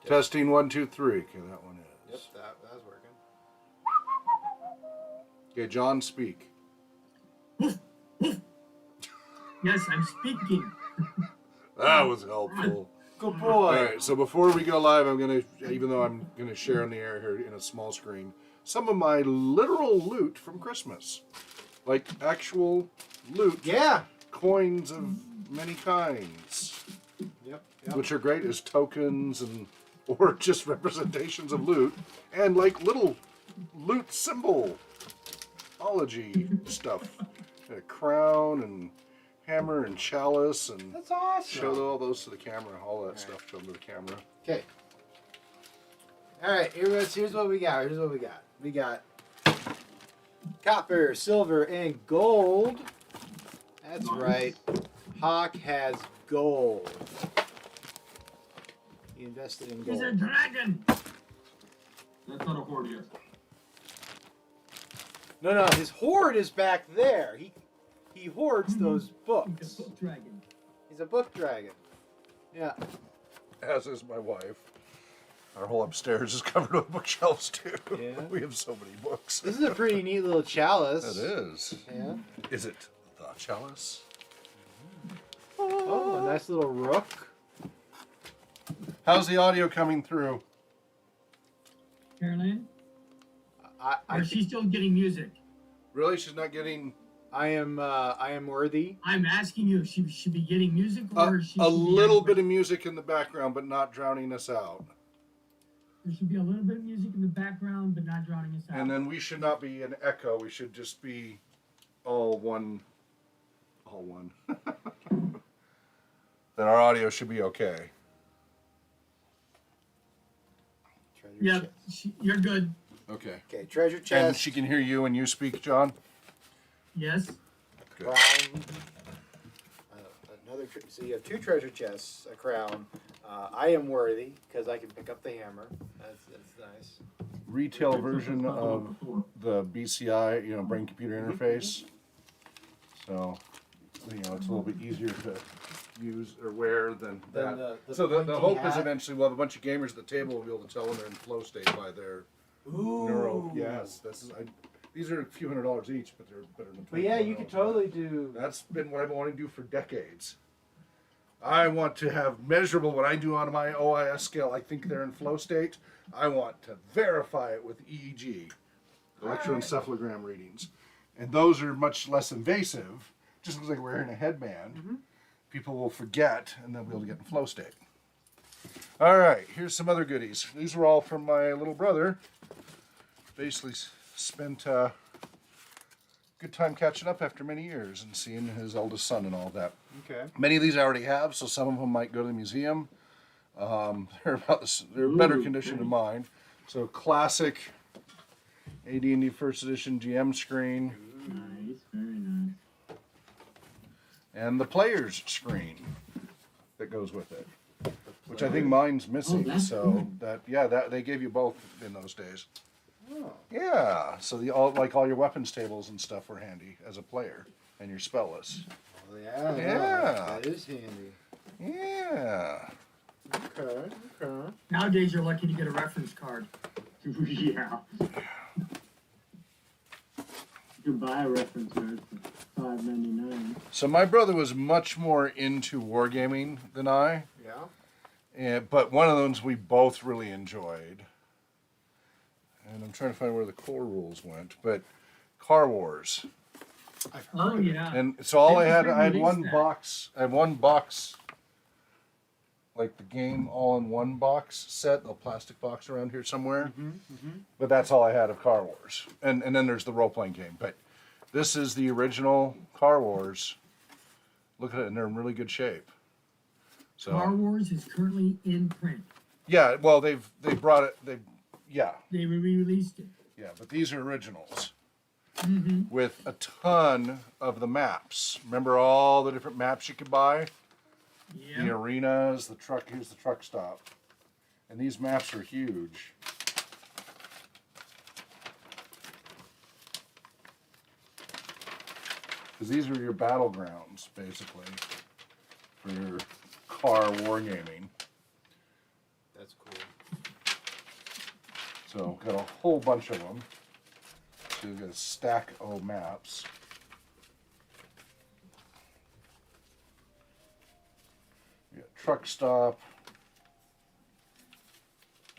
Testing 1, 2, 3. Okay, that one is. Yep, that was working. Okay, John, speak. Yes, I'm speaking. That was helpful. Good boy. All right, so before we go live, I'm going to, even though I'm going to share on the air here in a small screen, some of my literal loot from Christmas. Like actual loot. Yeah. Coins of many kinds. Yep. Which are great as tokens and or just representations of loot. And like little loot symbolology stuff. A crown and hammer and chalice and That's awesome. show all those to the camera, all that stuff show them to the camera. Okay. All right, here's what we got. We got copper, silver, and gold. That's right. Hawk has gold. He invested in He's a gold. dragon. That's not a hoard yet. No, his hoard is back there. He hoards those books. He's a book dragon. He's a book dragon. Yeah. As is my wife. Our whole upstairs is covered with bookshelves too. Yeah. We have so many books. This is a pretty neat little chalice. It is. Yeah. Is it the chalice? Oh, a nice little rook. How's the audio coming through? Caroline? I Or is she still getting music? Really? She's not getting I am worthy. I'm asking you if she should be getting music or she A should be little having- bit of music in the background, but not drowning us out. There should be a little bit of music in the background, but not drowning us out. And then we should not be an echo. We should just be all one. All one. Then our audio should be okay. Treasure Yeah, chest. you're good. Okay. Okay, treasure And chest. she can hear you when you speak, John? Yes. Good. Crown. So you have 2 treasure chests, a crown. I am worthy because I can pick up the hammer. That's nice. Retail version of the BCI, brain computer interface. So, it's a little bit easier to use or wear than Than that. the So the pointy hope is hat. eventually we'll have a bunch of gamers at the table. We'll be able to tell when they're in flow state by their neuro. Yes, these are a few $100s each, but they're better than. But yeah, you could $24. totally do. That's been what I've been wanting to do for decades. I want to have measurable what I do on my OIS scale. I think they're in flow state. I want to verify it with EEG, electroencephalogram readings. And those are much less invasive. Just looks like we're wearing a headband. People will forget, and they'll be able to get in flow state. All right, here's some other goodies. These were all from my little brother. Basically spent a good time catching up after many years and seeing his oldest son and all that. Okay. Many of these I already have, so some of them might go to the museum. They're better condition than mine. So classic AD&D First Edition GM screen Nice, very nice. and the player's screen that goes with it, which I think mine's missing. that's So that they gave you both in those days. Oh. Yeah, so all your weapons tables and stuff were handy as a player, and your spell list. Well, yeah. Yeah. That is handy. Yeah. Okay. Nowadays, you're lucky to get a reference card. Yeah. You can buy a reference card for $5.99. So my brother was much more into wargaming than I, Yeah. but one of those we both really enjoyed. And I'm trying to find where the core rules went, but Car Wars. I've heard Oh of it. yeah. And so all I They had re-released one that. box. I had one box, like the game all-in-one box set, a plastic box around here somewhere. But that's all I had of Car Wars. And then there's the role-playing game. But this is the original Car Wars. Look at it, and they're in really good shape. So Star Wars is currently in print. yeah, well they brought it. They re-released it. Yeah, but these are originals Mm-hmm. with a ton of the maps. Remember all the different maps you could buy? The Yeah. arenas, the truck. Here's the truck stop, and these maps are huge. Because these are your battlegrounds, basically, for your car wargaming. That's cool. So got a whole bunch of them. So you've got a stack of maps. You got truck stop.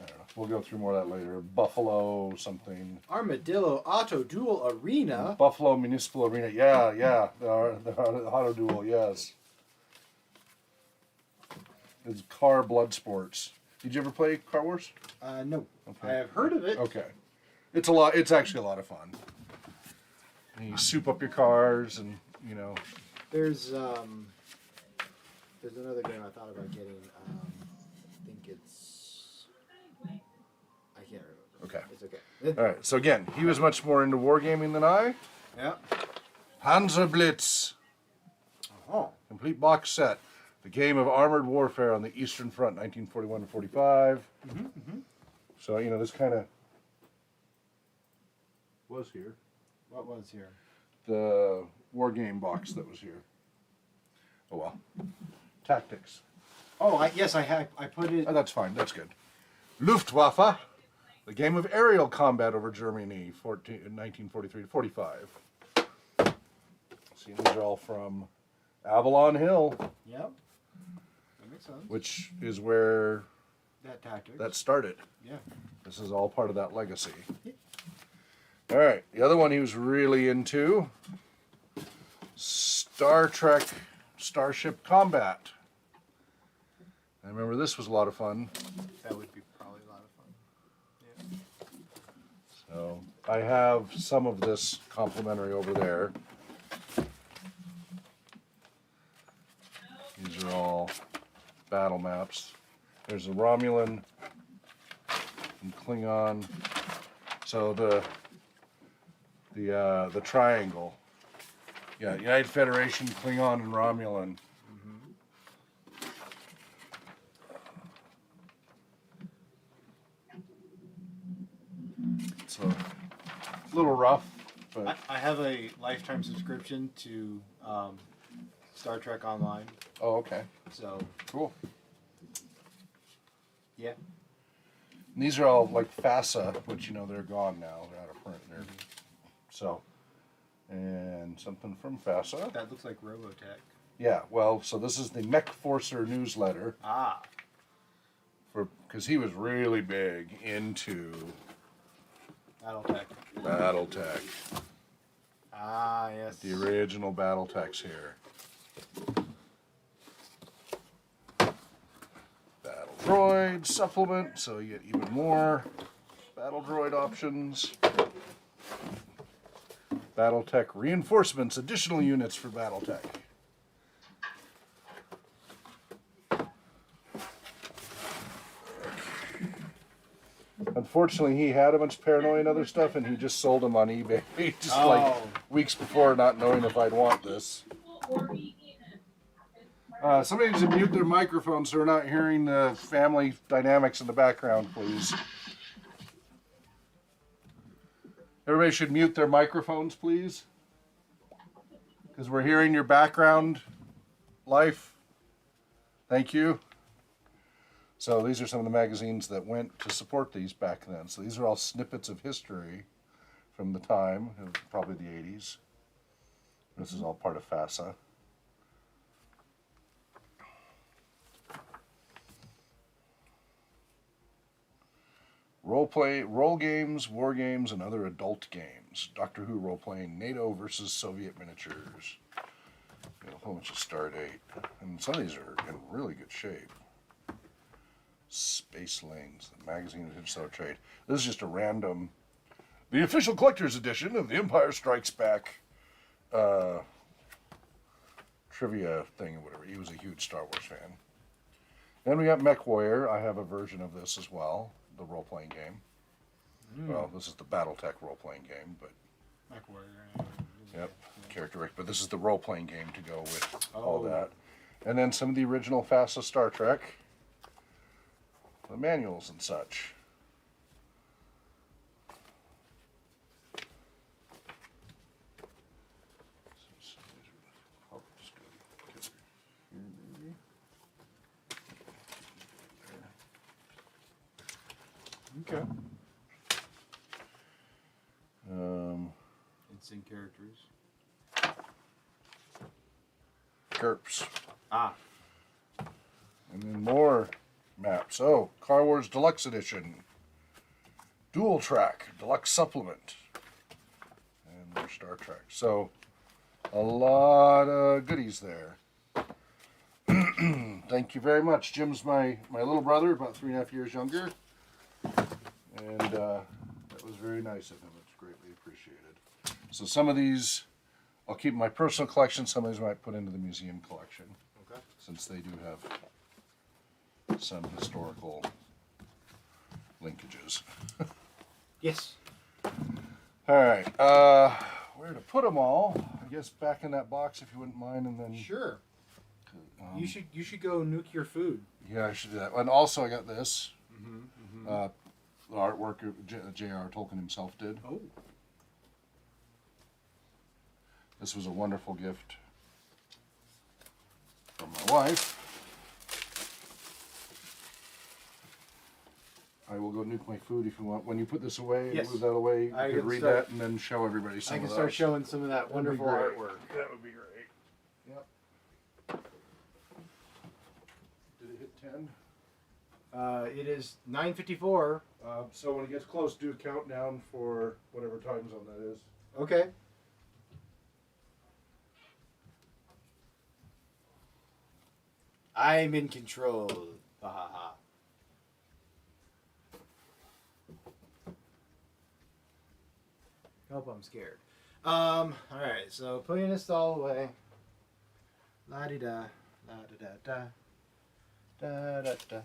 I don't know. We'll go through more of that later. Buffalo something. Armadillo Auto Duel Arena. Buffalo Municipal Arena. Yeah. The auto duel. Yes. It's car blood sports. Did you ever play Car Wars? No. Okay. I have heard of it. Okay. It's a lot. It's actually a lot of fun. And you soup up your cars, and There's another game I thought about getting. I think it's. I can't remember. Okay. It's okay. All right. So again, he was much more into wargaming than I. Yeah. Panzerblitz, Oh. complete box set. The game of armored warfare on the Eastern Front, 1941 to 45. So this kind of was here. What was here? The war game box that was here. Oh well. Tactics. Oh, I put it. Oh, that's fine. That's good. Luftwaffe, the game of aerial combat over Germany, 1943 to 45. See, these are all from Avalon Hill, Yep. That makes sense. which is where That tactic. that started. Yeah. This is all part of that legacy. All right. The other one he was really into Star Trek Starship Combat. I remember this was a lot of fun. That would be probably a lot of fun. Yeah. So I have some of this complimentary over there. These are all battle maps. There's a Romulan and Klingon. So the triangle. Yeah, United Federation, Klingon, and Romulan. It's a little rough, but I have a lifetime subscription to Star Trek Online, oh, okay, so cool. yeah. And these are all like FASA, which you know they're gone now. They're out of print. They're so, and something from FASA. That looks like Robotech. Yeah, well, so this is the Mech Forcer newsletter Ah, because he was really big into Battletech. BattleTech. Ah, yes. The original BattleTechs here. Battle Droid supplement, so you get even more Battle Droid options. BattleTech reinforcements, additional units for BattleTech. Unfortunately, he had a bunch of Paranoia and other stuff, and he just sold them on eBay just like weeks before, not knowing if I'd want this. Somebody needs to mute their microphone so we're not hearing the family dynamics in the background, please. Everybody should mute their microphones, please, because we're hearing your background life. Thank you. So these are some of the magazines that went to support these back then. So these are all snippets of history from the time, probably the 80s. This is all part of FASA. Role games, war games, and other adult games. Doctor Who role-playing, NATO versus Soviet miniatures. Got a whole bunch of Stardate. And some of these are in really good shape. Space Lanes, the magazine of Star Trade. This is just a random, the official collector's edition of The Empire Strikes Back trivia thing or whatever. He was a huge Star Wars fan. Then we got Mech Warrior. I have a version of this as well, the role-playing game. Well, this is the BattleTech role-playing game, but Mech Warrior. yep, character. But this is the role-playing game to go with all that. And then some of the original FASA Star Trek. The manuals and such. Okay. Instant characters. GURPS. Ah. And then more maps. Oh, Car Wars Deluxe Edition. Dual Track Deluxe Supplement. And more Star Trek. So, a lot of goodies there. Thank you very much. Jim's my little brother, about 3.5 years younger. And that was very nice of him. It's greatly appreciated. So some of these I'll keep in my personal collection. Some of these I might put into the museum collection. Okay. Since they do have some historical linkages. Yes. All right. Where to put them all? I guess back in that box if you wouldn't mind, and then Sure. You should go nuke your food. Yeah, I should do that. And also, I got this the artwork J.R. Tolkien himself did. Oh. This was a wonderful gift from my wife. I will go nuke my food if you want. When you put this away and Yes. move that away, you I could can read start- that and then show everybody some I of can those. start showing some of that That'd be wonderful great. artwork. That would be great. Yep. Did it hit 10? It is 9:54. So when it gets close, do a countdown for whatever time zone that is. Okay. I'm in control. Ha ha ha. Hope I'm scared. Alright, so putting this all away. La di da. La da da da. Da da da.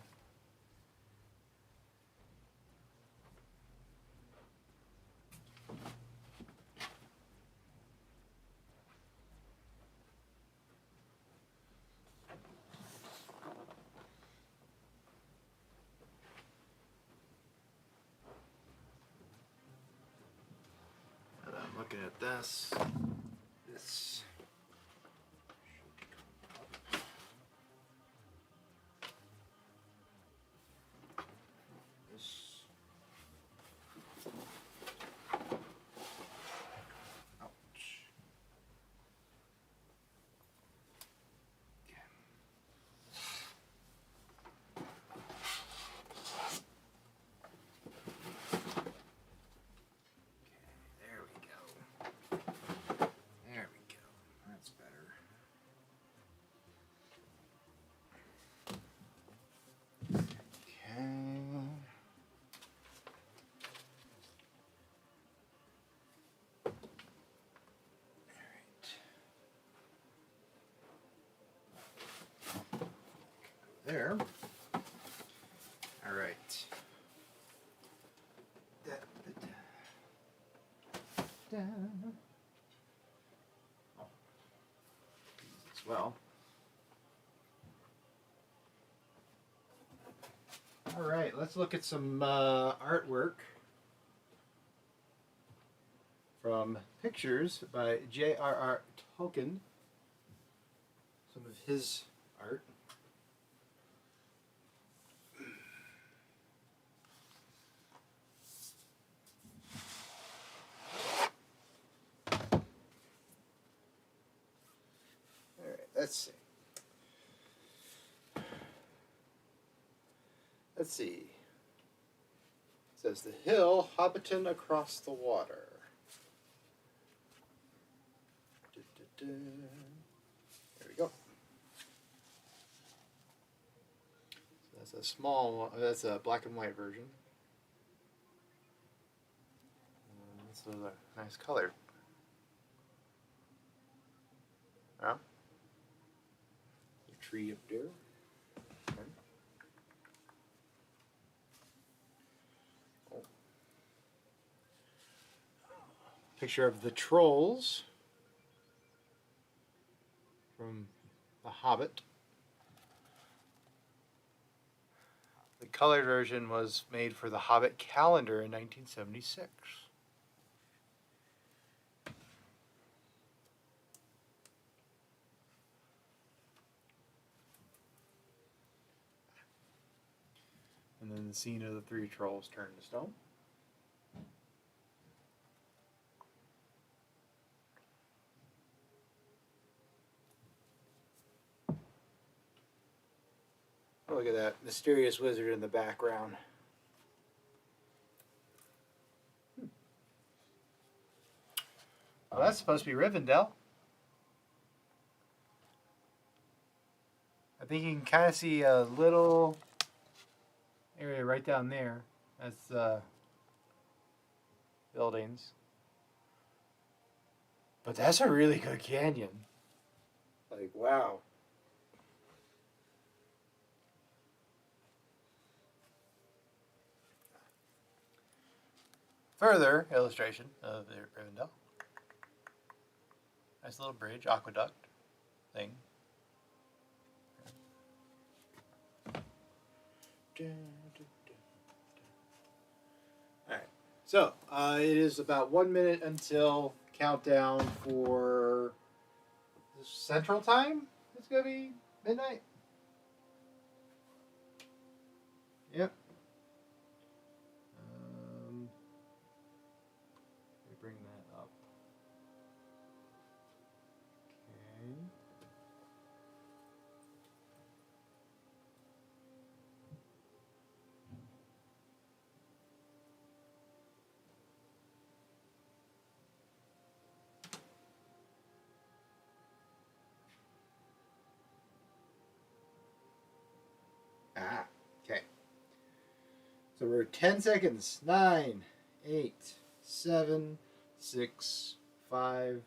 And I'm looking at this. This. This. Ouch. There we go. There we go. That's better. Okay. There. All right. Oh. As well. All right, let's look at some artwork from pictures by J.R.R. Tolkien. Some of his art. All right, let's see. Let's see. It says the hill Hobbiton across the water. There we go. So that's a small one. That's a black and white version. This is a nice color. Yeah. The tree up there. Okay. Oh. Picture of the trolls from The Hobbit. The colored version was made for the Hobbit calendar in 1976. And then the scene of the three trolls turned to stone. Oh, look at that mysterious wizard in the background. Oh, that's supposed to be Rivendell. I think you can kind of see a little area right down there. That's buildings. But that's a really good canyon. Like, wow. Further illustration of the Rivendell. Nice little bridge, aqueduct thing. Alright, so it is about 1 minute until countdown for Central Time. It's gonna be midnight. Yep. Let me bring that up. Okay. So we're 10 seconds. 9, 8, 7, 6, 5,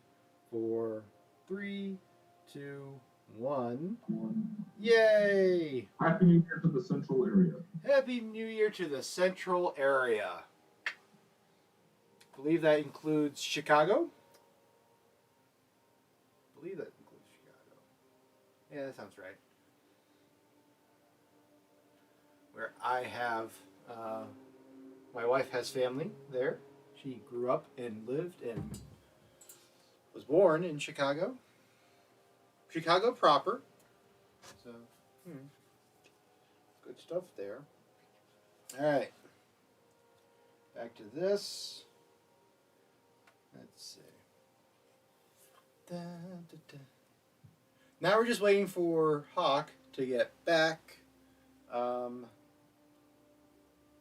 4, 3, 2, 1. Yay! Happy New Year to the central area. Happy New Year to the central area. I believe that includes Chicago. Yeah, that sounds right. Where I have, my wife has family there. She grew up and lived and was born in Chicago. Chicago proper. So, good stuff there. All right. Back to this. Let's see. Da, da, da. Now we're just waiting for Hawk to get back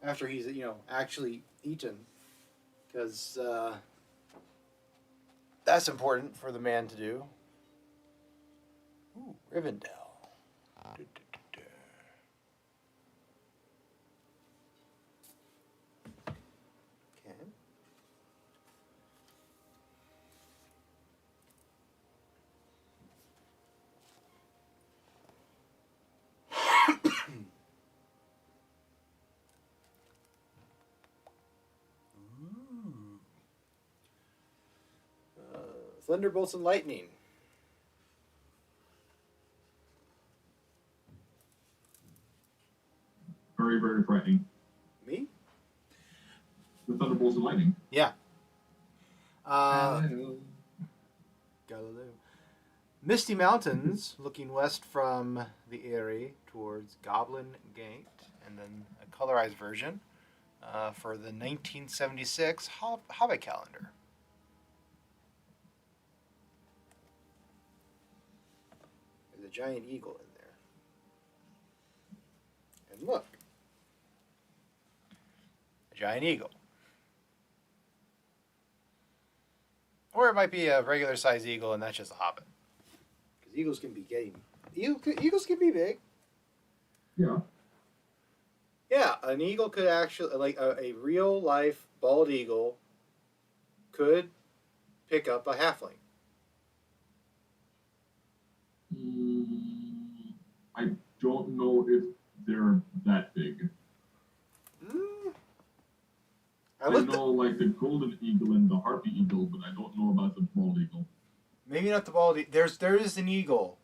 after he's, actually eaten. Because that's important for the man to do. Ooh, Rivendell. Thunderbolts and lightning. Very, very frightening. Me? The thunderbolts and lightning. Yeah. Galileo. Misty Mountains, looking west from the Erie towards Goblin Gate, and then a colorized version for the 1976 Hobbit calendar. There's a giant eagle in there. And look. A giant eagle. Or it might be a regular size eagle and that's just a hobbit. Because eagles can be eagles can be big. Yeah. Yeah, an eagle could actually, like a real life bald eagle could pick up a halfling. I don't know if they're that big. I know like the golden eagle and the harpy eagle, but I don't know about the bald eagle. Maybe not the bald eagle. There is an eagle,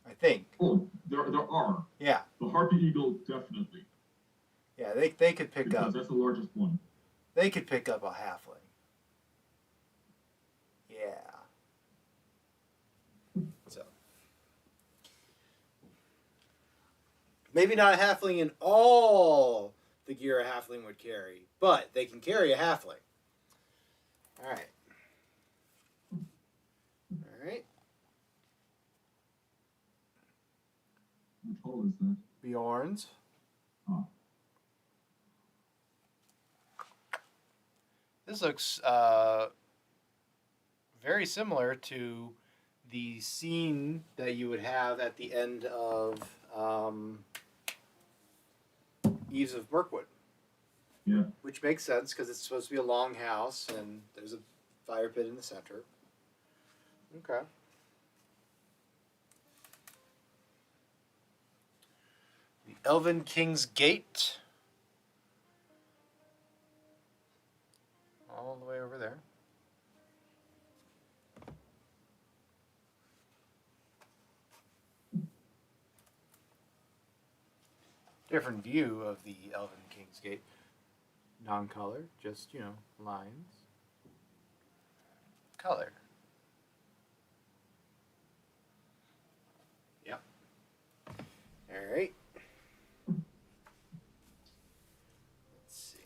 I think. Oh, there are. Yeah. The harpy eagle, definitely. Yeah, they could pick because up. That's the largest one. They could pick up a halfling. Yeah. So. Maybe not a halfling in all the gear a halfling would carry, but they can carry a halfling. All right. All right. Which hole is that? Bjorn's. Oh. This looks very similar to the scene that you would have at the end of Eves of Mirkwood. Yeah. Which makes sense because it's supposed to be a long house and there's a fire pit in the center. Okay. The Elven King's Gate. All the way over there. Different view of the Elven King's Gate. Non-color, just, lines. Color. Yep. All right. Let's see.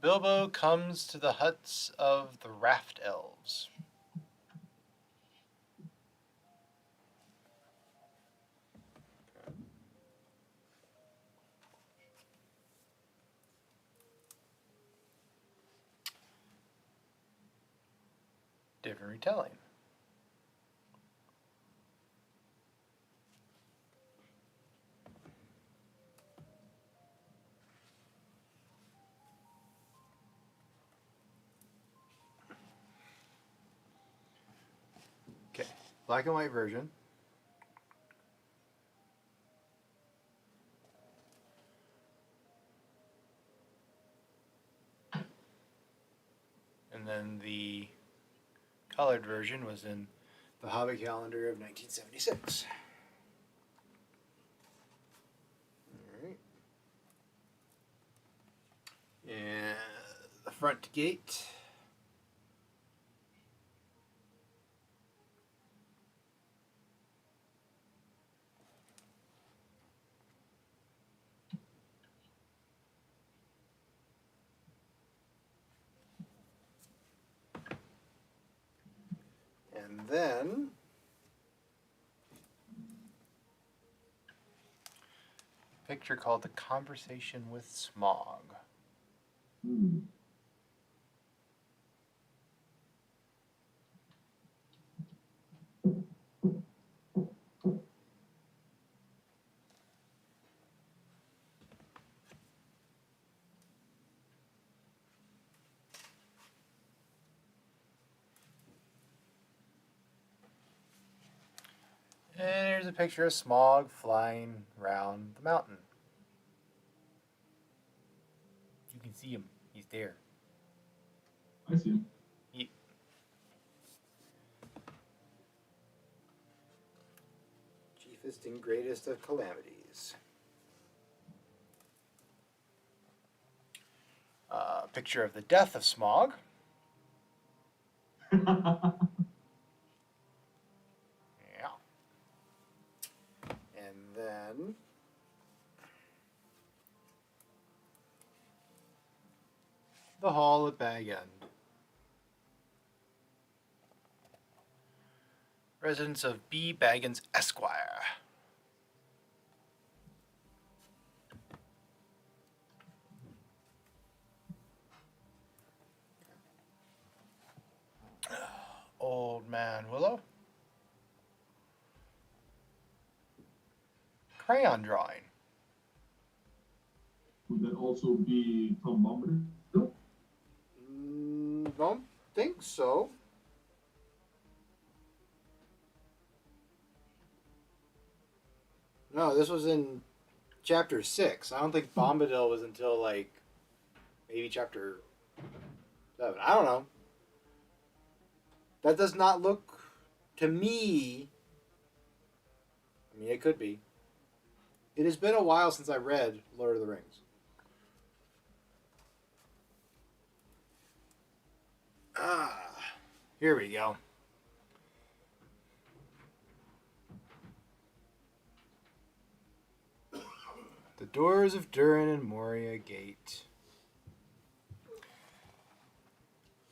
Bilbo comes to the huts of the Raft Elves. Different retelling. black and white version. And then the colored version was in the Hobby Calendar of 1976. Alright. And the front gate. And then a picture called The Conversation with Smog. Hmm. And here's a picture of Smog flying around the mountain. You can see him. He's there. I see him. Chiefest and greatest of calamities. Picture of the death of Smog. Yeah. And then the hall at Bag End. Residence of B. Baggins, Esquire. Old Man Willow. Crayon drawing. Would that also be Tom Bombadil? No. Don't think so. No, this was in chapter 6. I don't think Bombadil was until like maybe chapter 7. I don't know. That does not look to me. I mean, it could be. It has been a while since I read Lord of the Rings. Here we go. The doors of Durin and Moria Gate.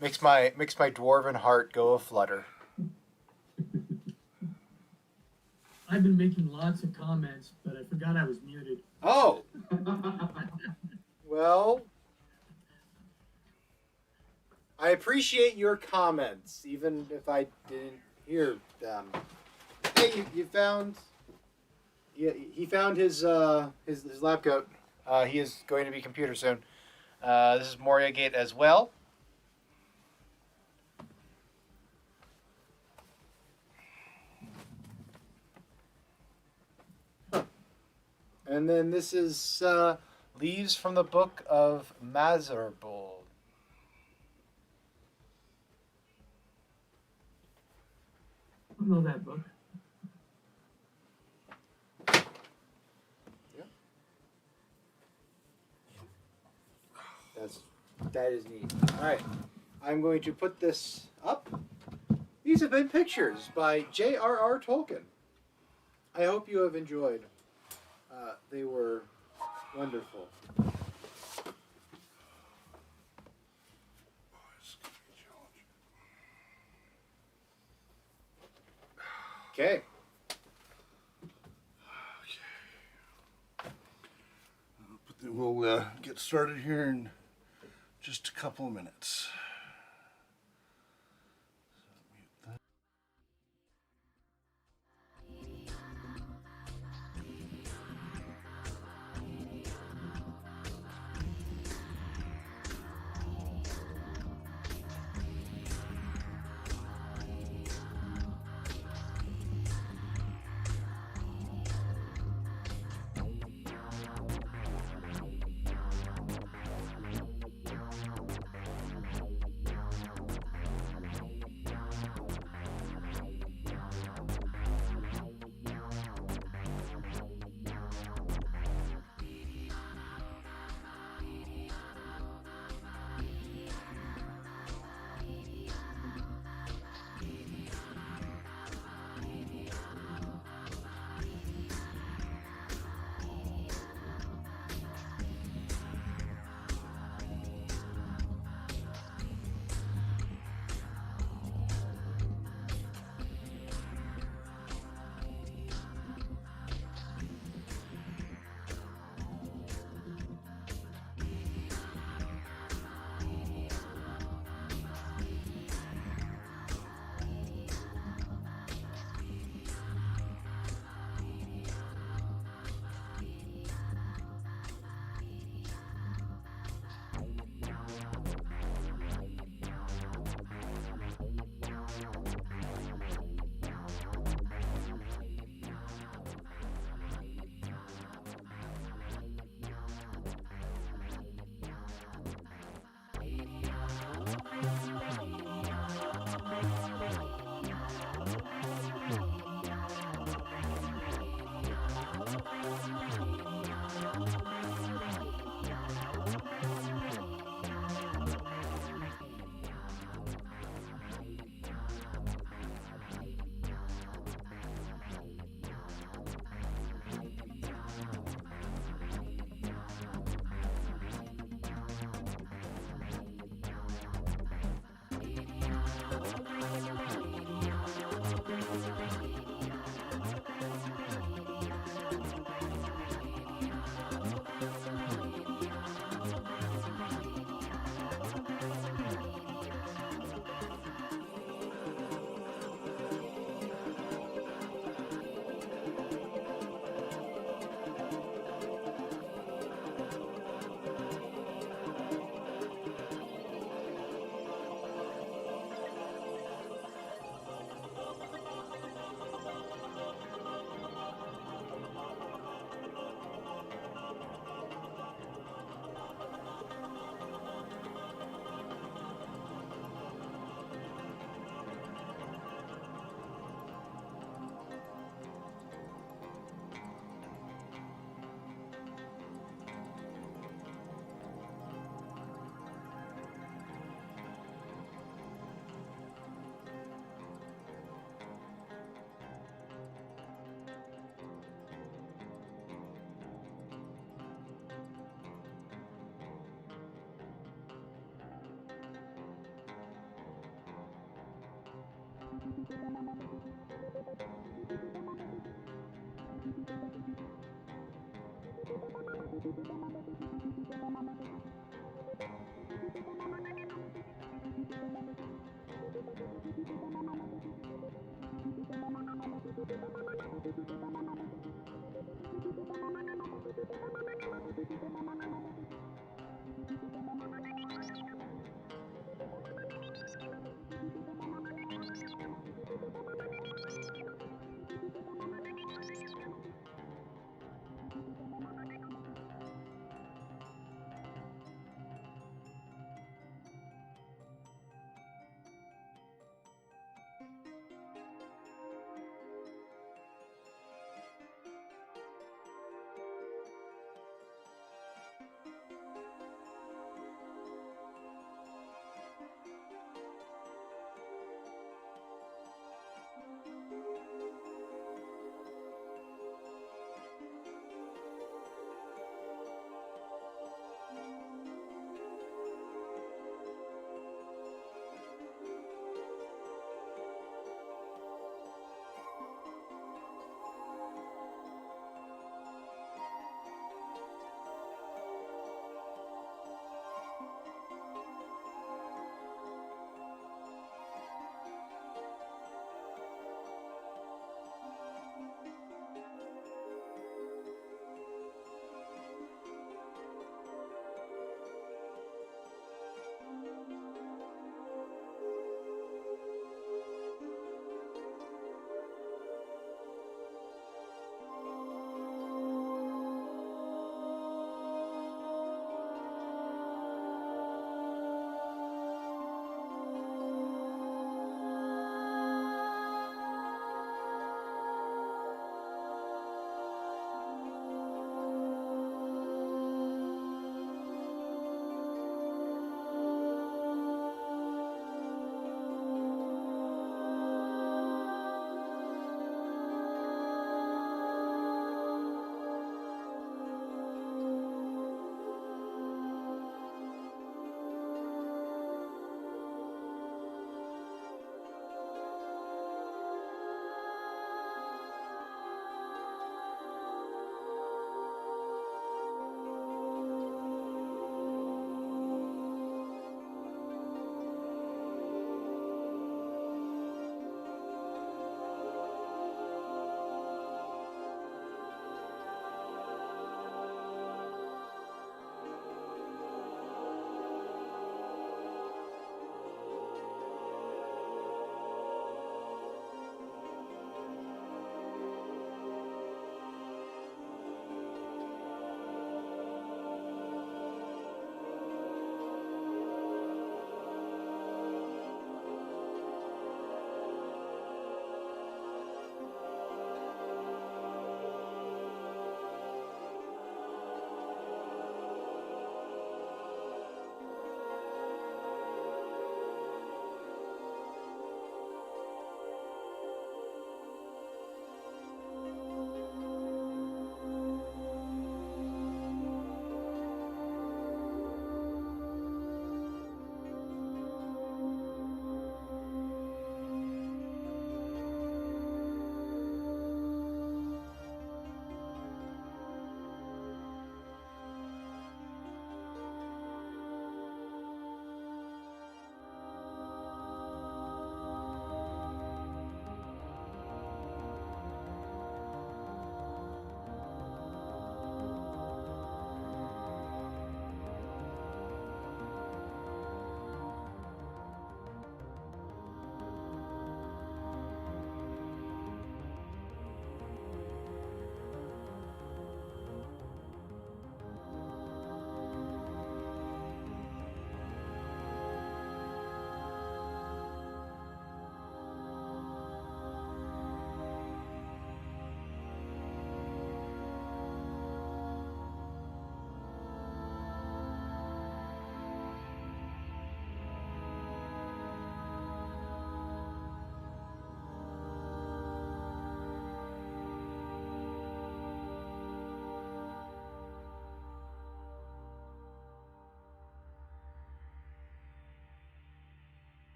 Makes my dwarven heart go aflutter. I've been making lots of comments, but I forgot I was muted. Oh! Well, I appreciate your comments, even if I didn't hear them. Hey, you found... Yeah, he found his lab coat. He is going to be computer soon. This is Moria Gate as well. And then this is Leaves from the Book of Mazarbul. I know that book. That is neat. All right, I'm going to put this up. These have been pictures by J.R.R. Tolkien. I hope you have enjoyed. They were wonderful. Okay. We'll get started here in just a couple of minutes.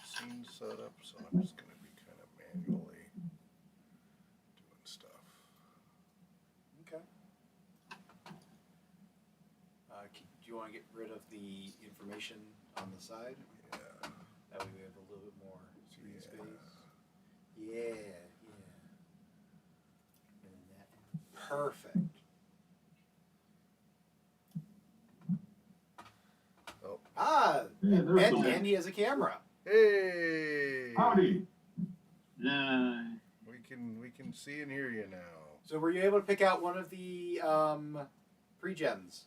scene setup, so I'm just going to be kind of manually doing stuff. Okay. Do you want to get rid of the information on the side? Yeah. That way we have a little bit more screen Yeah. space. Yeah, yeah. And then that. Perfect. Oh. Ah, Hey, there's the- and he has a camera. Hey! Howdy. Yeah. We can see and hear you now. So were you able to pick out one of the Pre-gens.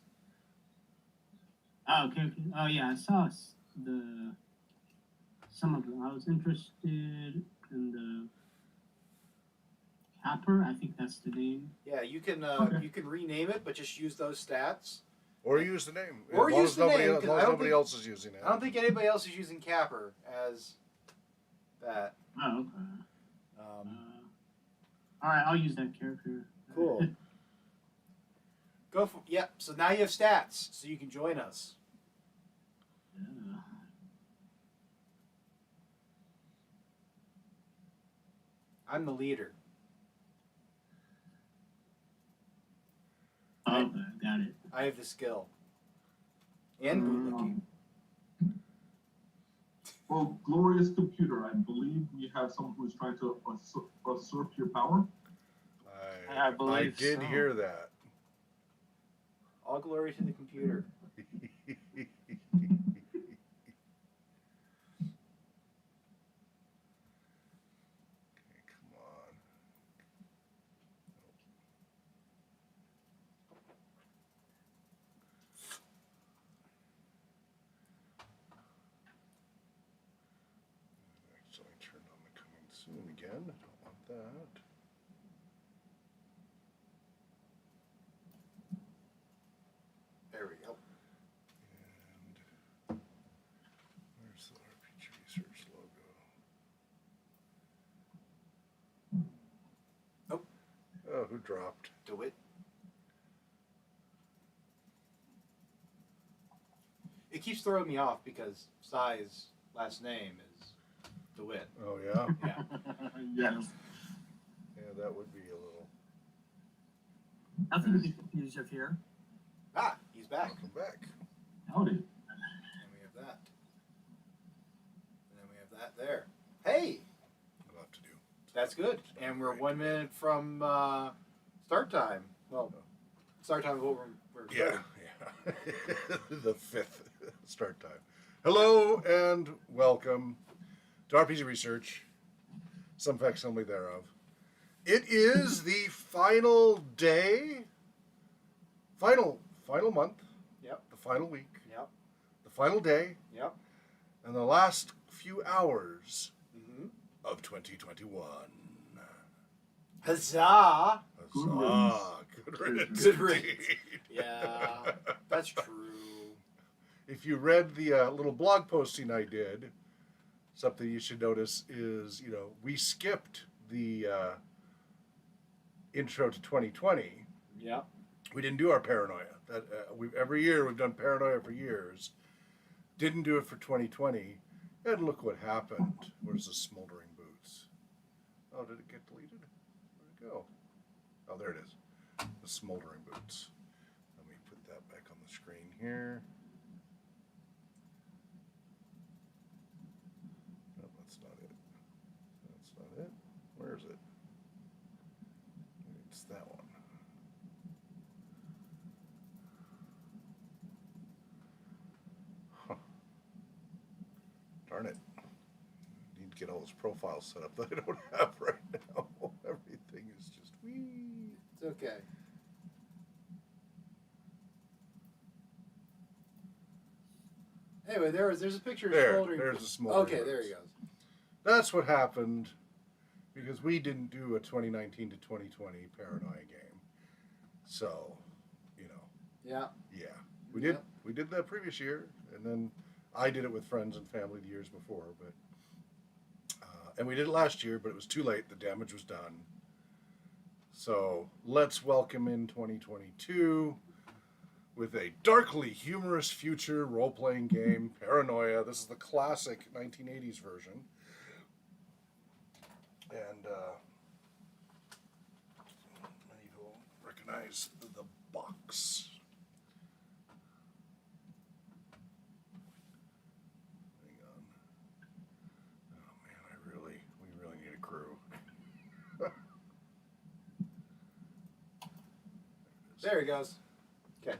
Oh, okay. Oh, yeah, I saw some of them. I was interested in the Capper. I think that's the name. Yeah, you can rename it, but just use those stats. Or use the name. Or use the name. As long as nobody else is using it. I don't think anybody else is using Capper as that. Oh, okay. All right, I'll use that character. Cool. Go for So now you have stats, so you can join us. Yeah. I'm the leader. Oh, got it. I have the skill. And bootlicking. Well, glorious computer, I believe we have someone who's trying to usurp your power. I believe I did so. hear that. All glory to the computer. Come on. So I turned on the coming soon again. I don't want that. There we go. And where's the RPG research logo? Oh. Oh, who dropped? DeWitt. It keeps throwing me off because Sai's last name is DeWitt. Oh, yeah? Yeah. Yes. Yeah, that would be a little. Nothing to be confused of here. Ah, he's back. Welcome back. Howdy. And we have that. And then we have that there. Hey! I'll have to do. That's good. And we're 1 minute from start time. Well, start time of what we're Yeah, yeah. The 5th start time. Hello and welcome to RPG Research, some facsimile thereof. It is the final day, final month, Yep. the final week, Yep. the final day, Yep. and the last few hours Mm-hmm. of 2021. Huzzah! Good Huzzah. Good riddance. Good riddance. indeed. Yeah, that's true. If you read the little blog posting I did, something you should notice is, we skipped the intro to 2020. Yep. We didn't do our paranoia. That every year we've done paranoia for years. Didn't do it for 2020, and look what happened. Where's the smoldering boots? Oh, did it get deleted? Where'd it go? Oh, there it is. The smoldering boots. Let me put that back on the screen here. No, that's not it. That's not it. Where is it? It's that one. Huh. Darn it. I need to get all those profiles set up that I don't have right now. Everything is just wee. It's okay. Anyway, there's a picture of smoldering. There's the smoldering. Okay, there boots. he goes. That's what happened because we didn't do a 2019 to 2020 paranoia game. So, Yeah. yeah. We did Yep. we did that previous year, and then I did it with friends and family the years before, but and we did it last year, but it was too late. The damage was done. So let's welcome in 2022 with a darkly humorous future role-playing game, Paranoia. This is the classic 1980s version. And many will recognize the box. Hang on. Oh man, we really need a crew. There he goes. Okay.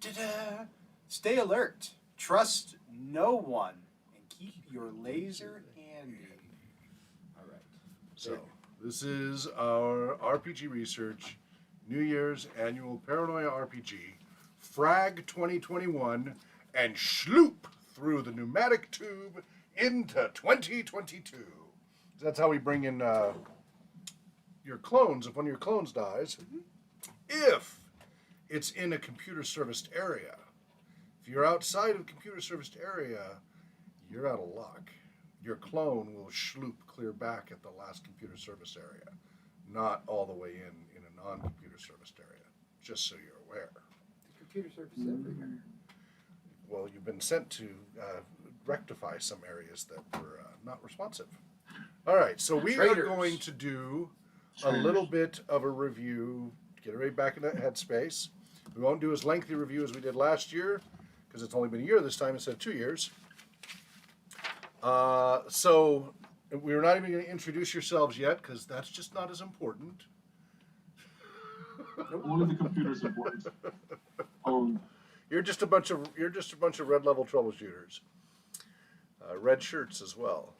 Ta-da! Stay alert. Trust no one. And keep your laser handy. All right. So This is our RPG Research New Year's annual Paranoia RPG, Frag 2021, and Schloop through the pneumatic tube into 2022. That's how we bring in your clones. If one of your clones dies, if it's in a computer serviced area. If you're outside of a computer serviced area, you're out of luck. Your clone will schloop clear back at the last computer service area, not all the way in a non-computer serviced area, just so you're aware. The computer service everywhere. Well, you've been sent to rectify some areas that were not responsive. All right, so we are going to do a little bit of a review, get everybody back in that headspace. We won't do as lengthy a review as we did last year, because it's only been a year this time instead of 2 years. So we're not even going to introduce yourselves yet, because that's just not as important. Only the computer's important. You're just a bunch of red level troubleshooters. Red shirts as well.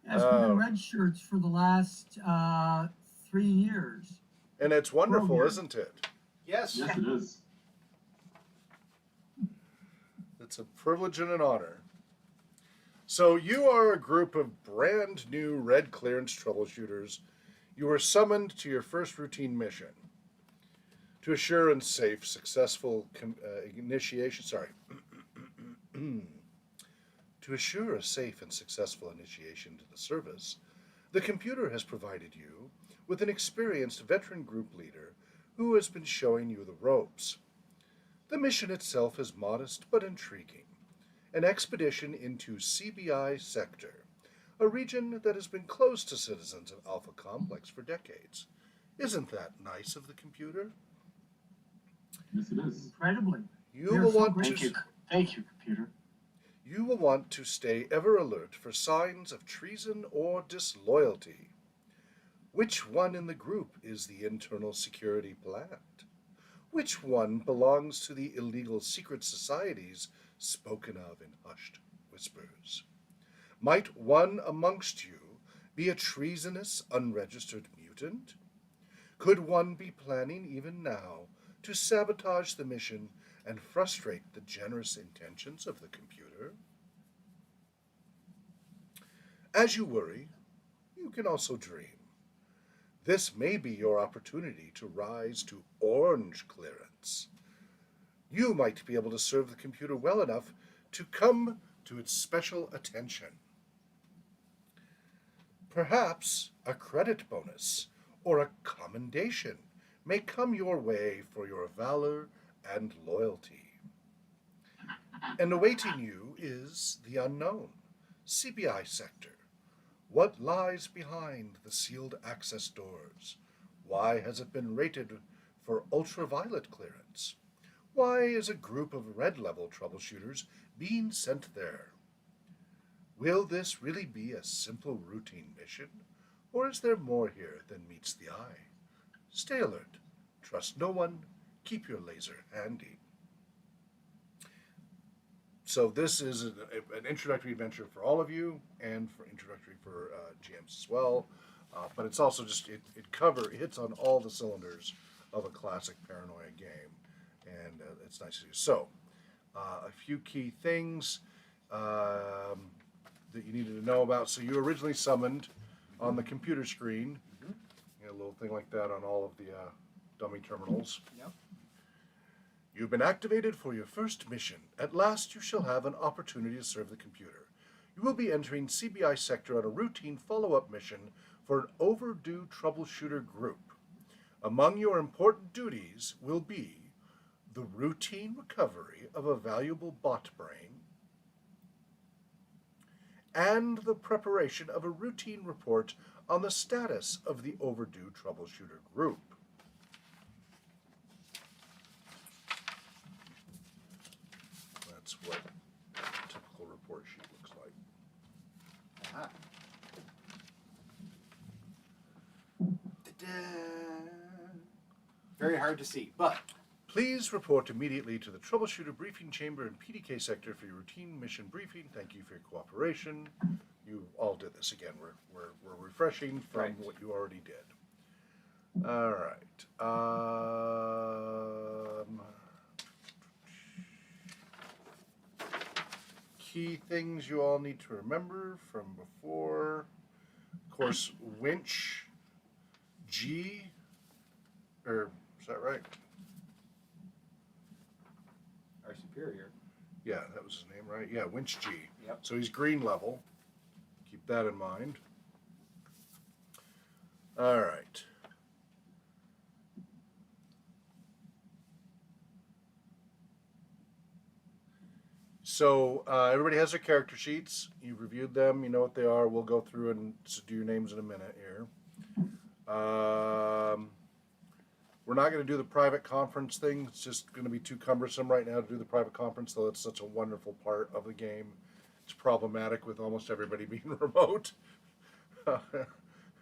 Yes, we've been red shirts for the last 3 years. And it's wonderful, yeah. isn't it? Yes. Yes, it is. It's a privilege and an honor. So you are a group of brand new red clearance troubleshooters. You were summoned to your first routine mission to assure and safe, successful initiation. To assure a safe and successful initiation to the service, the computer has provided you with an experienced veteran group leader who has been showing you the ropes. The mission itself is modest but intriguing. An expedition into CBI Sector, a region that has been closed to citizens of Alpha Complex for decades. Isn't that nice of the computer? Yes, it is. Incredibly. You will want Thank you, computer. You will want to stay ever alert for signs of treason or disloyalty. Which one in the group is the internal security plant? Which one belongs to the illegal secret societies spoken of in hushed whispers? Might one amongst you be a treasonous, unregistered mutant? Could one be planning even now to sabotage the mission and frustrate the generous intentions of the computer? As you worry, you can also dream. This may be your opportunity to rise to orange clearance. You might be able to serve the computer well enough to come to its special attention. Perhaps a credit bonus or a commendation may come your way for your valor and loyalty. And awaiting you is the unknown, CBI Sector. What lies behind the sealed access doors? Why has it been rated for ultraviolet clearance? Why is a group of red-level troubleshooters being sent there? Will this really be a simple routine mission, or is there more here than meets the eye? Stay alert. Trust no one. Keep your laser handy. So this is an introductory adventure for all of you, and for introductory for GMs as well. But it's also just it hits on all the cylinders of a classic Paranoia game, and it's nice to do. So a few key things that you needed to know about. So you were originally summoned on the computer screen. You know, a little thing like that on all of the dummy terminals. Yep. You've been activated for your first mission. At last you shall have an opportunity to serve the computer. You will be entering CBI Sector on a routine follow-up mission for an overdue troubleshooter group. Among your important duties will be the routine recovery of a valuable bot brain and the preparation of a routine report on the status of the overdue troubleshooter group. That's what a typical report sheet looks like. Aha. Ta-da. Very hard to see, but Please report immediately to the Troubleshooter Briefing Chamber in PDK Sector for your routine mission briefing. Thank you for your cooperation. You all did this again. We're refreshing from Right. what you already did. All right. Key things you all need to remember from before. Of course, winch G, or is that right? Our superior. Yeah, that was his name, right? Yeah, winch G. Yep. So he's green level. Keep that in mind. All right. So everybody has their character sheets. You've reviewed them. You know what they are. We'll go through and do your names in a minute here. We're not going to do the private conference thing. It's just going to be too cumbersome right now to do the private conference, though it's such a wonderful part of the game. It's problematic with almost everybody being remote.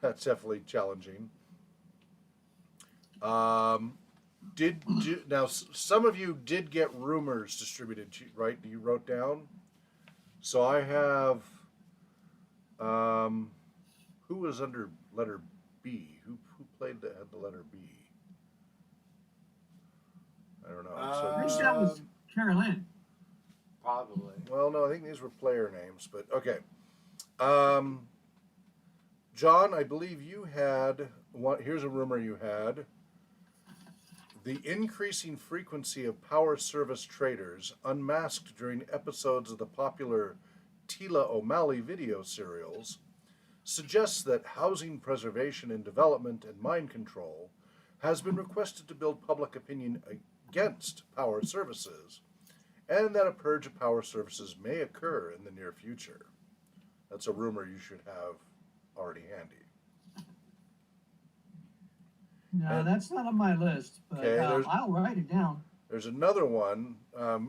That's definitely challenging. Now some of you did get rumors distributed, right? You wrote down. So I have. Who was under letter B? Who played had the letter B? I don't know. I think that was Carolyn. Probably. Well, no, I think these were player names, but okay. John, I believe you had one. Here's a rumor you had. The increasing frequency of power service traders unmasked during episodes of the popular Tila O'Malley video serials suggests that housing preservation and development and mind control has been requested to build public opinion against power services, and that a purge of power services may occur in the near future. That's a rumor you should have already handy. No, that's not on my list, but Okay, I'll write it down. There's another one.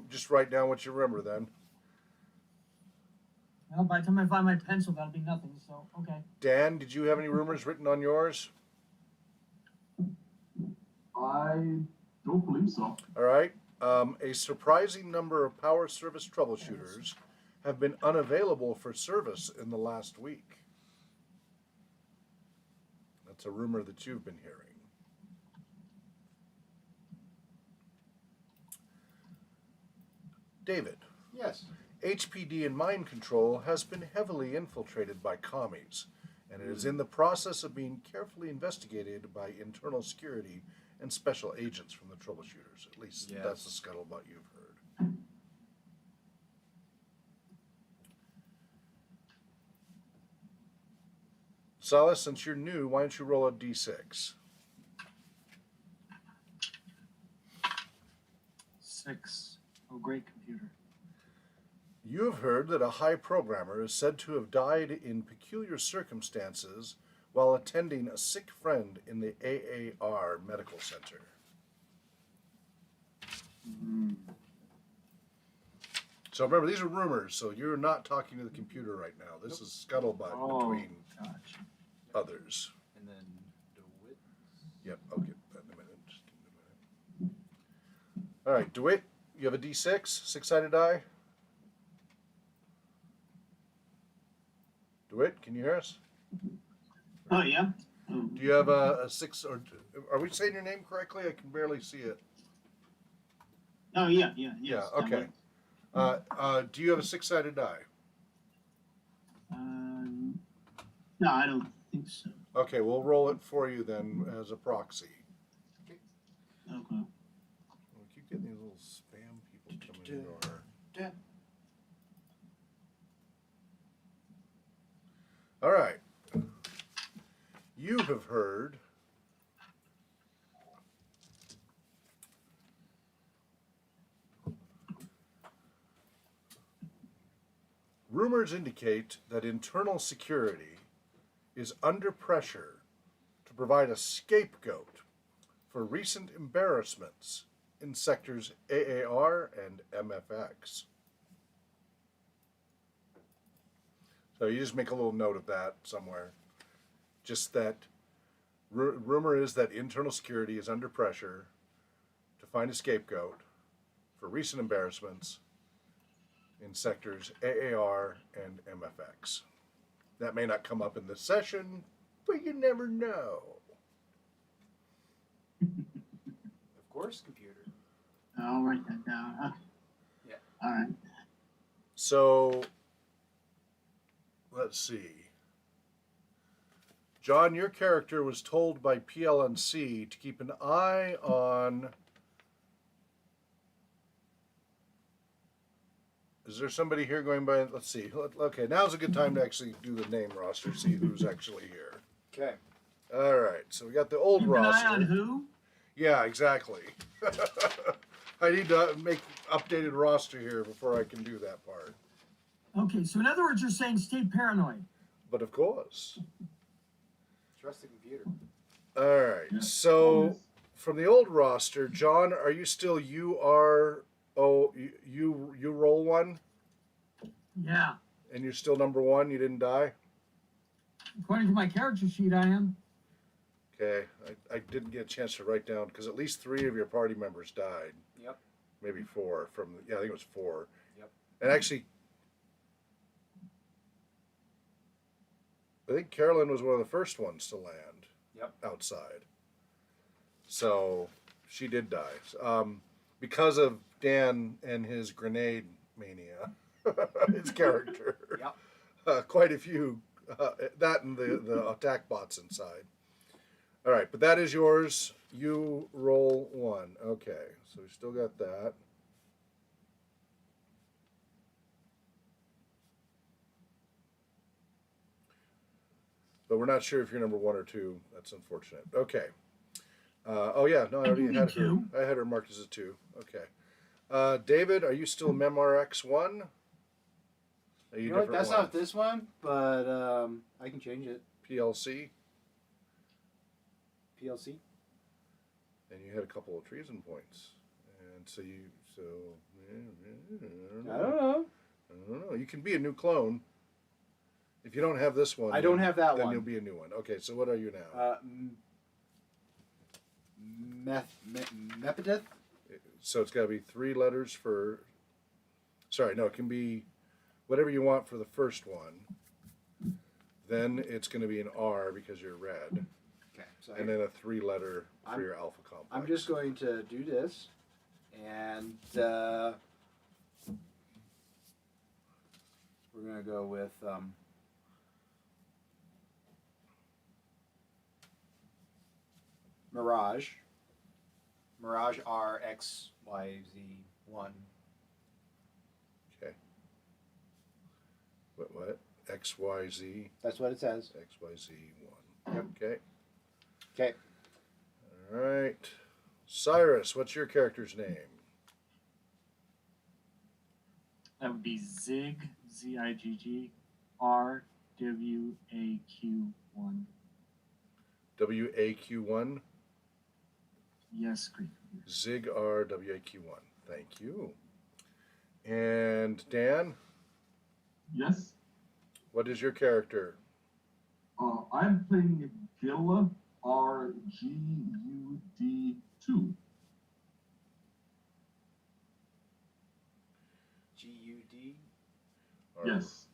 Just write down what you remember then. Well, by the time I find my pencil, that'll be nothing, so, okay. Dan, did you have any rumors written on yours? I don't believe so. All right. A surprising number of power service troubleshooters have been unavailable for service in the last week. That's a rumor that you've been hearing. David. Yes. HPD and mind control has been heavily infiltrated by commies, and it is in the process of being carefully investigated by internal security and special agents from the troubleshooters. At least Yes. that's the scuttlebutt you've heard. Salas, since you're new, why don't you roll a d6? 6. Oh, great computer. You have heard that a high programmer is said to have died in peculiar circumstances while attending a sick friend in the AAR Medical Center. So remember, these are rumors, so you're not talking to the computer right now. This is scuttlebutt between Gotcha. others. And then DeWitt. Yep, I'll get that in a minute. Just give me a minute. All right, DeWitt, you have a D6, six-sided die? DeWitt, can you hear us? Oh, yeah? Do you have a six, or are we saying your name correctly? I can barely see it. Oh, yeah, Yeah, yes. okay. Do you have a six-sided die? No, I don't think so. Okay, we'll roll it for you then as a proxy. Okay. We keep getting these little spam people coming into our... All right. You have heard rumors indicate that internal security is under pressure to provide a scapegoat for recent embarrassments in sectors AAR and MFX. So you just make a little note of that somewhere. Just that rumor is that internal security is under pressure to find a scapegoat for recent embarrassments in sectors AAR and MFX. That may not come up in this session, but you never know. Of course, computer. I'll write that down. Huh? Yeah. All right. So, let's see. John, your character was told by PLNC to keep an eye on... Is there somebody here going by? Let's see. Okay, now's a good time to actually do the name roster, see who's actually here. Okay. All right, so we got the old Keep an roster. eye on who? Yeah, exactly. I need to make updated roster here before I can do that part. Okay, so in other words, you're saying stay paranoid. But of course. Trust the computer. All right, Yeah. so from the old roster, John, are you still you roll one? Yeah. And you're still number one? You didn't die? According to my character sheet, I am. Okay, I didn't get a chance to write down because at least 3 of your party members died. Yep. Maybe 4 from, yeah, I think it was 4. Yep. And actually, I think Carolyn was one of the first ones to land. Yep. Outside. So she did die. Because of Dan and his grenade mania, his character. Yep. Quite a few, that and the attack bots inside. All right, but that is yours. You roll 1. Okay, so we still got that. But we're not sure if you're number 1 or 2. That's unfortunate. Okay. Oh yeah, no, I already can be had her. 2. I had her marked as a 2. Okay. David, are you still MemRx1? Are You know what? different That's one? not this one, but I can change it. PLC, PLC. and you had a couple of treason points, and so I don't know. I don't know. You can be a new clone. If you don't have this one, I don't have that then one. you'll be a new one. Okay, so what are you now? Mepideth? So it's got to be 3 letters for. Sorry, no, it can be whatever you want for the first one. Then it's going to be an R because you're red, Okay. So and then a 3-letter for I'm- your alpha complex. I'm just going to do this, and we're going to go with Mirage. Mirage RXYZ1. Okay. What? XYZ. That's what it says. XYZ1. Yep. Okay. Okay. All right. Cyrus, what's your character's name? That would be Zig, Zigg, RWAQ1. WAQ1. Yes, great. Zig RWAQ1. Thank you. And Dan, Yes. what is your character? I'm playing Gilla RGUD2. GUD. Yes.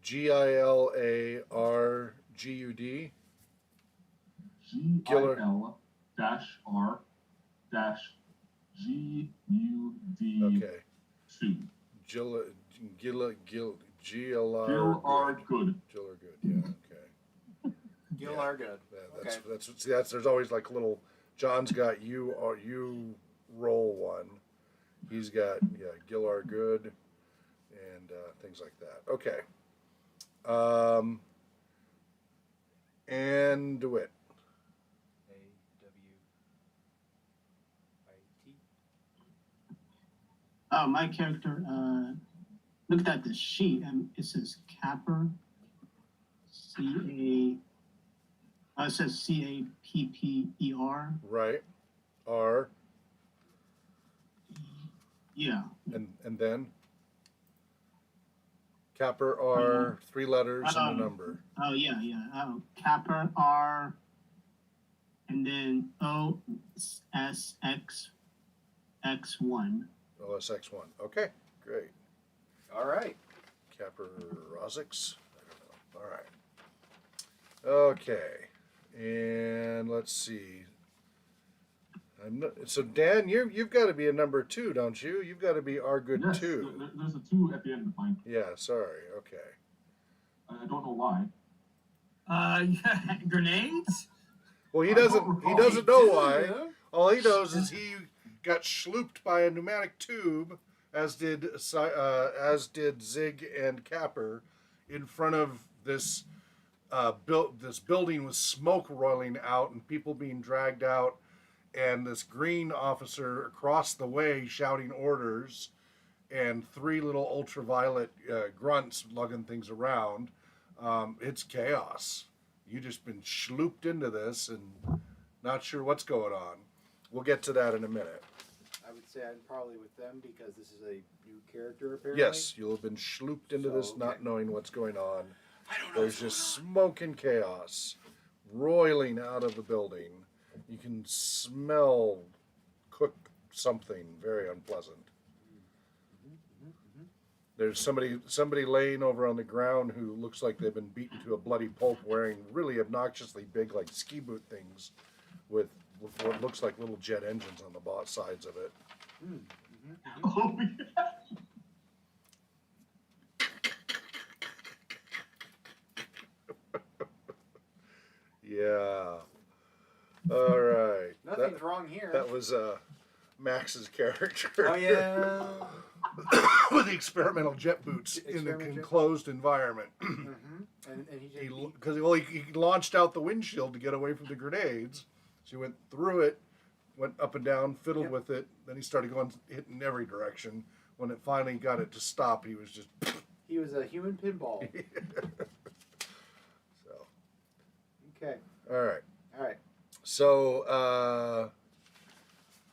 GILARGUD. Giller. GIL-R-GUD2. Okay. Gilla Gil GLR. are good. Giller good. Yeah. Okay. Gil Yeah. are good. That's Okay. that's there's always like little. John's got you roll 1. He's got Gil are good, and things like that. Okay. And DeWitt. AWIT. Oh, my character, looked at the sheet and it says Capper. It says CAPPER. Right. R. Yeah. And then Capper R, 3 letters and a number. Oh, yeah. Oh, Capper R, and then OSXX1. OSX1. Okay, great. All right. Capper Kha'Zix? I don't know. All right. Okay. And let's see. So Dan, you've got to be a number 2, don't you? You've got to be our good Yes, 2. there's a 2 at the end of mine. Yeah. Sorry. Okay. I don't know why. Yeah, grenades? Well, he I doesn't. don't He recall. doesn't know why. Yeah. All he knows is he got schlooped by a pneumatic tube, as did Zig and Capper, in front of this this building with smoke rolling out and people being dragged out, and this green officer across the way shouting orders, and 3 little ultraviolet grunts lugging things around. It's chaos. You just been schlooped into this and not sure what's going on. We'll get to that in a minute. I would say I'm probably with them because this is a new character apparently. Yes, you'll have been schlooped into this So, not okay. knowing what's going on. I don't know. There's just smoke and chaos roiling out of the building. You can smell cooked something very unpleasant. There's somebody laying over on the ground who looks like they've been beaten to a bloody pulp, wearing really obnoxiously big, like ski boot things, with what looks like little jet engines on the sides of it. Oh, yeah. Yeah. All right. Nothing's wrong here. That was Max's character. Oh yeah. With the experimental jet boots in an Experimental jet- enclosed environment. And he just Because he launched out the windshield to get away from the grenades. So he went through it, went up and down, fiddled Yep. with it. Then he started going hitting every direction. When it finally got it to stop, he was just. he was a human pinball. So, Okay. all right. All right. So,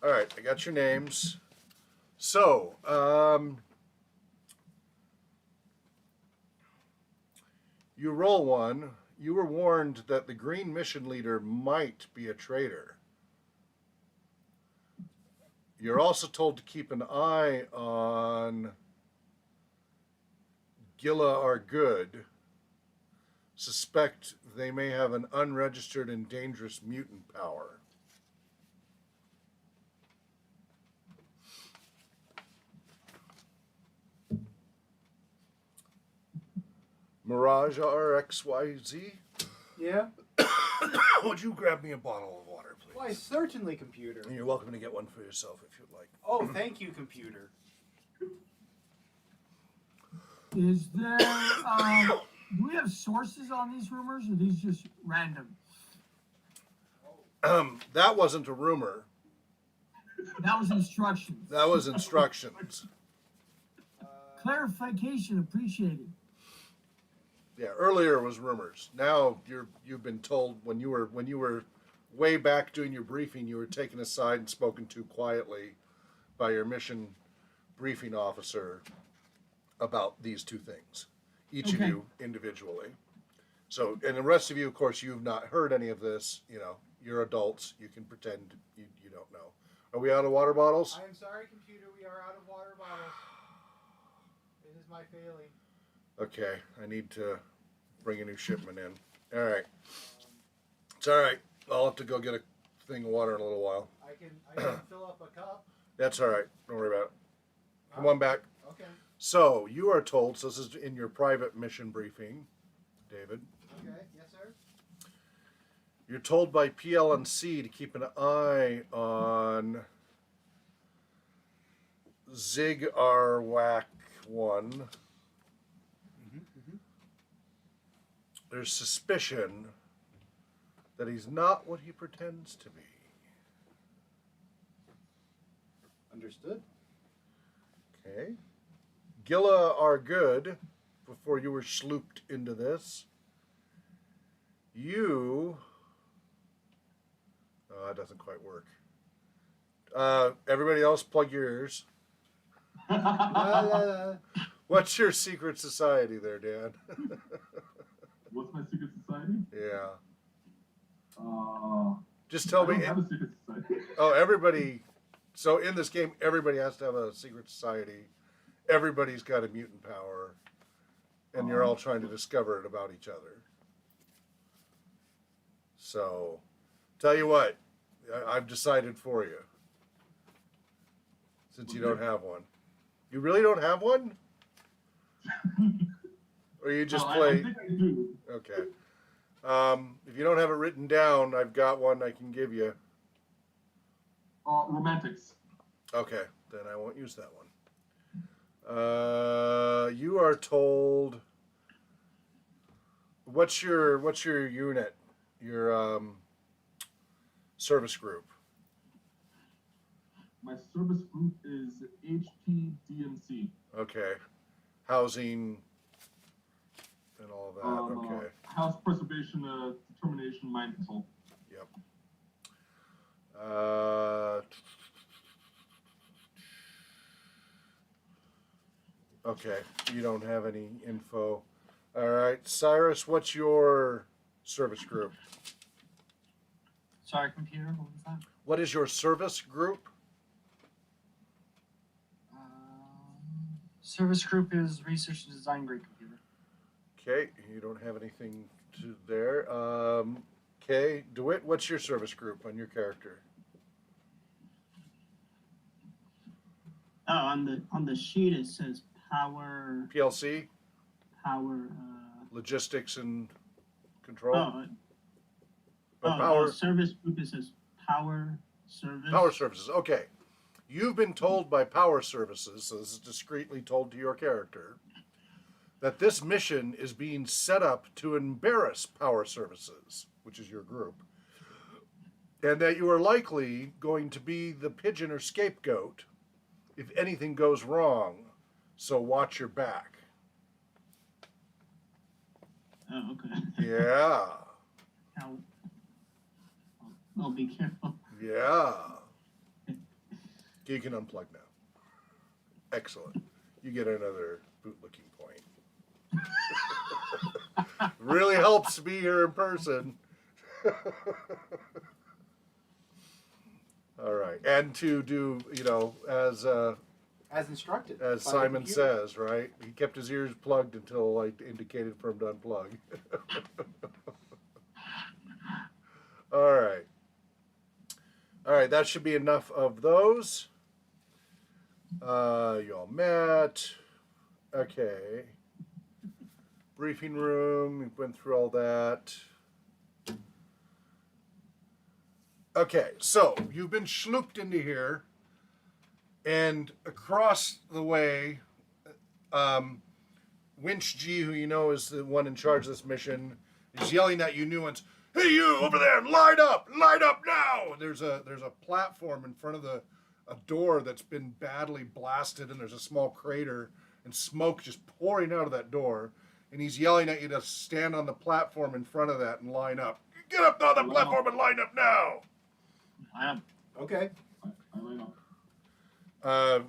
all right, I got your names. So, you roll one. You were warned that the green mission leader might be a traitor. You're also told to keep an eye on Gilla are good. Suspect they may have an unregistered and dangerous mutant power. Mirage RXYZ, Yeah. would you grab me a bottle of water, please? Why, certainly, computer. And you're welcome to get one for yourself if you'd like. Oh, thank you, computer. Is there, do we have sources on these rumors, or are these just random? That wasn't a rumor. That was instructions. That was instructions. Clarification appreciated. Yeah, earlier was rumors. Now you've been told when you were way back doing your briefing, you were taken aside and spoken to quietly by your briefing officer about these 2 things, each of Okay. you individually. So, and the rest of you, of course, you've not heard any of this. You know, you're adults. You can pretend you don't know. Are we out of water bottles? I am sorry, computer. We are out of water bottles. It is my failing. Okay, I need to bring a new shipment in. All right. It's all right. I'll have to go get a thing of water in a little while. I can fill up a cup. That's all right. Don't worry about it. Come on back. Okay. So, you are told, so this is in your private mission briefing, David. Okay. Yes, sir. You're told by PL&C to keep an eye on Zig Arwak 1. There's suspicion that he's not what he pretends to be. Understood. Okay. Gilla are good before you were slooped into this. You. Oh, that doesn't quite work. Everybody else, plug your ears. What's your secret society there, Dan? What's my secret society? Yeah. Uh, Just tell I don't me. have a secret society. Oh, everybody. So in this game, everybody has to have a secret society. Everybody's got a mutant power. and you're all trying to discover it about each other. So, tell you what, I've decided for you. Since you don't have one. You really don't have one? Or you just play? I think I do. Okay. If you don't have it written down, I've got one I can give you. Romantics. Okay, then I won't use that one. You are told. What's your unit? Your service group. My service group is HPDMC. Okay. Housing and all that. Okay. House preservation, determination, mind control. Yep. Okay. You don't have any info. All right. Cyrus, what's your service group? Sorry, computer. What was that? What is your service group? Service group is research and design grade computer. Okay. You don't have anything to there. Okay. DeWitt, what's your service group on your character? Oh, on the sheet it says power. PLC? Power. Logistics and control? Power service group. It says power service. Power services. Okay. You've been told by power services, so this is discreetly told to your character, that this mission is being set up to embarrass power services, which is your group, and that you are likely going to be the pigeon or scapegoat if anything goes wrong. So watch your back. Oh, okay. Yeah. I'll be careful. Yeah. You can unplug now. Excellent. You get another bootlicking point. Really helps be here in person. All right. And to do, as instructed. as by the Simon computer. says, right? He kept his ears plugged until I indicated for him to unplug. All right. All right, that should be enough of those. You all met. Okay. Briefing room, we went through all that. Okay, so you've been schlooped into here, and across the way, Winch G, who you know is the one in charge of this mission, is yelling at you new ones. Hey, you over there! Line up now! There's a platform in front of a door that's been badly blasted, and there's a small crater and smoke just pouring out of that door. And he's yelling at you to stand on the platform in front of that and line up. Get up on the platform and line up now! I am. Okay. I line up.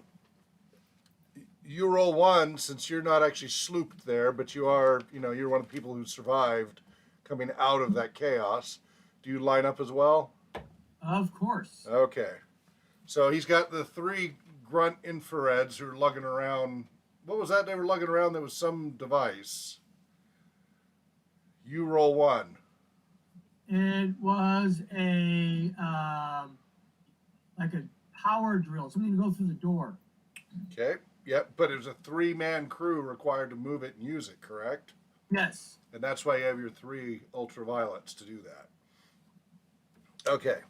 You roll one, since you're not actually slooped there, but you are, you're one of the people who survived coming out of that chaos. Do you line up as well? Of course. Okay. So he's got the three grunt infrareds who are lugging around. What was that they were lugging around? There was some device. You roll one. It was a like a power drill, something to go through the door. Okay. Yep. But it was a 3-man crew required to move it and use it, correct? Yes. And that's why you have your 3 ultraviolets to do that. Okay.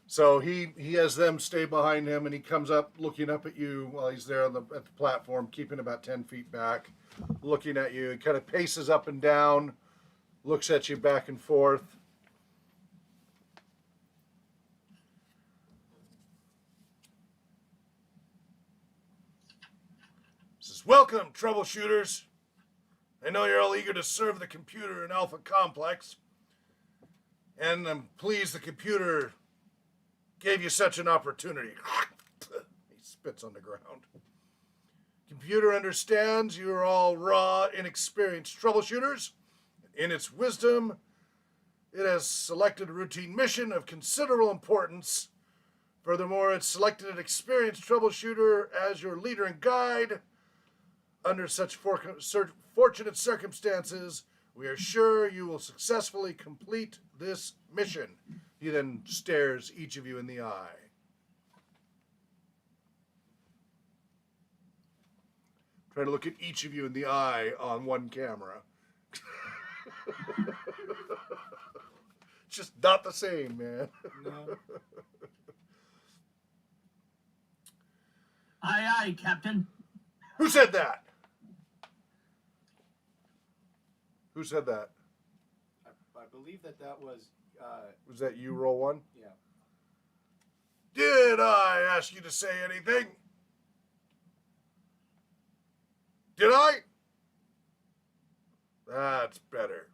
So he has them stay behind him, and he comes up looking up at you while he's there at the platform, keeping about 10 feet back, looking at you. He kind of paces up and down, looks at you back and forth. Says, "Welcome, troubleshooters. I know you're all eager to serve the computer in Alpha Complex, and I'm pleased the computer gave you such an opportunity." He spits on the ground. "Computer understands you are all raw, inexperienced troubleshooters. In its wisdom, it has selected a routine mission of considerable importance. Furthermore, it's selected an experienced troubleshooter as your leader and guide. Under such fortunate circumstances, we are sure you will successfully complete this mission. He then stares each of you in the eye. Try to look at each of you in the eye on one camera. It's just not the same, man. No. Aye, aye, Captain. Who said that? Who said that? I believe that was. Was that you, roll one? Yeah. Did I ask you to say anything? Did I? That's better.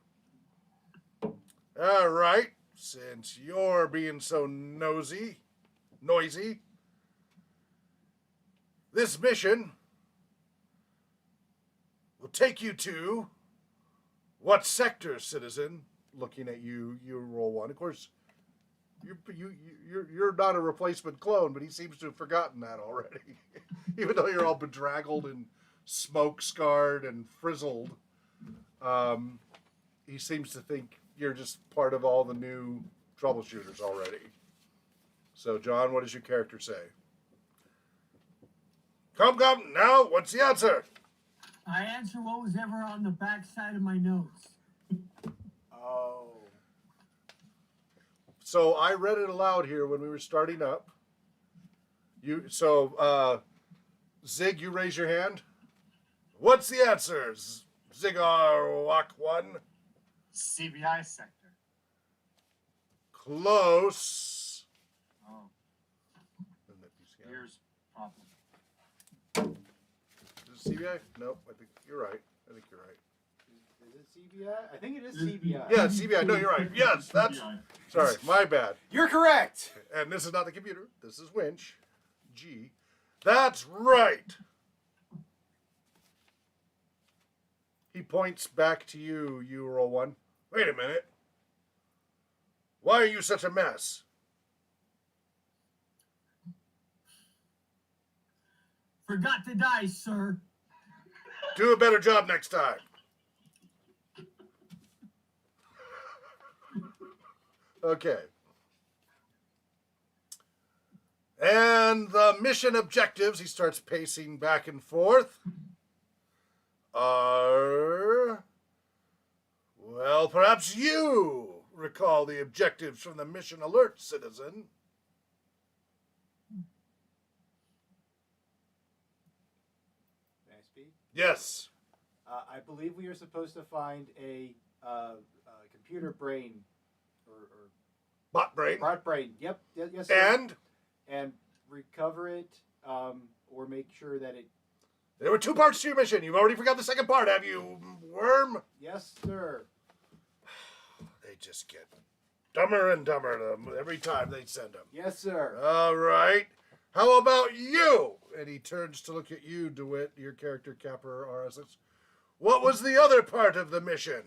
All right, since you're being so noisy, this mission will take you to what sector, citizen? Looking at you, you roll one. Of course, you're not a replacement clone, but he seems to have forgotten that already. Even though you're all bedraggled and smoke-scarred and frizzled, he seems to think you're just part of all the new troubleshooters already. So, John, what does your character say? Come, now, what's the answer? I answer what was ever on the back side of my notes. Oh. So I read it aloud here when we were starting up. Zig, you raise your hand. What's the answer? Zigar Walk 1. CBI sector. Close. Oh, here's problem. Is it CBI? Nope, I think you're right. Is it CBI? I think it is CBI. Yeah, it's CBI. No, you're right. Yes, that's... Sorry, my bad. You're correct. And this is not the computer. This is Winch. G. That's right. He points back to you, you roll one. Wait a minute. Why are you such a mess? Forgot to die, sir. Do a better job next time. Okay. And the mission objectives, he starts pacing back and forth, are... Well, perhaps you recall the objectives from the mission alert, citizen. May I speak? Yes. I believe we are supposed to find a computer brain or Bot brain. bot brain. Yep. Yes. Sir. And recover it, or make sure that it. there were 2 parts to your mission. You've already forgot the second part, have you, worm? Yes, sir. They just get dumber and dumber every time they send them. Yes, sir. All right. How about you? And he turns to look at you, DeWitt, your character, Capper RSS. What was the other part of the mission?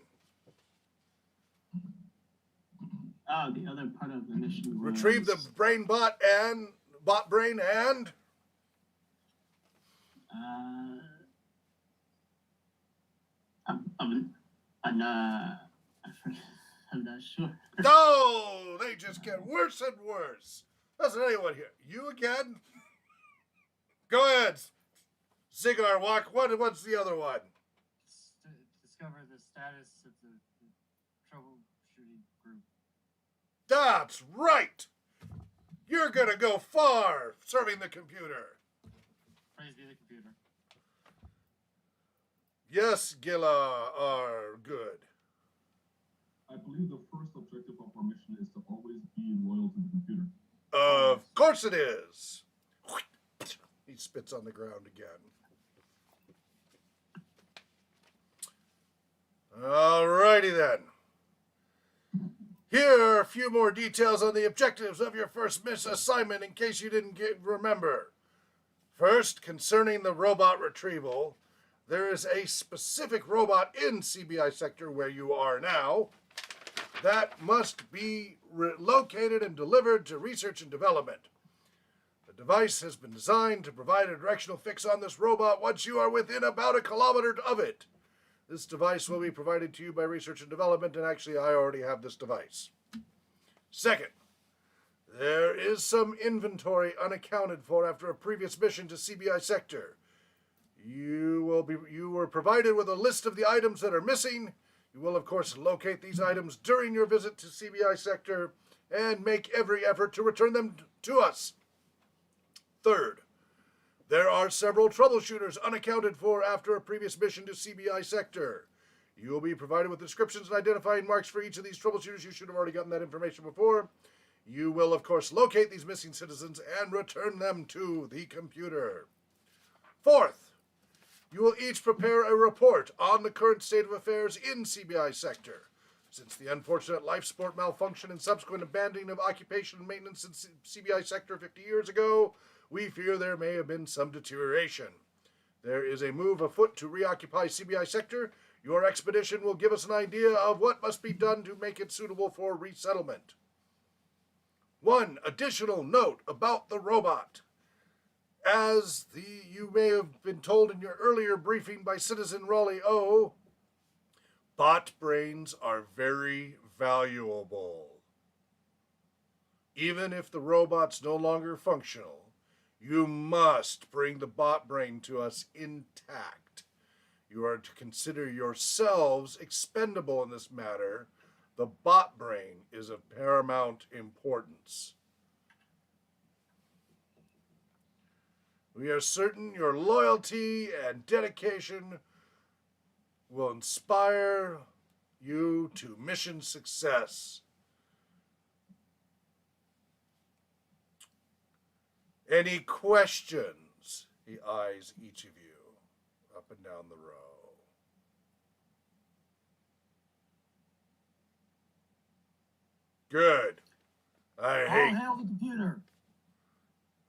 Oh, the other part of the mission was... Retrieve the brain bot brain and... I'm not sure. No! They just get worse and worse. Doesn't anyone here? You again? Go ahead. Zigar Walk. What's the other one? Discover the status of the troubleshooting group. That's right. You're going to go far serving the computer. Praise be the computer. Yes, Gilla are good. I believe the first objective of our mission is to always be loyal to the computer. Of course it is. He spits on the ground again. Alrighty then. Here are a few more details on the objectives of your first assignment in case you didn't remember. First, concerning the robot retrieval, there is a specific robot in CBI sector where you are now that must be located and delivered to research and development. The A device has been designed to provide a directional fix on this robot once you are within about 1 kilometer of it. This device will be provided to you by research and development, and actually I already have this device. Second, there is some inventory unaccounted for after a previous mission to CBI Sector. You were provided with a list of the items that are missing. You will, of course, locate these items during your visit to CBI Sector and make every effort to return them to us. Third, there are several troubleshooters unaccounted for after a previous mission to CBI Sector. You will be provided with descriptions and identifying marks for each of these troubleshooters. You should have already gotten that information before. You will, of course, locate these missing citizens and return them to the computer. Fourth, you will each prepare a report on the current state of affairs in CBI Sector. Since the unfortunate life support malfunction and subsequent abandoning of occupation and maintenance in CBI Sector 50 years ago, we fear there may have been some deterioration. There is a move afoot to reoccupy CBI Sector. Your expedition will give us an idea of what must be done to make it suitable for resettlement. One additional note about the robot. As you may have been told in your earlier briefing by Citizen Raleigh O, bot brains are very valuable. Even if the robot's no longer functional, you must bring the bot brain to us intact. You are to consider yourselves expendable in this matter. The bot brain is of paramount importance. We are certain your loyalty and dedication will inspire you to mission success. Any questions? He eyes each of you up and down the row. Good. I All hate. hail the computer.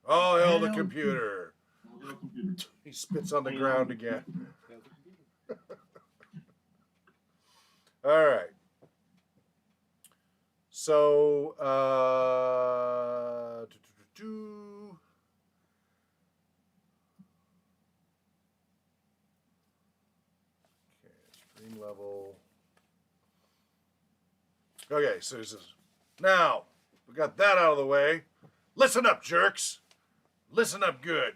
All hail the Hail. computer. Well, the computer. He spits on the ground again. All right. So, okay, stream level. Okay, so he says, now we got that out of the way. Listen up, jerks. Listen up good.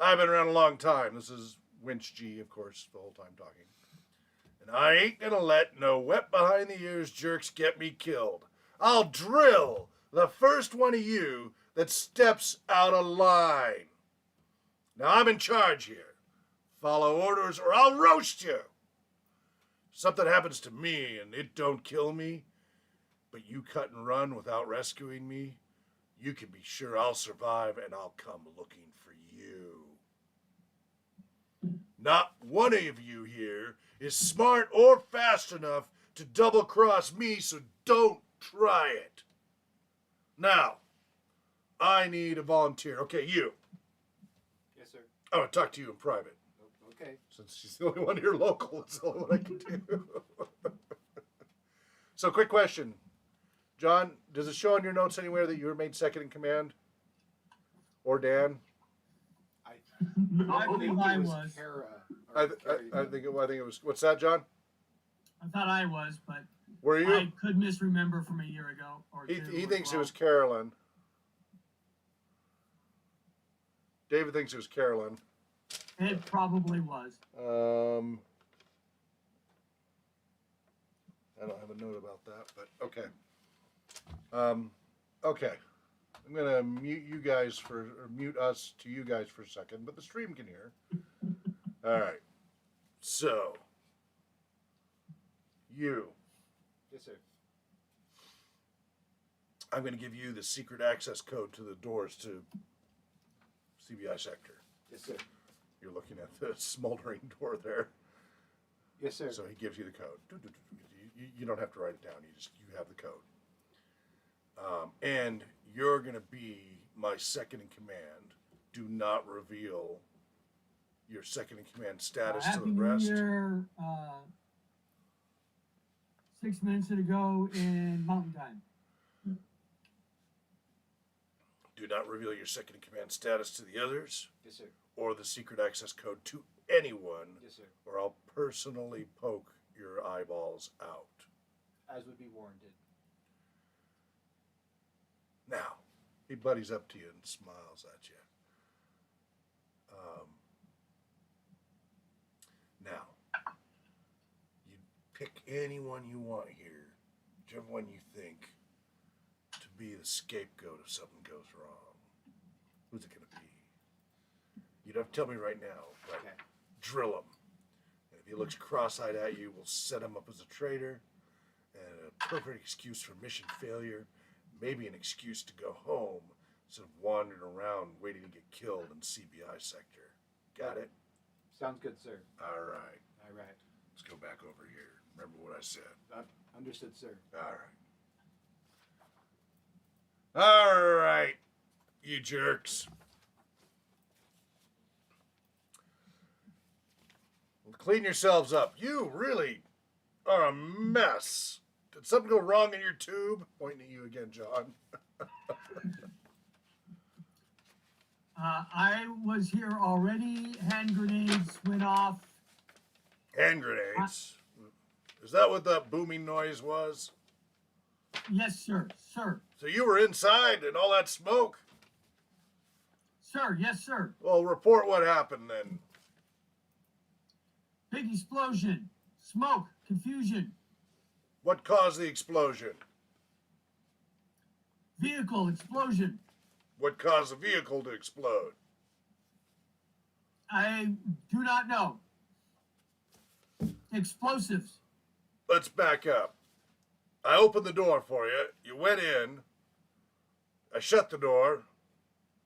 I've been around a long time. This is Winch G, of course, the whole time talking. And I ain't gonna let no wet behind the ears jerks get me killed. I'll drill the first one of you that steps out of line. Now I'm in charge here. Follow orders or I'll roast you. Something happens to me and it don't kill me, but you cut and run without rescuing me, you can be sure I'll survive and I'll come looking for you. Not one of you here is smart or fast enough to double-cross me, so don't try it. Now, I need a volunteer. Okay, you. Yes, sir. I want to talk to you in private. Okay. Since she's the only one here local, that's the only one I can do. So, quick question. John, does it show on your notes anywhere that you were made second in command? Or Dan? I believe I was. Kara, I think it was. What's that, John? I thought I was, but Were you? I could misremember from a year ago or two. He as thinks it well. was Carolyn. David thinks it was Carolyn. It probably was. I don't have a note about that, but okay. Okay. I'm gonna mute us to you guys for a second, but the stream can hear. All right. So, you. Yes, sir. I'm gonna give you the secret access code to the doors to CBI Sector. Yes, sir. You're looking at the smoldering door there. Yes, sir. So he gives you the code. You don't have to write it down. You have the code. And you're going to be my second in command. Do not reveal your second in command status to the Happy rest. New Year, 6 minutes ago in Mountain Time. Do not reveal your second-in-command status to the others Yes, sir. or the secret access code to anyone, Yes, sir. or I'll personally poke your eyeballs out. As would be warranted. Now, he buddies up to you and smiles at you. Now, you pick anyone you want here, whichever one you think to be the scapegoat if something goes wrong. Who's it going to be? You don't have to tell me right now, but Okay. drill him. And if he looks cross-eyed at you, we'll set him up as a traitor and a perfect excuse for mission failure. Maybe an excuse to go home instead of wandering around waiting to get killed in CBI sector. Got it? Sounds good, sir. All right. All right. Let's go back over here. Remember what I said. Understood, sir. All right. All right, you jerks. Well, clean yourselves up. You really are a mess. Did something go wrong in your tube? Pointing at you again, John. I was here already. Hand grenades went off. Hand grenades. Is that what that booming noise was? Yes, sir. Sir. So you were inside and all that smoke? Sir. Yes, sir. Well, report what happened then. Big explosion. Smoke. Confusion. What caused the explosion? Vehicle explosion. What caused the vehicle to explode? I do not know. Explosives. Let's back up. I opened the door for you. You went in. I shut the door.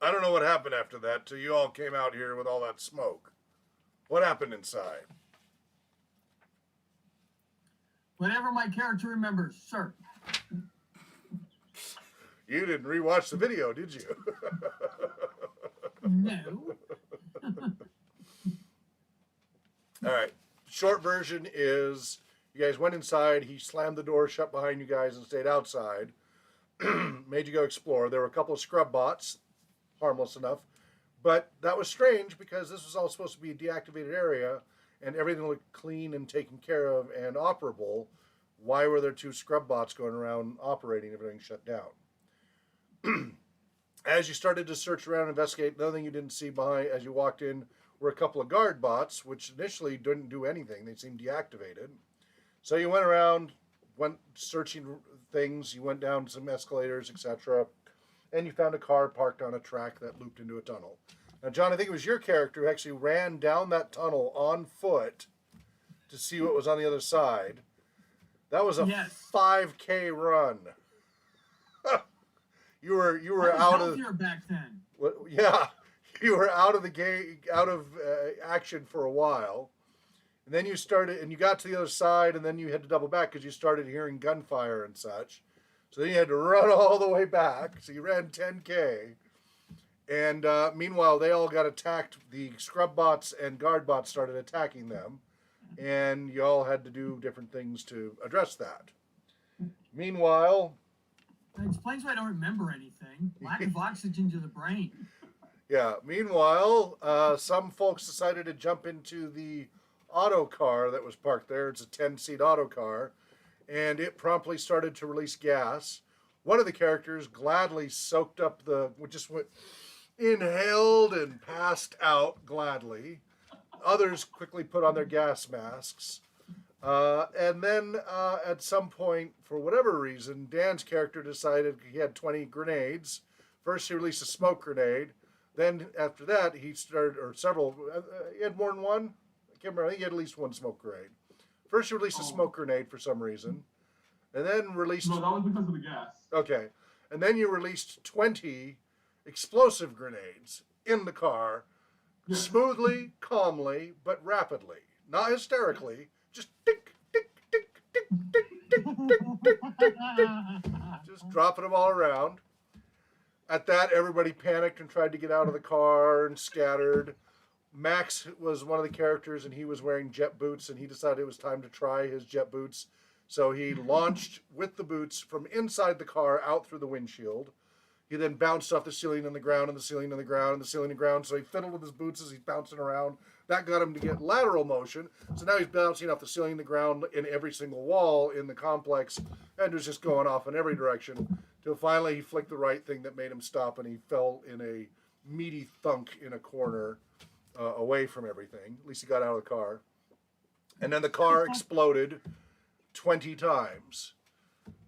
I don't know what happened after that till you all came out here with all that smoke. What happened inside? Whatever my character remembers, sir. You didn't rewatch the video, did you? No. All right. Short version is you guys went inside. He slammed the door shut behind you guys and stayed outside. Made you go explore. There were a couple of scrub bots, harmless enough. But that was strange because this was all supposed to be a deactivated area and everything looked clean and taken care of and operable. Why were there two scrub bots going around operating everything shut down? As you started to search around and investigate, another thing you didn't see behind as you walked in were a couple of guard bots, which initially didn't do anything. They seemed deactivated. So you went around, went searching things. You went down some escalators, etc. And you found a car parked on a track that looped into a tunnel. Now, John, I think it was your character who actually ran down that tunnel on foot to see what was on the other side. That was a Yes. 5K run. You were I was out of healthier back then. yeah, you were out of the game, out of action for a while, and then you started, and you got to the other side, and then you had to double back because you started hearing gunfire and such. So then you had to run all the way back. So you ran 10K, and meanwhile they all got attacked. The scrub bots and guard bots started attacking them, and you all had to do different things to address that. Meanwhile. That explains why I don't remember anything. Lack of oxygen to the brain. Yeah. Meanwhile, some folks decided to jump into the auto car that was parked there. It's a 10-seat auto car, and it promptly started to release gas. One of the characters gladly soaked up just went inhaled and passed out gladly. Others quickly put on their gas masks. And then at some point, for whatever reason, Dan's character decided he had 20 grenades. First, he released a smoke grenade. Then after that, he started, or several, he had more than one? I can't remember. I think he had at least one smoke grenade. First, he released a smoke grenade for some reason. And then released... No, that was because of the gas. Okay. And then you released 20 explosive grenades in the car, smoothly, calmly, but rapidly. Not hysterically. Just tick, tick, tick, tick, tick, tick, tick, tick, tick, tick. Just dropping them all around. At that, everybody panicked and tried to get out of the car and scattered. Max was one of the characters, and he was wearing jet boots, and he decided it was time to try his jet boots. So he launched with the boots from inside the car out through the windshield. He then bounced off the ceiling and the ground and the ceiling and the ground and the ceiling and the ground. So he fiddled with his boots as he's bouncing around. That got him to get lateral motion. So now he's bouncing off the ceiling and the ground in every single wall in the complex and was just going off in every direction. Till finally he flicked the right thing that made him stop and he fell in a meaty thunk in a corner away from everything. At least he got out of the car. And then the car exploded 20 times.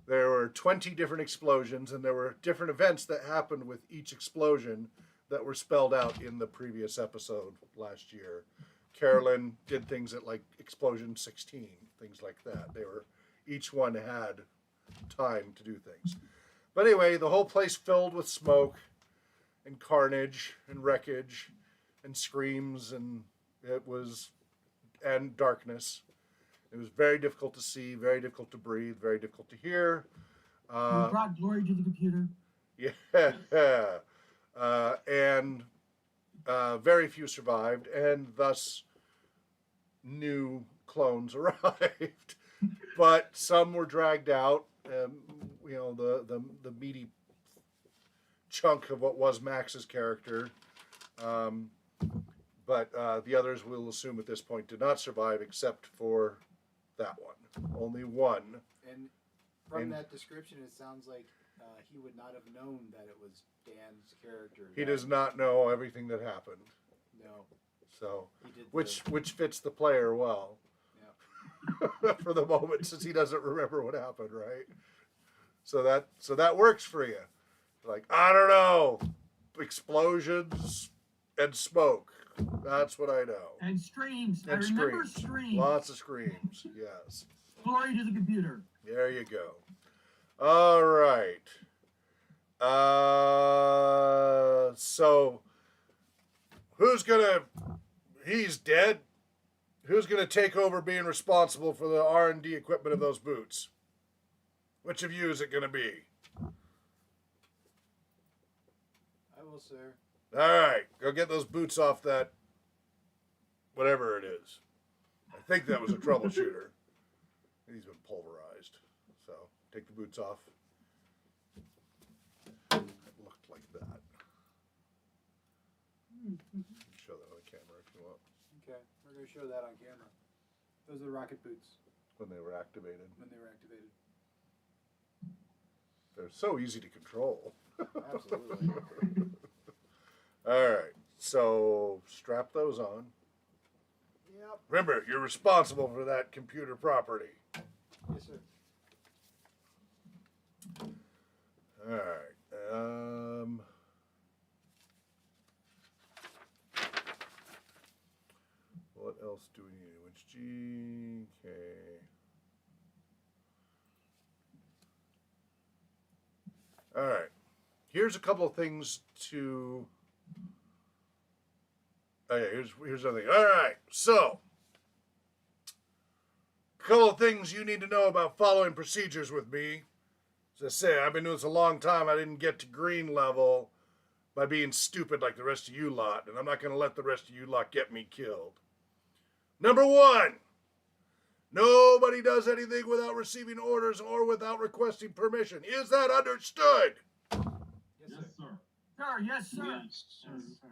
There were 20 different explosions, and there were different events that happened with each explosion that were spelled out in the previous episode last year. Carolyn did things at like explosion 16, things like that. Each one had time to do things. But anyway, the whole place filled with smoke and carnage and wreckage and screams, and darkness. It was very difficult to see, very difficult to breathe, very difficult to hear. We brought glory to the computer. Yeah. And very few survived, and thus new clones arrived. But some were dragged out. The meaty chunk of what was Max's character. But the others, we'll assume at this point, did not survive except for that one. Only one. And from that description, it sounds like he would not have known that it was Dan's character. He does not know everything that happened. No. So, He did which fits the player well. Yeah. For the moment, since he doesn't remember what happened, right? So that works for you. Like, I don't know, explosions and smoke. That's what I know. And screams. And I remember screams. screams. Lots of screams. Yes. Glory to the computer. There you go. All right. So he's dead. Who's gonna take over being responsible for the R&D equipment of those boots? Which of you is it gonna be? I will, sir. All right, go get those boots off that, whatever it is. I think that was a troubleshooter. He's been pulverized. So take the boots off. It looked like that. Show that on the camera if you want. Okay, we're going to show that on camera. Those are the rocket boots When they were activated. when they were activated. They're so easy to control. Absolutely. All right, so strap those on. Yep. Remember, you're responsible for that computer property. Yes, sir. All right. What else do we need? Which G, K. All right. Here's a couple of things to. Oh yeah, here's another thing. All right, so a couple of things you need to know about following procedures with me. As I say, I've been doing this a long time. I didn't get to green level by being stupid like the rest of you lot, and I'm not going to let the rest of you lot get me killed. Number one, nobody does anything without receiving orders or without requesting permission. Is that understood? Yes, sir. Sir. Sir, yes, sir. Yes, sir. Yes, sir.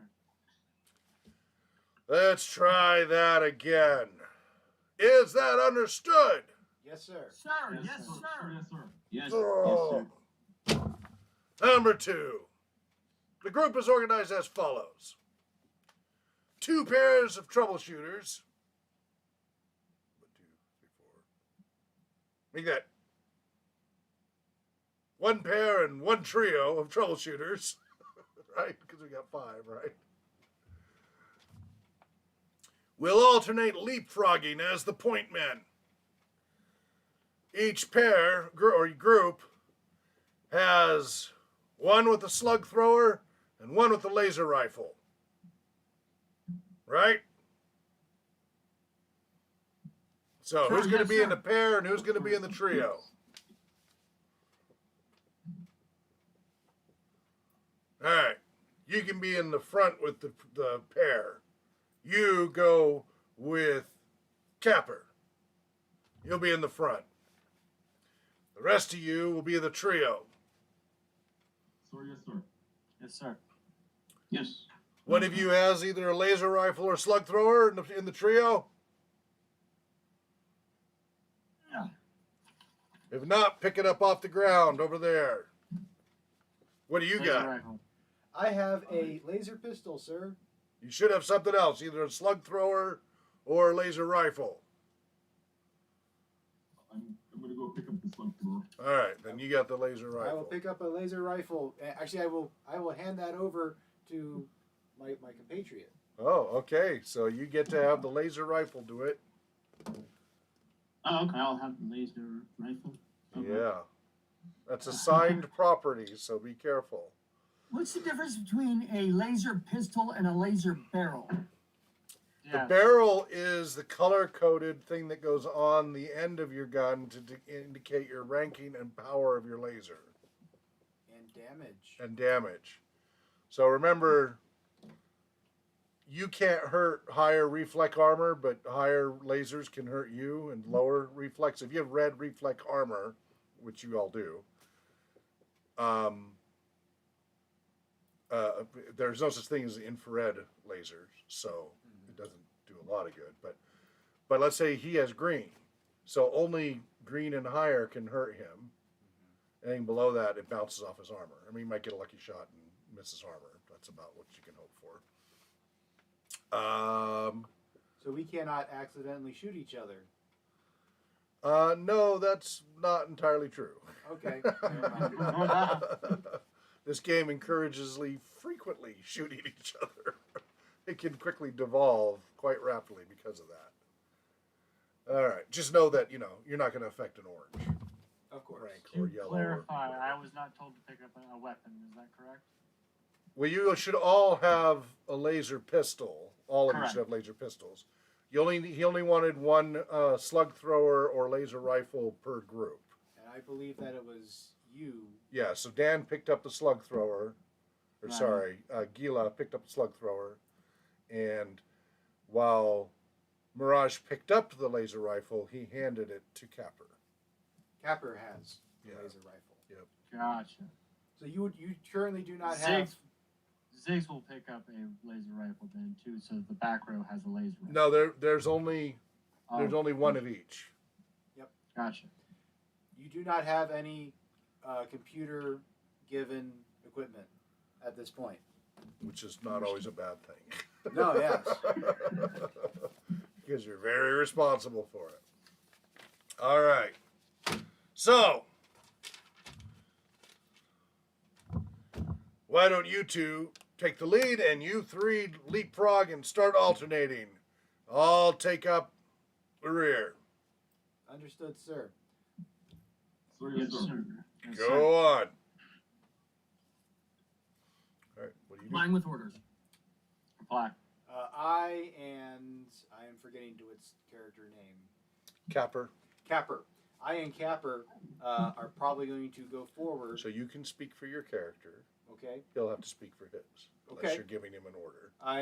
Let's try that again. Is that understood? Yes, sir. Sir, yes, sir. Yes, sir. Yes, Oh. yes, sir. Number two, the group is organized as follows. 2 pairs of troubleshooters. 1, 2, 3, 4. Make that 1 pair and 1 trio of troubleshooters. Right? Because we got 5, right? We'll alternate leapfrogging as the point men. Each pair or group has 1 with a slug thrower and 1 with a laser rifle. Right? So Sure, who's going to yes, be sir. in the pair and who's going to be in the trio? All right. You can be in the front with the pair. You go with Capper. You'll be in the front. The rest of you will be the trio. So sir, yes, sir. Yes, sir. Yes. One of you has either a laser rifle or slug thrower in the trio? Yeah. If not, pick it up off the ground over there. What do you Laser got? rifle. I have a laser pistol, sir. You should have something else, either a slug thrower or a laser rifle. I'm gonna go pick up the slug thrower. All right, then you got the laser I will rifle. pick up a laser rifle. Actually, I will hand that over to my compatriot. Oh, okay. So you get to have the laser rifle do it. Oh, okay. I'll have the laser rifle. Okay. Yeah. That's assigned property, so be careful. What's the difference between a laser pistol and a laser barrel? The Yeah. barrel is the color-coded thing that goes on the end of your gun to indicate your ranking and power of your laser And damage. and damage. So remember, you can't hurt higher reflect armor, but higher lasers can hurt you, and lower reflex. If you have red reflect armor, which you all do, there's no such thing as infrared lasers, so it doesn't do a lot of good. But let's say he has green, so only green and higher can hurt him. Anything below that, it bounces off his armor. I mean, he might get a lucky shot and miss his armor. That's about what you can hope for. So we cannot accidentally shoot each other. No, that's not entirely true. Okay. Never mind. This game encourages frequently shooting each other. It can quickly devolve quite rapidly because of that. All right, just know that you're not going to affect an orange Of course. rank or To yellow. clarify, I was not told to pick up a weapon. Is that correct? Well, you should all have a laser pistol. All of you Correct. should have laser pistols. He only wanted one slug thrower or laser rifle per group. And I believe that it was you. Yeah, so Dan picked up the slug thrower, or Right. sorry, Gila picked up the slug thrower, and while Mirage picked up the laser rifle, he handed it to Capper. Capper has the Yeah. laser rifle. Gotcha. So you currently do not have. Ziggs will pick up a laser rifle then too, so the back row has a laser rifle. No, there's only Oh, there's only one of each. Gotcha. You do not have any computer given equipment at this point. Which is not always a bad thing. No, yes. Because you're very responsible for it. All right. So, why don't you two take the lead and you three leapfrog and start alternating? I'll take up the rear. Understood, sir. Sir, Yes, yes, sir. sir. Yes, sir. Go on. All right, what do you do? Line with orders. Black. I am forgetting Dewitt's character name. Capper. Capper. I and Capper are probably going to go forward. So you can speak for your character. Okay. He'll have to speak for his. Unless Okay. you're giving him an order. I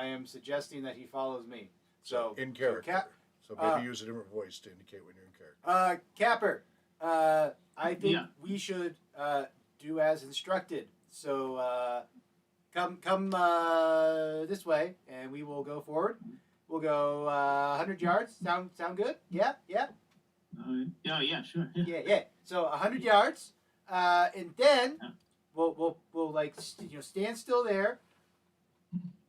am suggesting that he follows me. So in character. So So maybe use a different voice to indicate when you're in character. Capper, I think Yeah. we should do as instructed. So come this way, and we will go forward. We'll go 100 yards. Sound good? Yeah. Yeah, sure. Yeah. Yeah. So 100 yards, and then we'll like stand still there,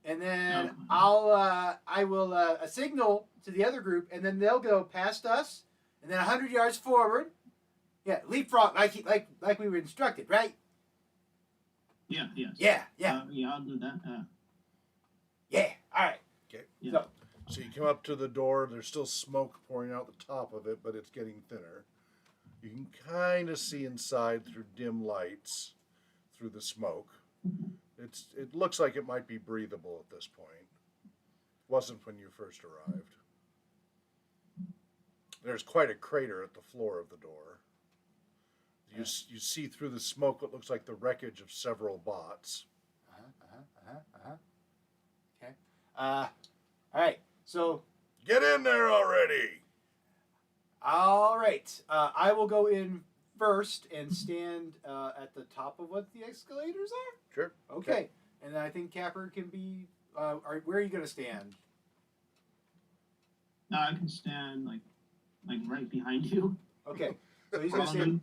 and then I will signal to the other group, and then they'll go past us, and then 100 yards forward. Yeah, leapfrog like we were instructed, right? Yeah, yes. Yeah. Yeah, I'll do that. Yeah. All right. Yeah. So you come up to the door. There's still smoke pouring out the top of it, but it's getting thinner. You can kind of see inside through dim lights, through the smoke. It looks like it might be breathable at this point. Wasn't when you first arrived. There's quite a crater at the floor of the door. You see through the smoke what looks like the wreckage of several bots. Okay. All right. So. Get in there already! All right. I will go in first and stand at the top of what the escalators are? Sure. Okay. And then I think Capper can be. Where are you going to stand? No, I can stand like right behind you. Okay. So he's going to stand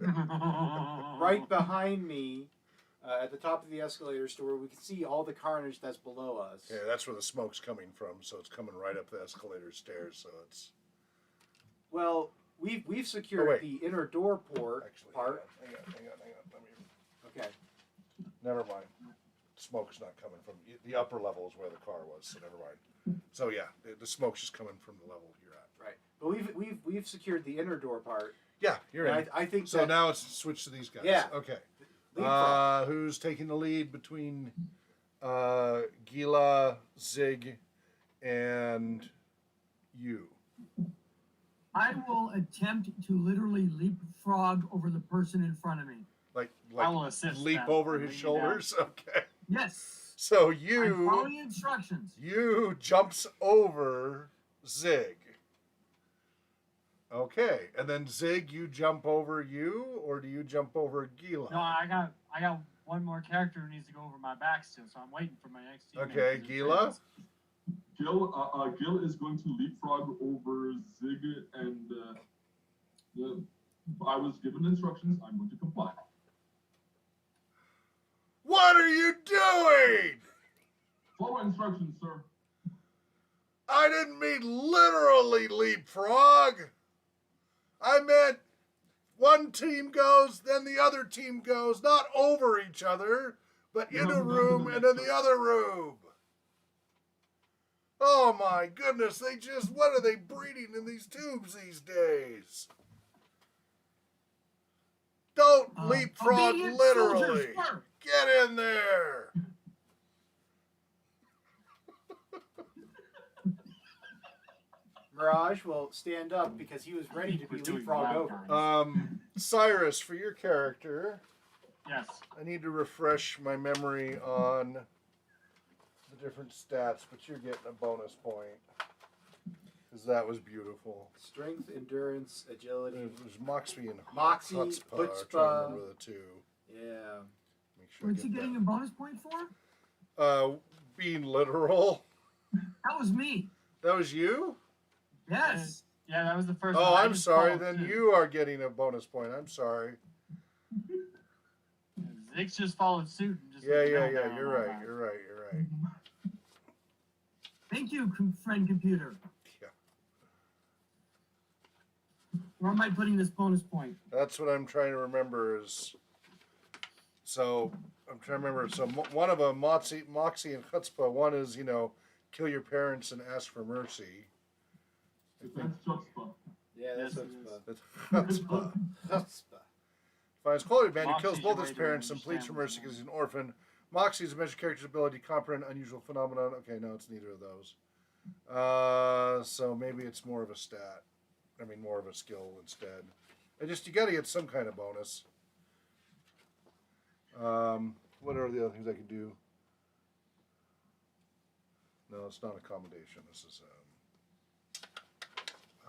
right behind me at the top of the escalators to where we can see all the carnage that's below us. Yeah, that's where the smoke's coming from. So it's coming right up the escalator stairs. So it's. Well, we've secured the inner door part. Hang on. Let me. Okay. Never mind. Smoke's not coming from the upper level is where the car was. So never mind. So yeah, the smoke's just coming from the level you're at. Right. But we've secured the inner door part. Yeah, you're in. I think so. Now it's switched to these guys. Yeah. Okay. Leapfrog. Who's taking the lead between Gila, Zig, and you? I will attempt to literally leapfrog over the person in front of me. Like I will assist leap them. over his Lean shoulders. Okay. Yes. So I'm following instructions. you jumps over Zig. Okay, and then Zig, you jump over you, or do you jump over Gila? No, I got one more character who needs to go over my back still, so I'm waiting for my next teammate. Okay, Gila. Gil is going to leapfrog over Zig, and I was given instructions. I'm going to comply. What are you doing? Follow instructions, sir. I didn't mean literally leapfrog. I meant one team goes, then the other team goes, not over each other, but in a room and in the other room. Oh my goodness, what are they breeding in these tubes these days? Don't leapfrog Obedient literally. soldiers first. Get in there. Mirage will stand up because he was ready to be We're doing leapfrogged loud over. guys. Cyrus, for your character, Yes. I need to refresh my memory on the different stats, but you're getting a bonus point. Because that was beautiful. Strength, endurance, agility. There's Moxie and Moxie, Chutzpah. I'm trying to Chutzpah. remember the two. Yeah. Make sure I What's he get getting that. a bonus point for? Being literal. That was me. That was you? Yes. Yeah, that was the first Oh, one. I I'm just sorry. followed Then suit. you are getting a bonus point. I'm sorry. Zig's just followed suit. And just Yeah. went down on You're my right. back. You're right. Thank you, friend computer. Yeah. Where am I putting this bonus point? That's what I'm trying to remember is. So I'm trying to remember. So one of them, Moxie and Chutzpah. One is, kill your parents and ask for mercy. That's Chutzpah. Yeah, that's Yes, what's That's Chutzpah. chutzpah. Finds quality man who Moxie's kills both your his way to parents and pleads for understand mercy what's because he's an orphan. Moxie is a measured character's ability to comprehend unusual phenomenon. Okay, no, it's neither of those. So maybe it's more of a stat. I mean, more of a skill instead. You got to get some kind of bonus. What are the other things I can do? No, it's not accommodation. This is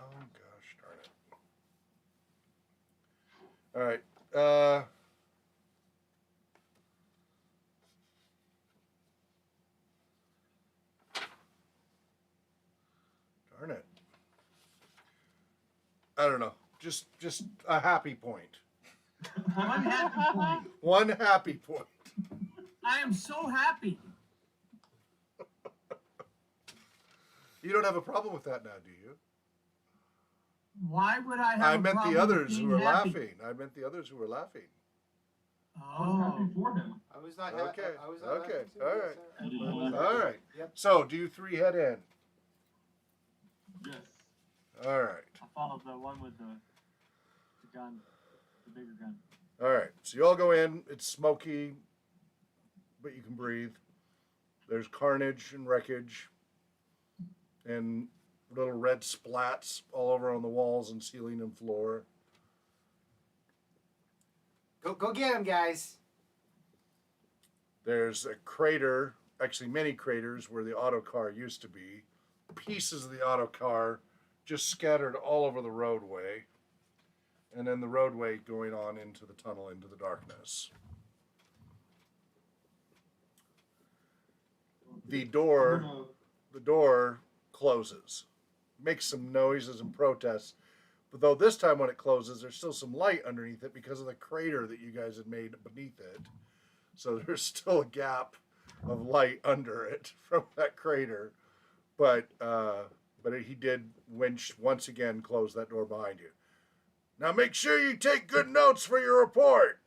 oh gosh, darn it. All right. Darn it. I don't know. Just a happy point. One happy point. One happy point. I am so happy. You don't have a problem with that now, do you? Why would I have I a meant problem the with others who being were happy? laughing. I meant the others who were laughing. I was happy Oh. for him. I was not Okay, I was not okay, laughing too. all Yes, right. sir. I didn't know All right. Yep. So, do you three head in? Yes. All right. I followed the one with the gun, the bigger gun. All right. So you all go in. It's smoky, but you can breathe. There's carnage and wreckage, and little red splats all over on the walls and ceiling and floor. Go get him, guys. There's a crater, actually many craters where the auto car used to be. Pieces of the auto car just scattered all over the roadway. and then the roadway going on into the tunnel into the darkness. The door closes, makes some noises and protests, but though this time when it closes, there's still some light underneath it because of the crater that you guys had made beneath it. So there's still a gap of light under it from that crater, but he did once again close that door behind you. Now make sure you take good notes for your report.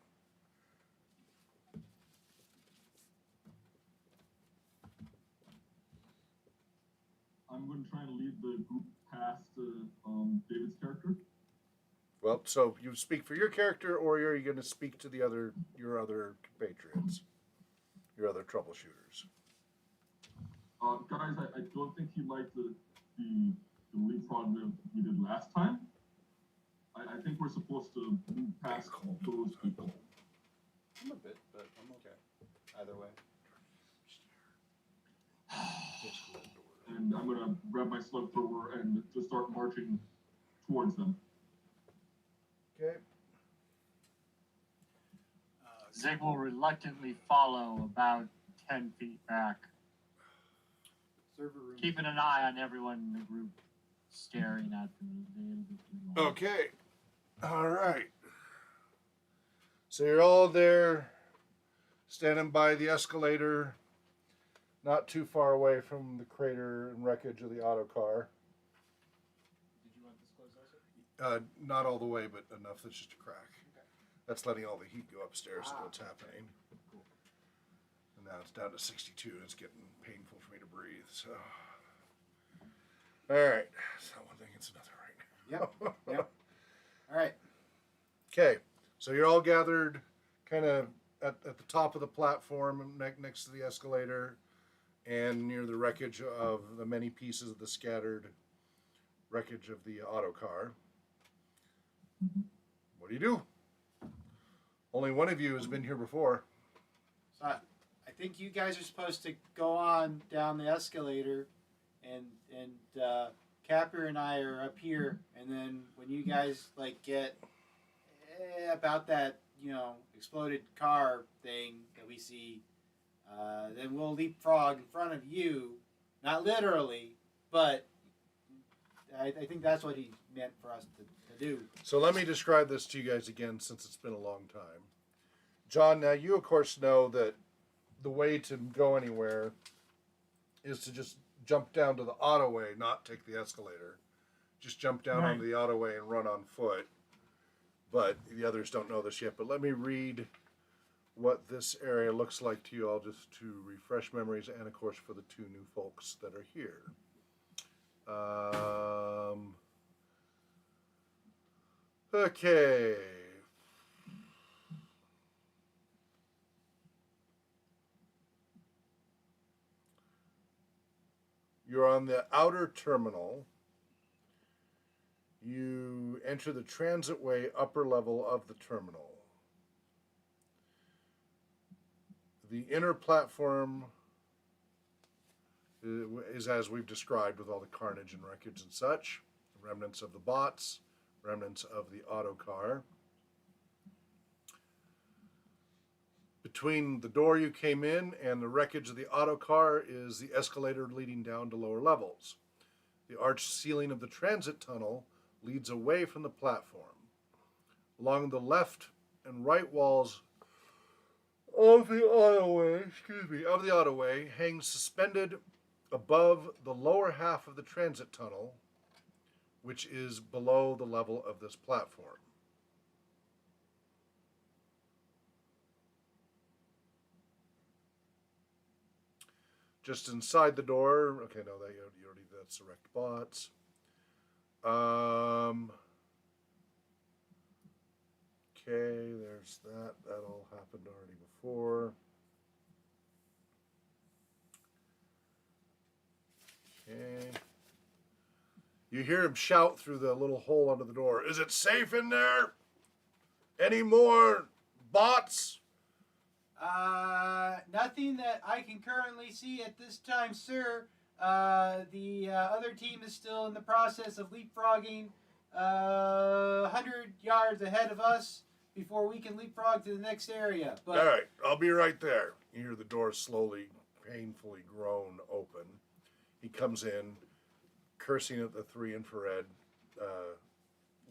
I'm going to try and lead the group past David's character. Well, so you speak for your character, or are you going to speak to your other compatriots, your other troubleshooters? Guys, I don't think he liked the leapfrog we did last time. I think we're supposed to move past those people. I'm a bit, but I'm okay. Either way. And I'm gonna grab my slug thrower and just start marching towards them. Okay. Zig will reluctantly follow about 10 feet back, Server room. keeping an eye on everyone in the group staring at them a little bit too long. Okay. All right. So you're all there, standing by the escalator, not too far away from the crater and wreckage of the auto car. Did you want this closed also? Not all the way, but enough that's just a crack. Okay. That's letting all the heat go upstairs is what's Okay. happening. Cool. And now it's down to 62. It's getting painful for me to breathe. So, all right. It's not one thing, it's another right now. Yep. Yep. All right. Okay. So you're all gathered kind of at the top of the platform next to the escalator and near the wreckage of the many pieces of the scattered wreckage of the auto car. What do you do? Only one of you has been here before. So I think you guys are supposed to go on down the escalator, and Capper and I are up here, and then when you guys like get about that exploded car thing that we see, then we'll leapfrog in front of you, not literally, but I think that's what he meant for us to do. So let me describe this to you guys again since it's been a long time. John, now you of course know that the way to go anywhere is to just jump down to the autoway, not take the escalator. Just jump down Right. onto the autoway and run on foot. But the others don't know this yet. But let me read what this area looks like to you all, just to refresh memories and of course for the two new folks that are here. Okay. You're on the outer terminal. You enter the transitway upper level of the terminal. The inner platform is as we've described, with all the carnage and wreckage and such. Remnants of the bots, remnants of the auto car. Between the door you came in and the wreckage of the auto car is the escalator leading down to lower levels. The arched ceiling of the transit tunnel leads away from the platform. Along the left and right walls of the autoway hangs suspended above the lower half of the transit tunnel, which is below the level of this platform. Just inside the door, okay, no, you already, that's the wrecked bots. Okay, there's that. That all happened already before. Okay. You hear him shout through the little hole under the door. Is it safe in there? Any more bots? Nothing that I can currently see at this time, sir. The other team is still in the process of leapfrogging 100 yards ahead of us before we can leapfrog to the next area. But All right, I'll be right there. You hear the door slowly, painfully groan open. He comes in, cursing at the 3 infrared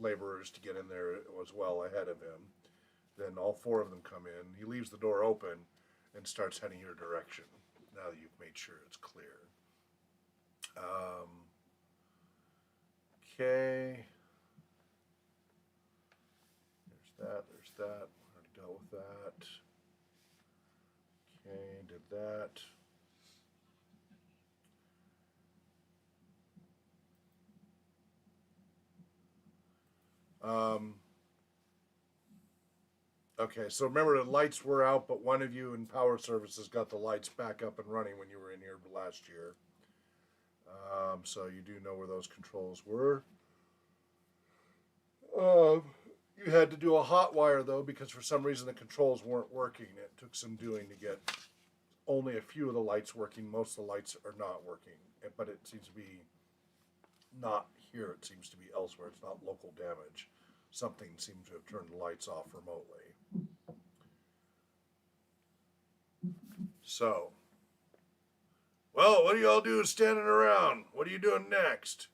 laborers to get in there as well ahead of him. Then all 4 of them come in. He leaves the door open and starts heading your direction now that you've made sure it's clear. Okay. There's that. Already dealt with that. Okay, did that. Okay, so remember the lights were out, but one of you in power services got the lights back up and running when you were in here last year. So you do know where those controls were. You had to do a hot wire though, because for some reason the controls weren't working. It took some doing to get only a few of the lights working. Most of the lights are not working, but it seems to be not here. It seems to be elsewhere. It's not local damage. Something seems to have turned the lights off remotely. So, well, what are y'all doing standing around? What are you doing next?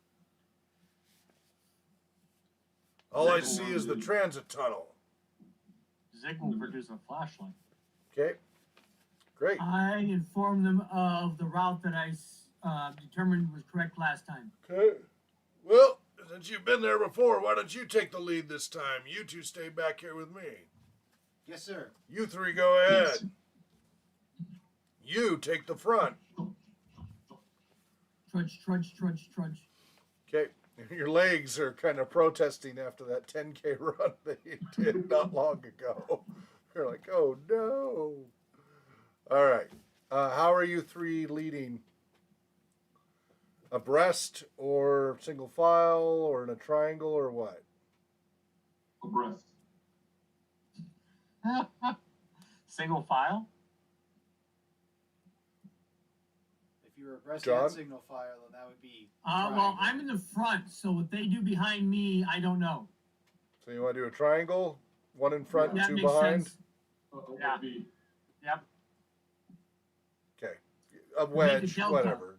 All I see is the transit tunnel. Zig will produce a flashlight. Okay, great. I informed them of the route that I determined was correct last time. Okay. Well, since you've been there before, why don't you take the lead this time? You 2 stay back here with me. yes, sir. You 3 go ahead. Yes. You take the front. Trudge, trudge, trudge, trudge. Okay. Your legs are kind of protesting after that 10K run that you did not long ago. You're like, oh no. All right. How are you 3 leading? Abreast or single file or in a triangle or what? Abreast. Single file? If you were abreast John? and signal fire, then that would be. Well, triangle. I'm in the front, so what they do behind me, I don't know. So you want to do a triangle? 1 in front and That 2 makes behind? sense. Yeah. B. Yep. Okay. A wedge, delta. whatever.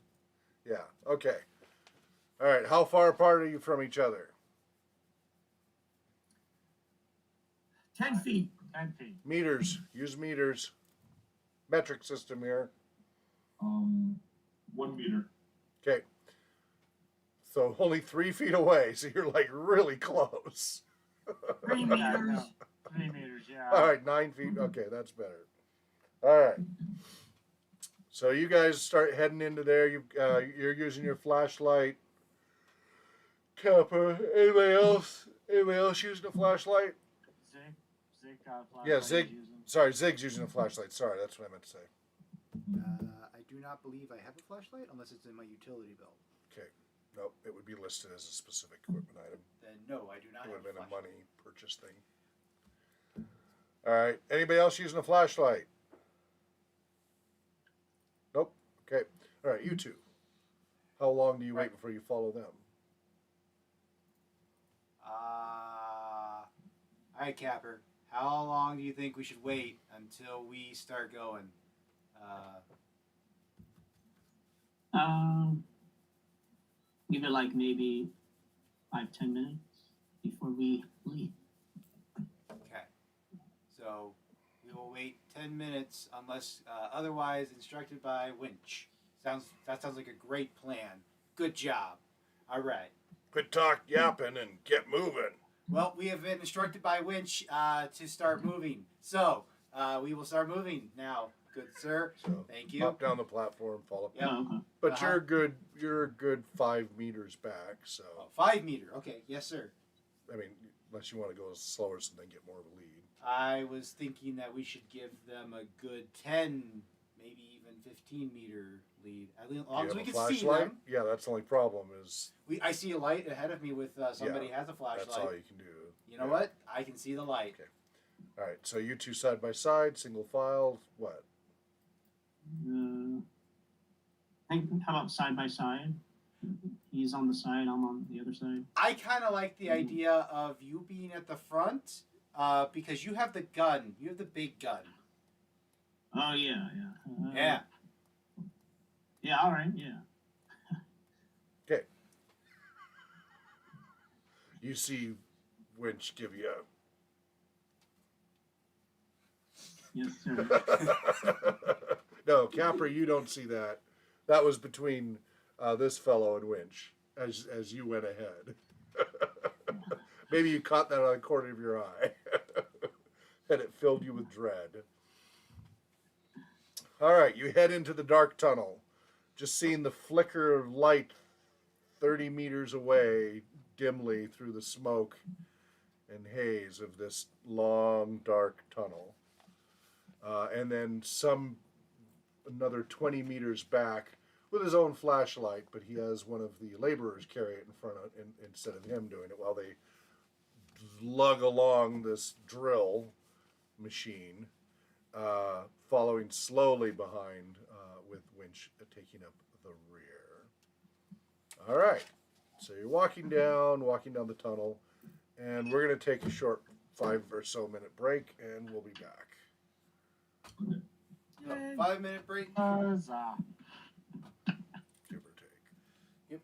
Yeah, okay. All right, how far apart are you from each other? 10 feet. 10 feet. Meters. Use meters. Metric system here. 1 meter. Okay. So only 3 feet away, so you're like really close. 3 Yeah, meters. no. 3 meters, yeah. All right, 9 feet. Okay, that's better. All right. So you guys start heading into there. You're using your flashlight. Kappa. Anybody else? Anybody else using a flashlight? Zig got a flashlight. Yeah, Zig. he's using. Sorry, Zig's using a flashlight. Sorry, that's what I meant to say. I do not believe I have a flashlight unless it's in my utility belt. Okay. Nope, it would be listed as a specific equipment item. Then no, I do not It would have have been a a flashlight. money purchase thing. All right. Anybody else using a flashlight? Nope. Okay. All right, you 2. How long do you wait before you follow them? All right, Capper. How long do you think we should wait until we start going? Give it like maybe 5-10 minutes before we leave. Okay. So we will wait 10 minutes unless otherwise instructed by winch. That sounds like a great plan. Good job. All right. Quit yapping and get moving. Well, we have been instructed by winch to start moving. So we will start moving now. Good sir. So Thank you. hop down the platform, follow. Yep. Oh, okay. But Uh-huh. you're a good 5 meters back. So 5 meter. Okay. Yes, sir. I mean, unless you want to go slower, so they get more of a lead. I was thinking that we should give them a good 10, maybe even 15 meter lead. As long Do as you we have a can see flashlight? them. Yeah, that's the only problem is I see a light ahead of me with somebody has a flashlight. that's all you can do. You know what? I can see the light. Okay. All right, so you 2 side by side, single file. What? I think, how about side by side? He's on the side. I'm on the other side. I kind of like the idea of you being at the front because you have the gun. You have the big gun. Oh yeah. Yeah. Yeah. All right. Yeah. Okay. You see Winch give you Yes, sir. a. No, Capra, you don't see that. That was between this fellow and Winch as you went ahead. Maybe you caught that on the corner of your eye, and it filled you with dread. All right, you head into the dark tunnel, just seeing the flicker of light 30 meters away dimly through the smoke and haze of this long, dark tunnel. And then another 20 meters back with his own flashlight, but he has one of the laborers carry it in front of instead of him doing it while they lug along this drill machine, following slowly behind with Winch taking up the rear. All right, so you're walking down the tunnel, and we're going to take a short 5 or so minute break, and we'll be back. A 5-minute break. Huzzah. Give or take. Yep.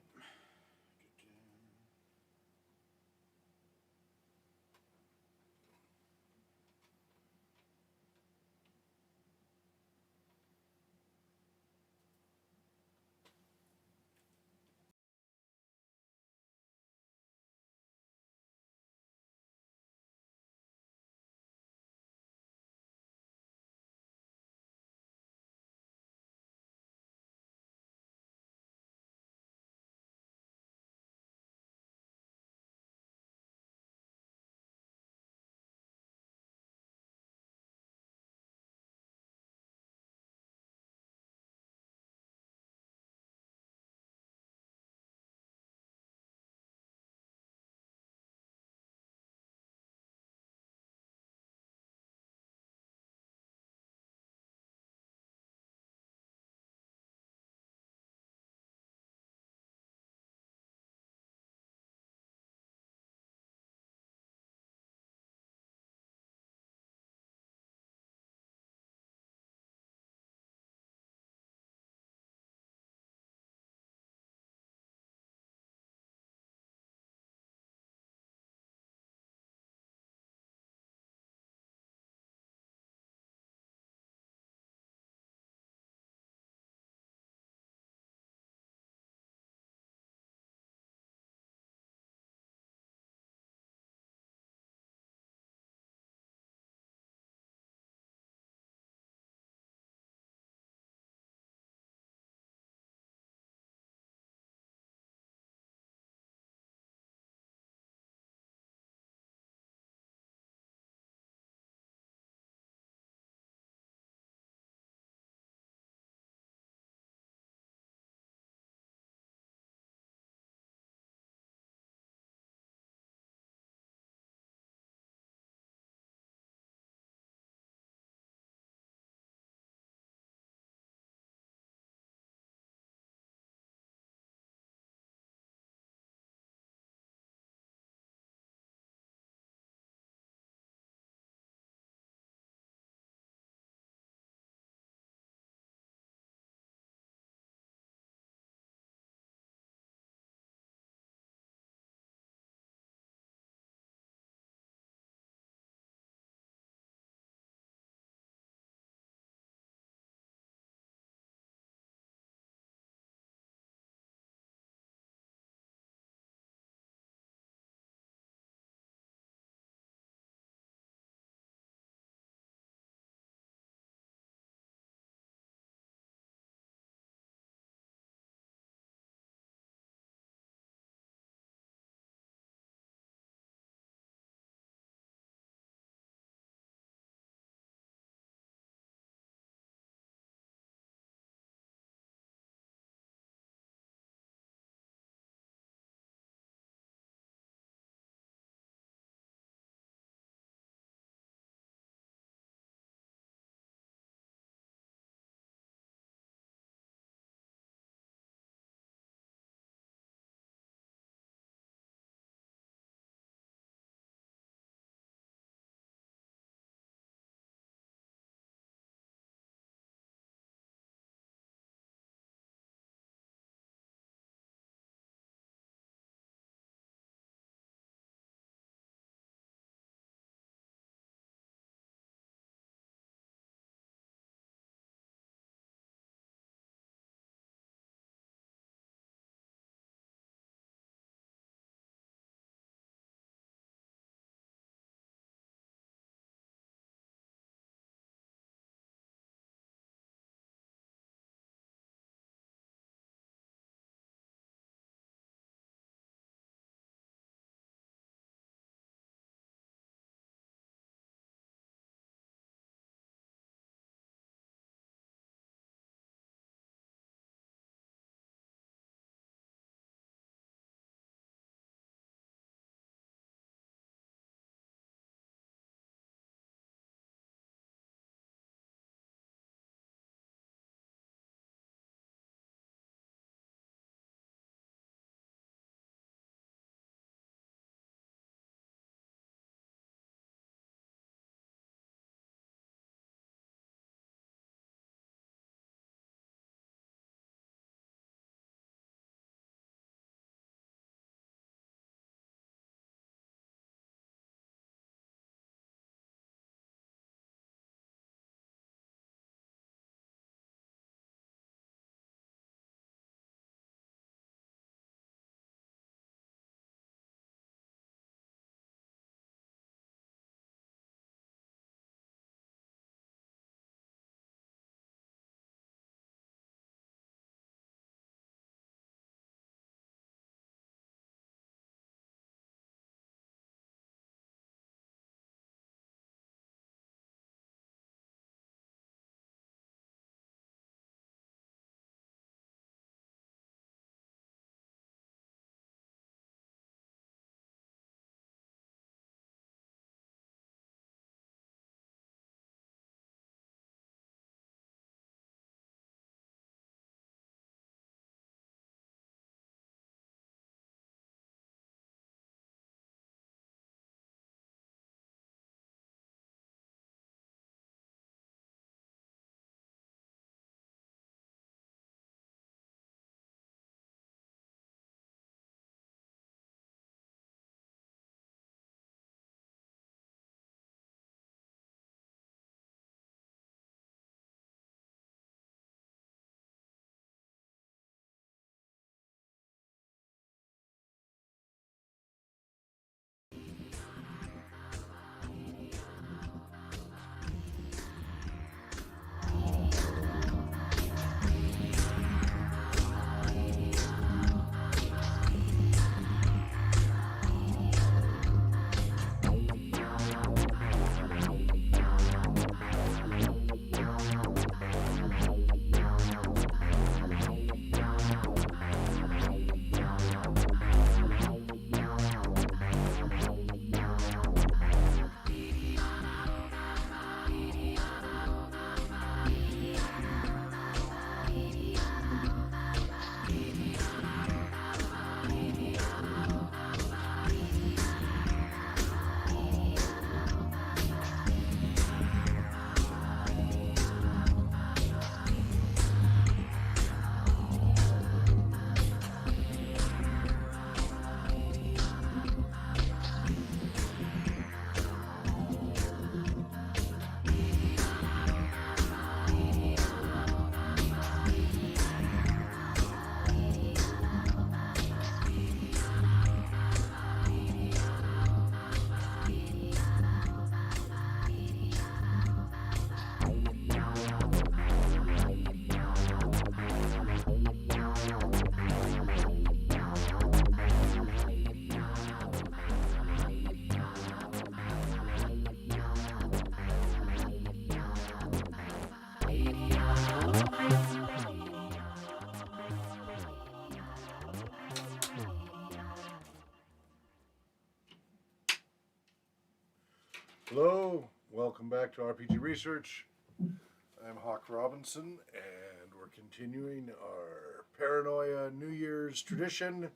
Hello, welcome back to RPG Research. I'm Hawk Robinson, and we're continuing our Paranoia New Year's tradition.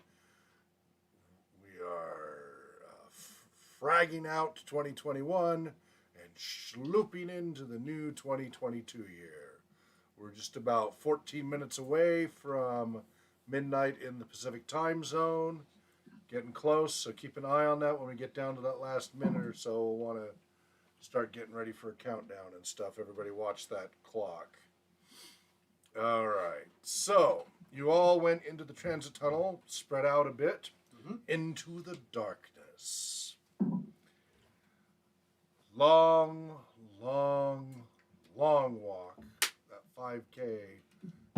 We are fragging out 2021 and schlooping into the new 2022 year. We're just about 14 minutes away from midnight in the Pacific time zone. Getting close, so keep an eye on that when we get down to that last minute or so. We'll want to start getting ready for a countdown and stuff. Everybody watch that clock. All right. So you all went into the transit tunnel, spread out a bit, into the darkness. Long, long, long walk. That 5K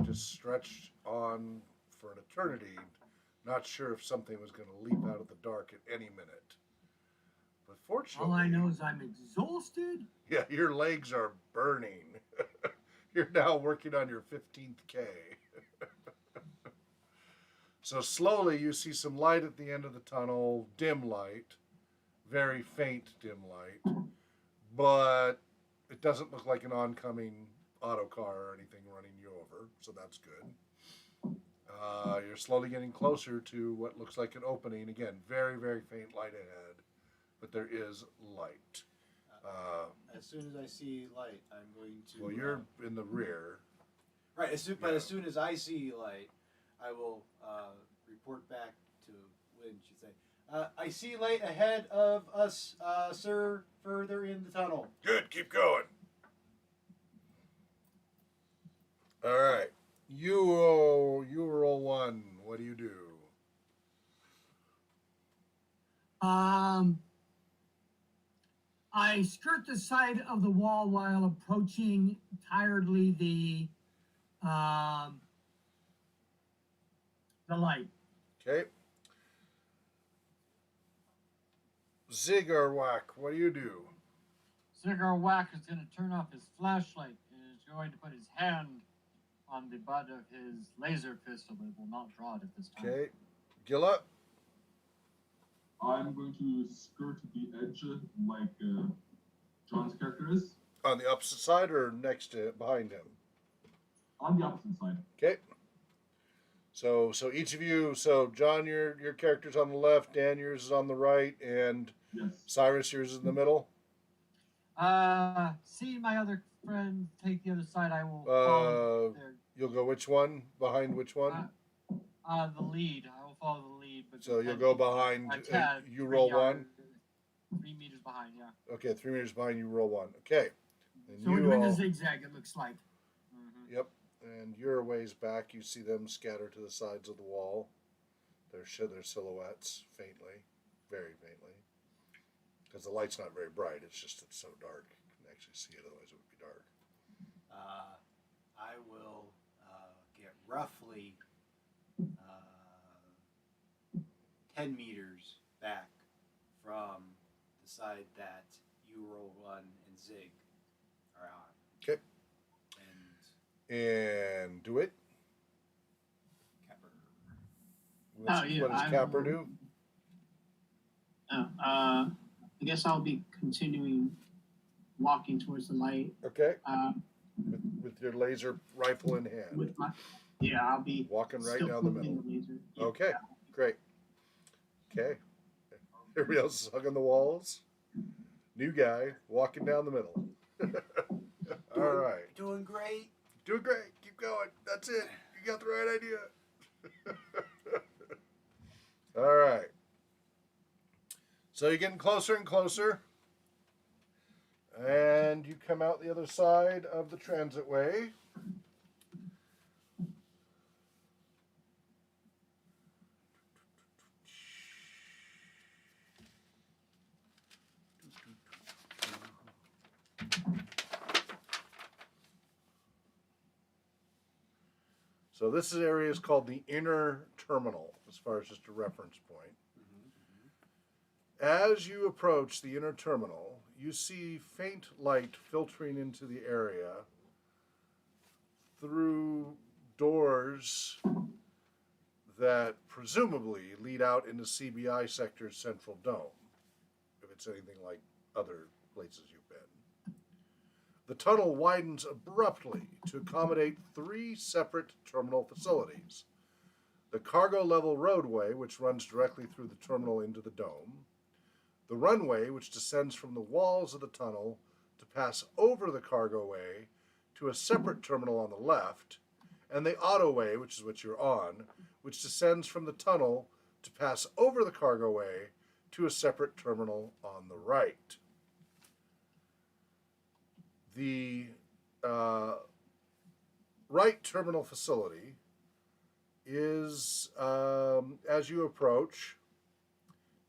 just stretched on for an eternity. Not sure if something was going to leap out of the dark at any minute. But fortunately, All I know is I'm exhausted. yeah, your legs are burning. You're now working on your 15th K. So slowly you see some light at the end of the tunnel, dim light, very faint dim light, but it doesn't look like an oncoming auto car or anything running you over, so that's good. You're slowly getting closer to what looks like an opening. Again, very, very faint light ahead, but there is light. As soon as I see light, I'm going to. Well, you're in the rear. Right. But as soon as I see light, I will report back to Lynn. She'd say, "I see light ahead of us, sir. Further in the tunnel." Good, keep going. All right. You roll one. What do you do? I skirt the side of the wall while approaching tiredly the light. Okay. Zig or whack, what do you do? Cigar Whack is going to turn off his flashlight and is going to put his hand on the butt of his laser pistol, but it will not draw it at this time. Okay. Gilla? I'm going to skirt the edge like John's character is. On the opposite side or next to behind him? On the opposite side. Okay. So each of you, so John, your character's on the left, Dan, yours is on the right, and Yes. Cyrus, yours is in the middle. See my other friend take the other side. I will Uh, follow their, You'll go which one? Behind which one? the lead. I will follow the lead. But So you'll go behind. You roll one. 3 meters behind, yeah. Okay, 3 meters behind you. Roll one. Okay. And So we're you doing all, a zigzag, it looks like. Mm-hmm. Yep. And you're a ways back. You see them scatter to the sides of the wall. Their silhouettes faintly, very faintly, because the light's not very bright. It's just it's so dark. You can actually see it. Otherwise, it would be dark. I will get roughly 10 meters back from the side that you, Roll One, and Zig are on. Okay. And And do it. Capper. What does I Capper will- do? I guess I'll be continuing walking towards the light. Okay. Uh, With your laser rifle in hand. with my I'll be Walking right still down the pointing middle. the laser. Yeah. Okay, great. Okay. Everybody else is hugging the walls. New guy walking down the middle. All right. Doing great. Doing great. Keep going. That's it. You got the right idea. All right. So you're getting closer and closer. And you come out the other side of the transitway. So this area is called the inner terminal, as far as just a reference point. As you approach the inner terminal, you see faint light filtering into the area through doors that presumably lead out into CBI sector's central dome, if it's anything like other places you've been. The tunnel widens abruptly to accommodate 3 separate terminal facilities. The cargo level roadway, which runs directly through the terminal into the dome. The runway, which descends from the walls of the tunnel to pass over the cargo way to a separate terminal on the left, and the autoway, which is what you're on, which descends from the tunnel to pass over the cargo way to a separate terminal on the right. The right terminal facility is, as you approach,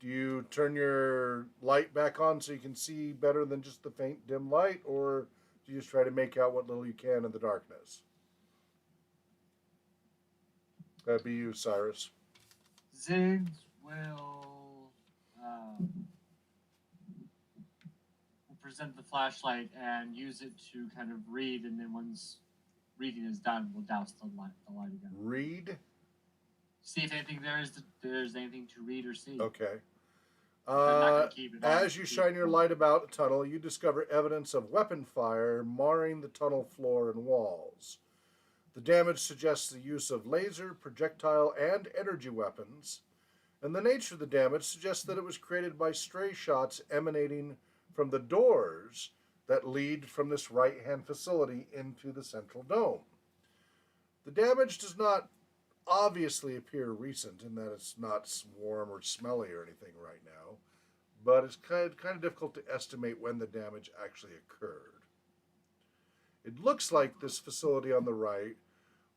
do you turn your light back on so you can see better than just the faint dim light, or do you just try to make out what little you can in the darkness? That'd be you, Cyrus. Ziggs will present the flashlight and use it to kind of read, and then once reading is done, we'll douse the light again. Read? See if anything there's anything to read or see. Okay. I'm not gonna keep it on. As you shine your light about the tunnel, you discover evidence of weapon fire marring the tunnel floor and walls. The damage suggests the use of laser, projectile, and energy weapons, and the nature of the damage suggests that it was created by stray shots emanating from the doors that lead from this right-hand facility into the central dome. The damage does not obviously appear recent in that it's not warm or smelly or anything right now, but it's kind of difficult to estimate when the damage actually occurred. It looks like this facility on the right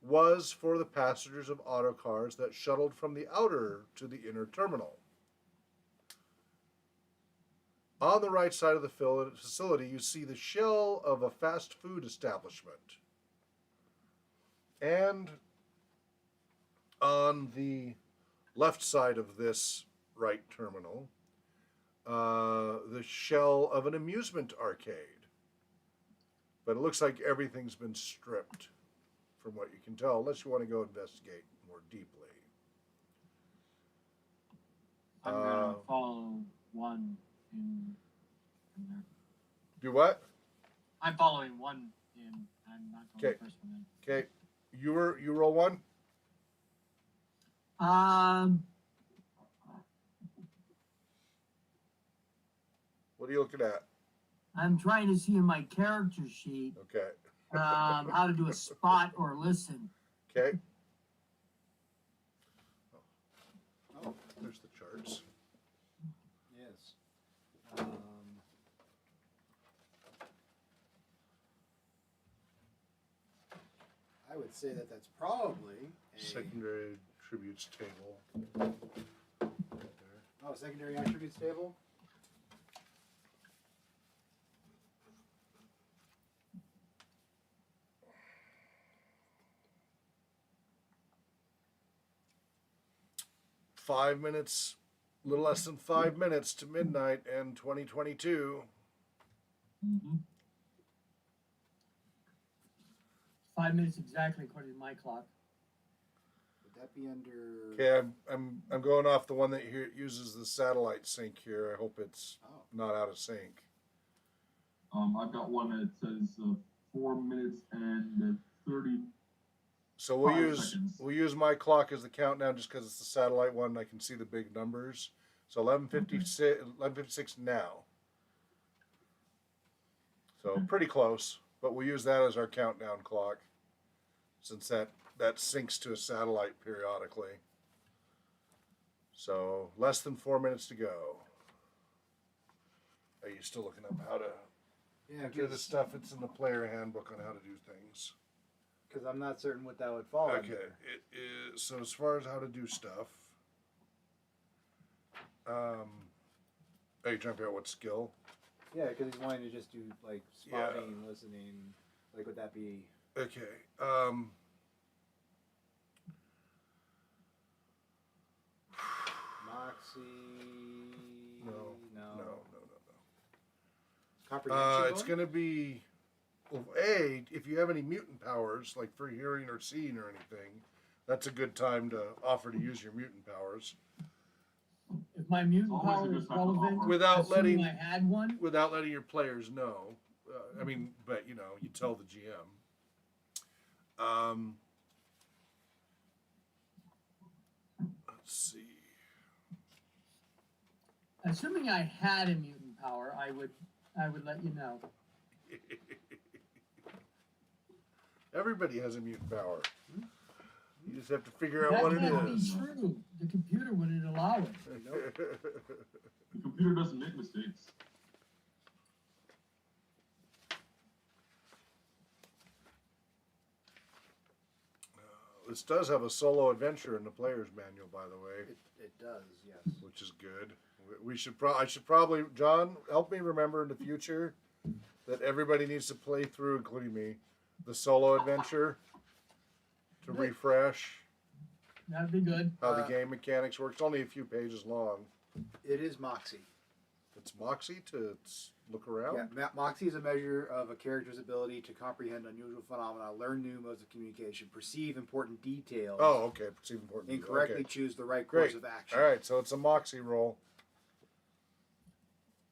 was for the passengers of autocars that shuttled from the outer to the inner terminal. On the right side of the facility, you see the shell of a fast food establishment. And on the left side of this right terminal, the shell of an amusement arcade. But it looks like everything's been stripped, from what you can tell, unless you want to go investigate more deeply. I'm gonna follow one in there. Do what? I'm following one in. I'm not going the first one in. Okay. You roll one? What are you looking at? I'm trying to see in my character sheet Okay. how to do a spot or listen. Okay. Oh, there's the charts. Yes. I would say that that's probably a Secondary attributes table. Right there. Oh, secondary attributes table. A little less than 5 minutes to midnight in 2022. Mm-hmm. 5 minutes exactly according to my clock. Would that be under? Okay, I'm going off the one that here uses the satellite sync here. I hope it's not out of sync. I've got one that says 4 minutes and 30. So 5 seconds. we'll use my clock as the countdown just because it's the satellite one and I can see the big numbers. So 11:56 now. So pretty close, but we'll use that as our countdown clock since that syncs to a satellite periodically. So less than 4 minutes to go. Are you still looking up how to do the stuff? It's in the player handbook on how to do things. Because I'm not certain what that would fall Okay, under. it is, so as far as how to do stuff, are you trying to figure out what skill? Yeah, because he's wanting to just do like spotting, listening. Like, would that be? Okay, Moxie? no. Comprehension. It's going to be, well, if you have any mutant powers, like for hearing or seeing or anything, that's a good time to offer to use your mutant powers. If my mutant Always a power good is time to relevant offer. Without assuming letting- I had one. Without letting your players know. I mean, but you know, you tell the GM. Let's see. Assuming I had a mutant power, I would let you know. Everybody has a mutant power. You just have to figure out That what it can't be is. true. The computer wouldn't allow it. The computer doesn't make mistakes. This does have a solo adventure in the player's manual, by the way, It does, yes. which is good. We should I should probably, John, help me remember in the future that everybody needs to play through, including me, the solo adventure to refresh That'd be good. how the game mechanics work. It's only a few pages long. It is Moxie. It's Moxie to look around. Yeah, Moxie is a measure of a character's ability to comprehend unusual phenomena, learn new modes of communication, perceive important details, Oh, okay. Perceive important. and correctly Okay. choose the right Great. course of action. All right, so it's a Moxie roll.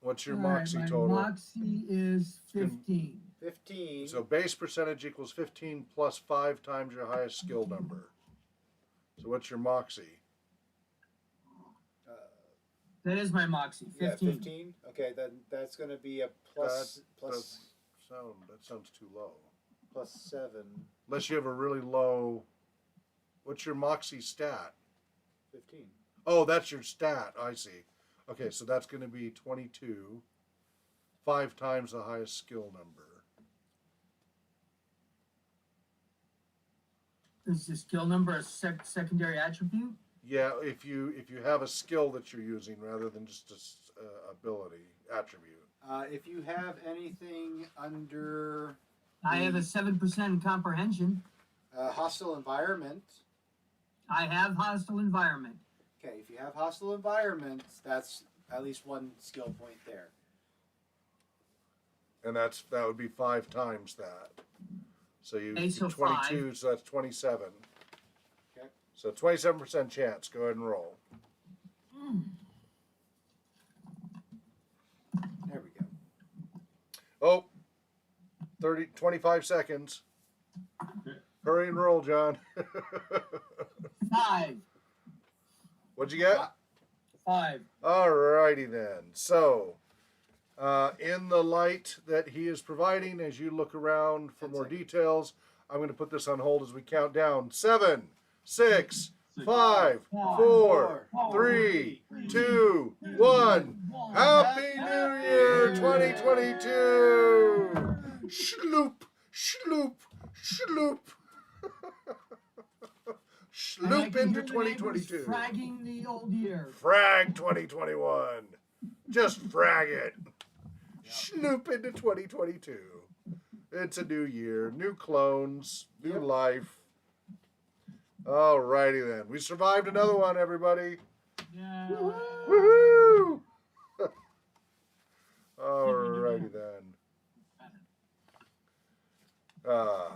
What's your All right, Moxie my total? Moxie is 15. 15. So base percentage equals 15 plus 5 times your highest skill number. So what's your Moxie? That is my Moxie. 15. Yeah, 15. Okay, then that's going to be a plus That sounds too low. plus 7. Unless you have a really low. What's your Moxie stat? 15. Oh, that's your stat. I see. Okay, so that's going to be 22. 5 times the highest skill number. Is the skill number a secondary attribute? Yeah, if you have a skill that you're using rather than just a ability attribute. If you have anything under I have a 7% comprehension. hostile environment, I have hostile environment. okay, if you have hostile environment, that's at least 1 skill point there. And that would be 5 times that. So you Okay, so 22, 5. so that's 27. Okay. So 27% chance. Go ahead and roll. There we go. Oh, 25 seconds. Okay. Hurry and roll, John. 5. What'd you get? 5. Alrighty then. So, in the light that he is providing, as you look around for 10 more seconds. details, I'm going to put this on hold as we count down. 7, 6, 5, 4, 3, 2, 1. Happy New Year 2022! Schloop, schloop, schloop. Schloop into 2022. Fragging the old year. Frag 2021. Just frag it. Schloop into 2022. It's a new year, new clones, new life. Alrighty then. We survived another one, everybody. Yeah. Woohoo! Alrighty then.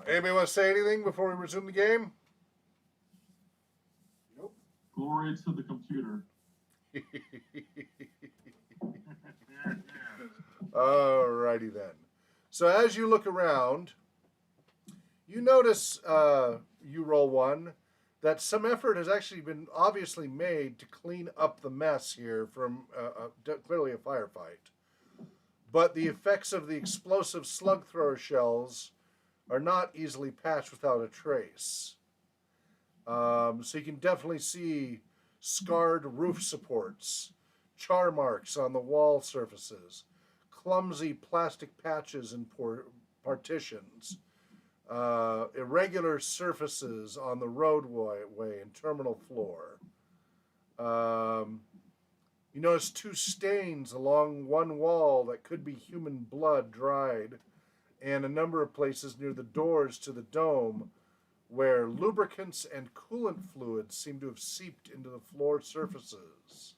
Anybody want to say anything before we resume the game? Glory to the computer. Alrighty then. So as you look around, you notice, you roll 1, that some effort has actually been obviously made to clean up the mess here from clearly a firefight. But the effects of the explosive slug thrower shells are not easily patched without a trace. So you can definitely see scarred roof supports, char marks on the wall surfaces, clumsy plastic patches and partitions, irregular surfaces on the roadway and terminal floor. You notice 2 stains along one wall that could be human blood dried, and a number of places near the doors to the dome where lubricants and coolant fluids seem to have seeped into the floor surfaces.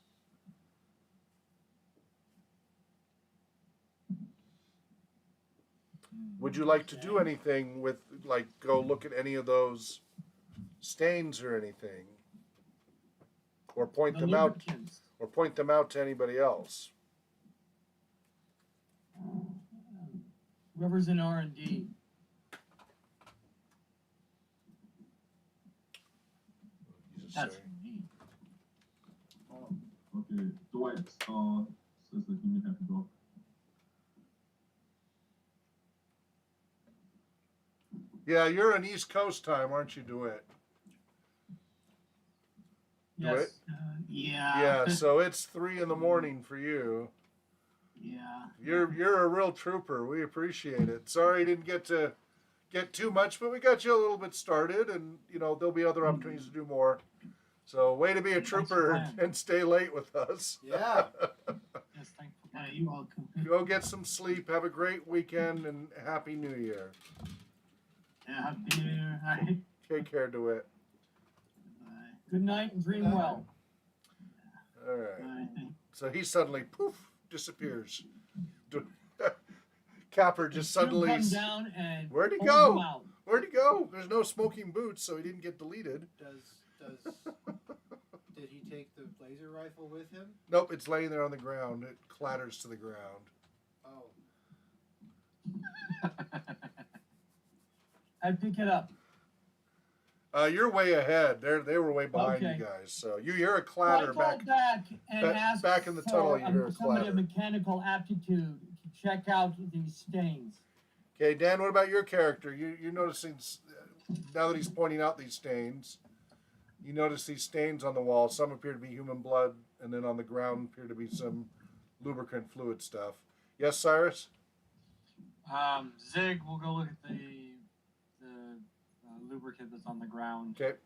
Would you like to do anything with, like, go look at any of those stains or anything? Or point The them out? lubricants. or point them out to anybody else. Whoever's in R&D. That's me. Okay, Dwight says that he may have to go. Yeah, you're on East Coast time, aren't you, DeWitt? Yes. Yeah. Yeah, so it's 3 in the morning for you. Yeah. You're a real trooper. We appreciate it. Sorry, didn't get to get too much, but we got you a little bit started, and there'll be other opportunities to do more. So, way to be a trooper and stay late with us. Yeah. Yes, thankful. Yeah, you're welcome. Go get some sleep. Have a great weekend, and Happy New Year. Yeah, beer. Bye. Take care, DeWitt. Good night and dream well. All right. Bye. So he suddenly poof disappears. Capper just suddenly. Come down and Where'd he pull go? them out. Where'd he go? There's no smoking boots, so he didn't get deleted. Did he take the laser rifle with him? Nope, it's laying there on the ground. It clatters to the ground. Oh. I'd pick it up. You're way ahead. They were way behind Okay. you guys. So you hear a So clatter I go back. back and ask back in the tunnel, you hear a somebody clatter. of mechanical aptitude to check out these stains. Okay, Dan, what about your character? You're noticing, now that he's pointing out these stains, you notice these stains on the wall. Some appear to be human blood, and then on the ground appear to be some lubricant fluid stuff. Yes, Cyrus? Zig will go look at the lubricant that's on the ground. Okay.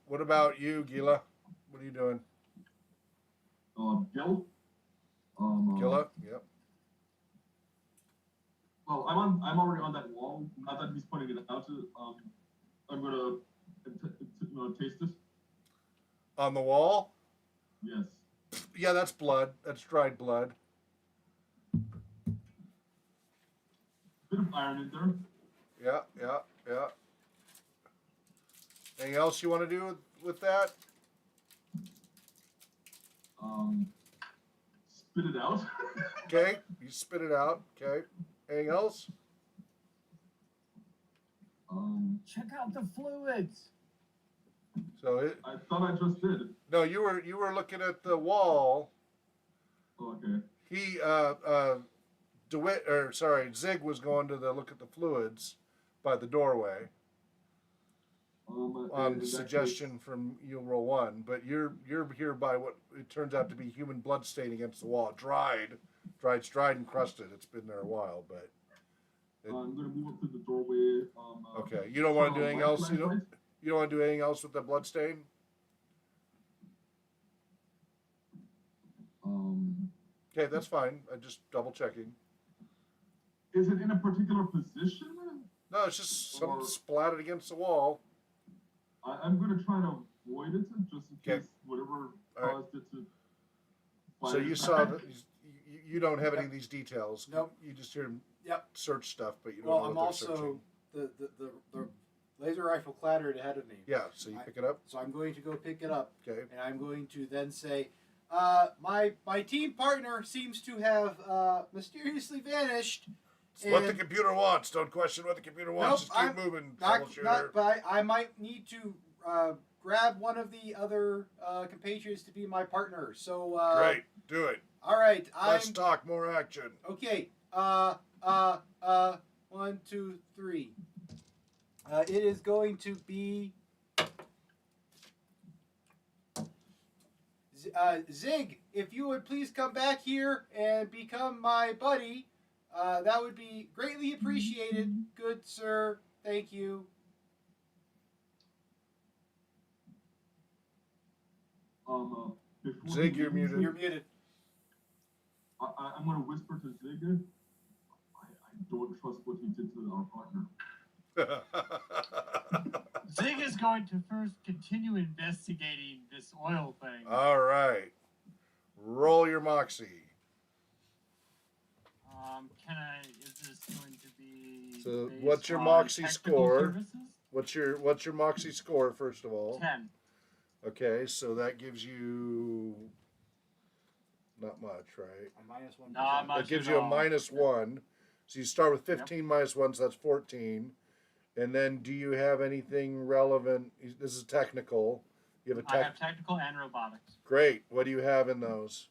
What about you, Gila? What are you doing? Gil. Gila? Yep. Well, I'm already on that wall. Now that he's pointing it out, I'm gonna taste it. On the wall? Yes. Yeah, that's blood. That's dried blood. Bit of iron in there. Yeah. Anything else you want to do with that? Spit it out. Okay, you spit it out. Okay. Anything else? Check out the fluids. So I thought I just did. no, you were looking at the wall. Oh, okay. He Zig was going to look at the fluids by the doorway on in that suggestion from you roll 1, but you're here by what it turns out to be human blood stain against the wall, dried and crusted. It's been there a while, but I'm gonna move up to the doorway. okay. You don't want to do anything else. You don't want to do anything else with the blood stain. Okay, that's fine. I'm just double checking. Is it in a particular position? No, it's just something Or- splattered against the wall. I'm gonna try to avoid it just in Okay. case whatever All right. caused it to. So fire you back. saw that you don't have any of these details. Nope. You just hear him Yep. search stuff, but you don't Well, know I'm what they're also searching. the laser rifle clattered ahead of me. Yeah, so you pick it up. So I'm going to go pick it up, Okay. and I'm going to then say, my team partner seems to have mysteriously vanished. It's what the computer wants. Don't question what the computer wants. Nope, Just keep moving, Not, troubleshooter. but I might need to grab one of the other compatriots to be my partner. So Great. Do it. All right, Less talk, more action. okay. 1, 2, 3. It is going to be Zig. If you would please come back here and become my buddy, that would be greatly appreciated. Good sir, thank you. Before Zig, he you're leaves, muted. You're muted. I'm gonna whisper to Zig. I don't trust what he did to our partner. Zig is going to first continue investigating this oil thing. All right. Roll your moxie. Is this going to be? So, based what's your on moxie technical score? services? What's your moxie score first of all? 10. Okay, so that gives you Not much, right? A -1%. Not much. It gives at you a all. -1. So you start with 15 -1, so that's 14. And then do you have anything relevant? This is technical. You have a I have technical and robotics. Great. What do you have in those?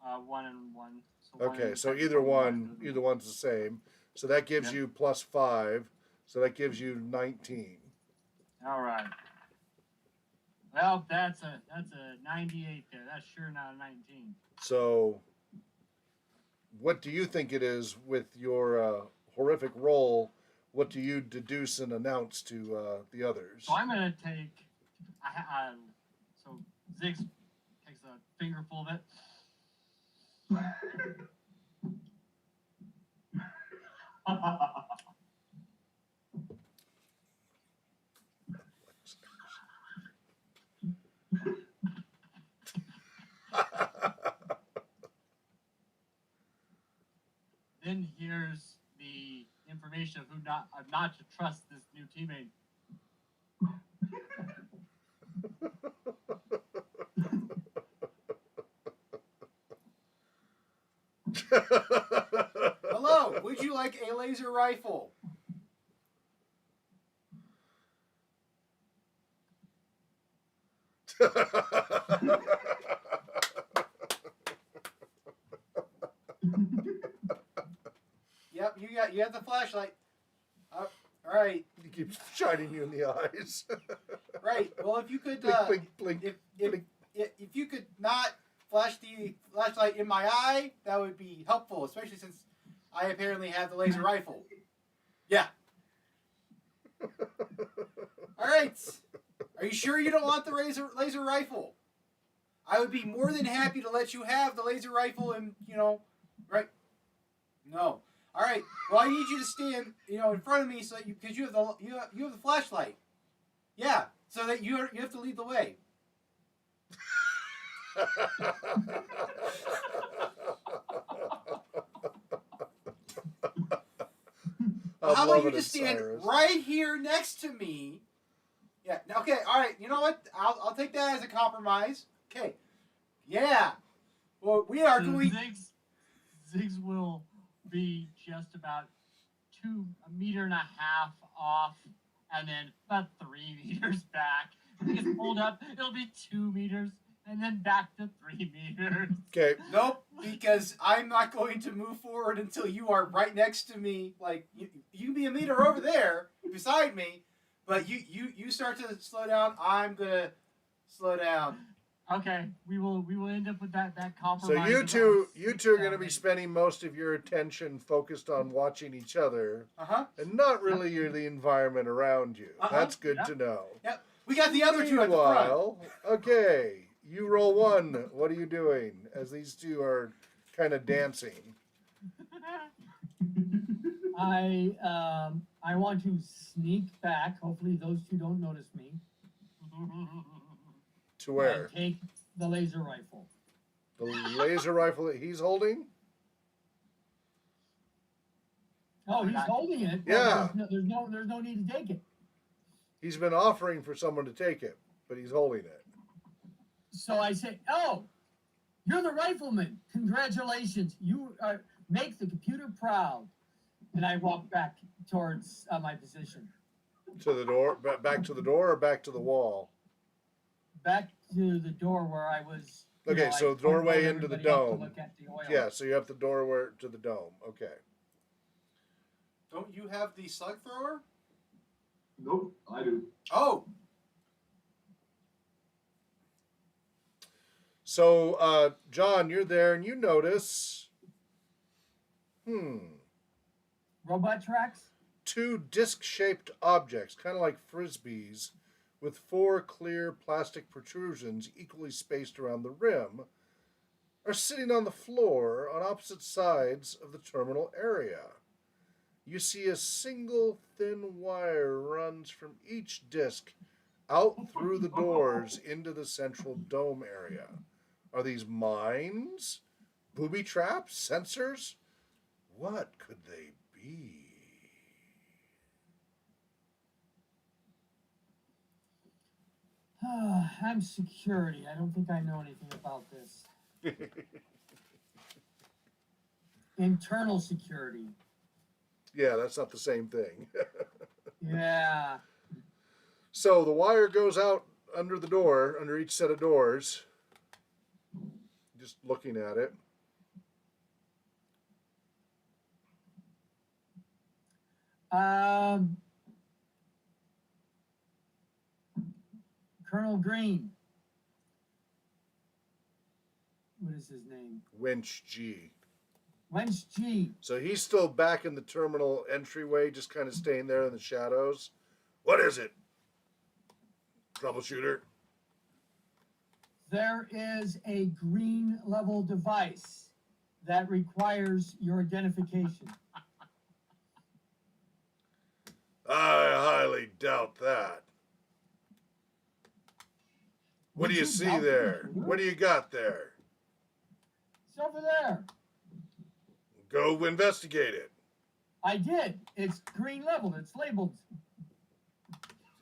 1 and 1. So Okay, one so technical either and one, either one's the same. So that gives Yep. you +5. So that gives you 19. All right. Well, that's a 98 there. That's sure not a 19. So what do you think it is with your horrific roll? What do you deduce and announce to the others? So I'm gonna take. So Ziggs takes a fingerful of it. Then here's the information of not to trust this new teammate. Hello, would you like a laser rifle? Yep, you have the flashlight. All right, He keeps shining you in the eyes. right. Well, if you could, blink, blink, blink, if blink. if you could not flash the flashlight in my eye, that would be helpful, especially since I apparently have the laser rifle. Yeah. All right. Are you sure you don't want the laser rifle? I would be more than happy to let you have the laser rifle and, right? No. All right. Well, I need you to stand, in front of me so that because you have the flashlight. Yeah. So that you have to lead the way. How about you just stand right here next to me? Yeah. Okay. All right. You know what? I'll take that as a compromise. Okay. Yeah. Well, we are going. Ziggs will be just about a meter and a half off, and then about 3 meters back. When he gets pulled up, it'll be 2 meters, and then back to 3 meters. Okay. Nope, because I'm not going to move forward until you are right next to me. Like you can be a meter over there beside me, but you start to slow down. I'm gonna slow down. Okay, we will end up with that So compromise. you two are going to be spending most of your attention focused on watching each other, and not really the environment around you. That's good to know. Yep. We got the other two at the front. Meanwhile, okay, you roll 1. What are you doing as these two are kind of dancing? I want to sneak back. Hopefully those two don't notice me. To where? And take the laser rifle. The laser rifle that he's holding? Oh, he's holding it. Yeah. There's no need to take it. He's been offering for someone to take it, but he's holding it. So I say, "Oh, you're the rifleman. Congratulations. You make the computer proud." And I walk back towards my position. To the door? Back to the door or back to the wall? Back to the door where I was. Okay, so the doorway into the dome. Look at the oil. Yeah, so you have the doorway to the dome. Okay. Don't you have the slug thrower? Nope, I do. Oh. So, John, you're there and you notice, Robot tracks? 2 disc-shaped objects, kind of like frisbees, with 4 clear plastic protrusions equally spaced around the rim, are sitting on the floor on opposite sides of the terminal area. You see a single thin wire runs from each disc out through the doors into the central dome area. Are these mines? Booby traps? Sensors? What could they be? I'm security. I don't think I know anything about this. internal security. Yeah, that's not the same thing. Yeah. So the wire goes out under the door, under each set of doors. Just looking at it. Colonel Green. What is his name? Winch G. Wench G. So he's still back in the terminal entryway, just kind of staying there in the shadows. What is it? Troubleshooter. There is a green level device that requires your identification. I highly doubt that. What do you see doubt there? it? What do you got there? It's over there. Go investigate it. I did. It's green level. It's labeled.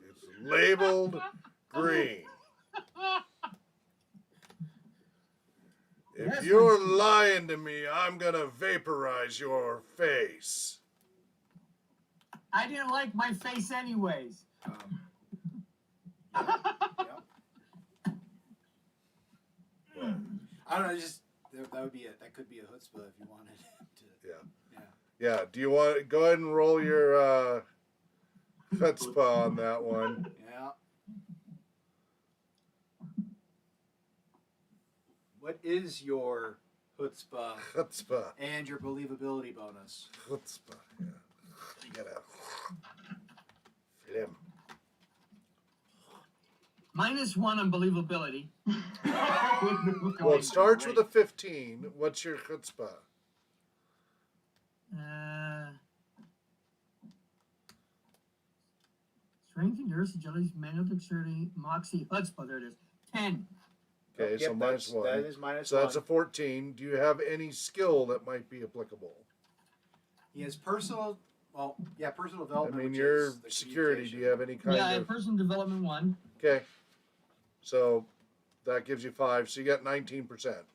It's labeled green. If Yes, you're Winston. lying to me, I'm gonna vaporize your face. I didn't like my face anyways. Yep. I don't know. Just that would be it. That could be a chutzpah if you wanted to. Yeah. Yeah. Yeah. Do you want go ahead and roll your chutzpah on that one? Yeah. What is your chutzpah Chutzpah. and your believability bonus? Chutzpah. Yeah. You gotta flim. -1 on believability. Well, it starts with a 15. What's your chutzpah? Strength, endurance, agility, mental dexterity, moxie, chutzpah. There it is. 10. Okay, Yep, so minus that's- 1. That is minus So that's a 1. 14. Do you have any skill that might be applicable? He has personal. Well, yeah, personal development. I mean, which your is the security, do communication. you have any kind Yeah, I of... have personal development 1. Okay. So that gives you 5. So you got 19%.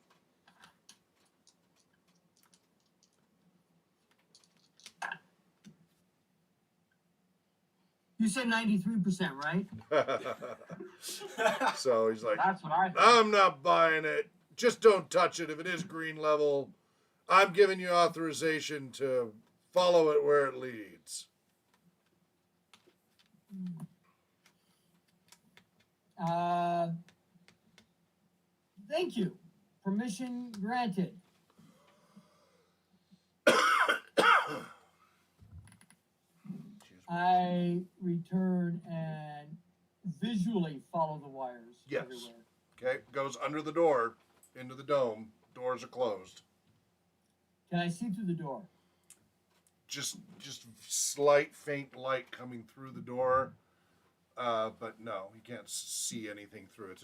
You said 93%, right? So he's like, That's what I thought. I'm not buying it. Just don't touch it. If it is green level, I'm giving you authorization to follow it where it leads. Thank you. Permission granted. I return and visually follow the wires Yes. everywhere. Okay, goes under the door into the dome. Doors are closed. Can I see through the door? Just slight faint light coming through the door, but no, you can't see anything through. It's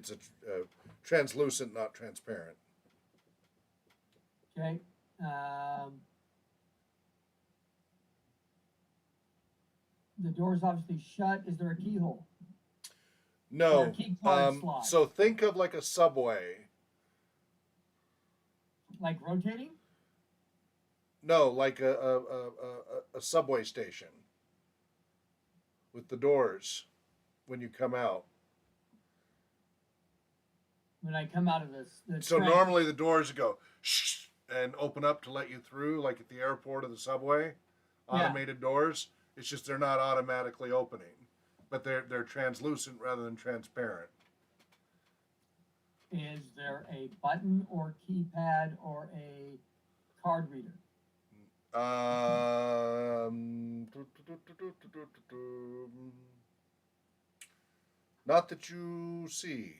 a translucent, not transparent. Okay. The door's obviously shut. Is there a keyhole? No. Or a key card slot? So think of like a subway. Like rotating? No, like a subway station with the doors when you come out. When I come out of the So train. normally the doors go shh and open up to let you through, like at the airport or the subway, automated doors. It's just they're not automatically opening, but they're translucent rather than transparent. Is there a button or keypad or a card reader? Not that you see.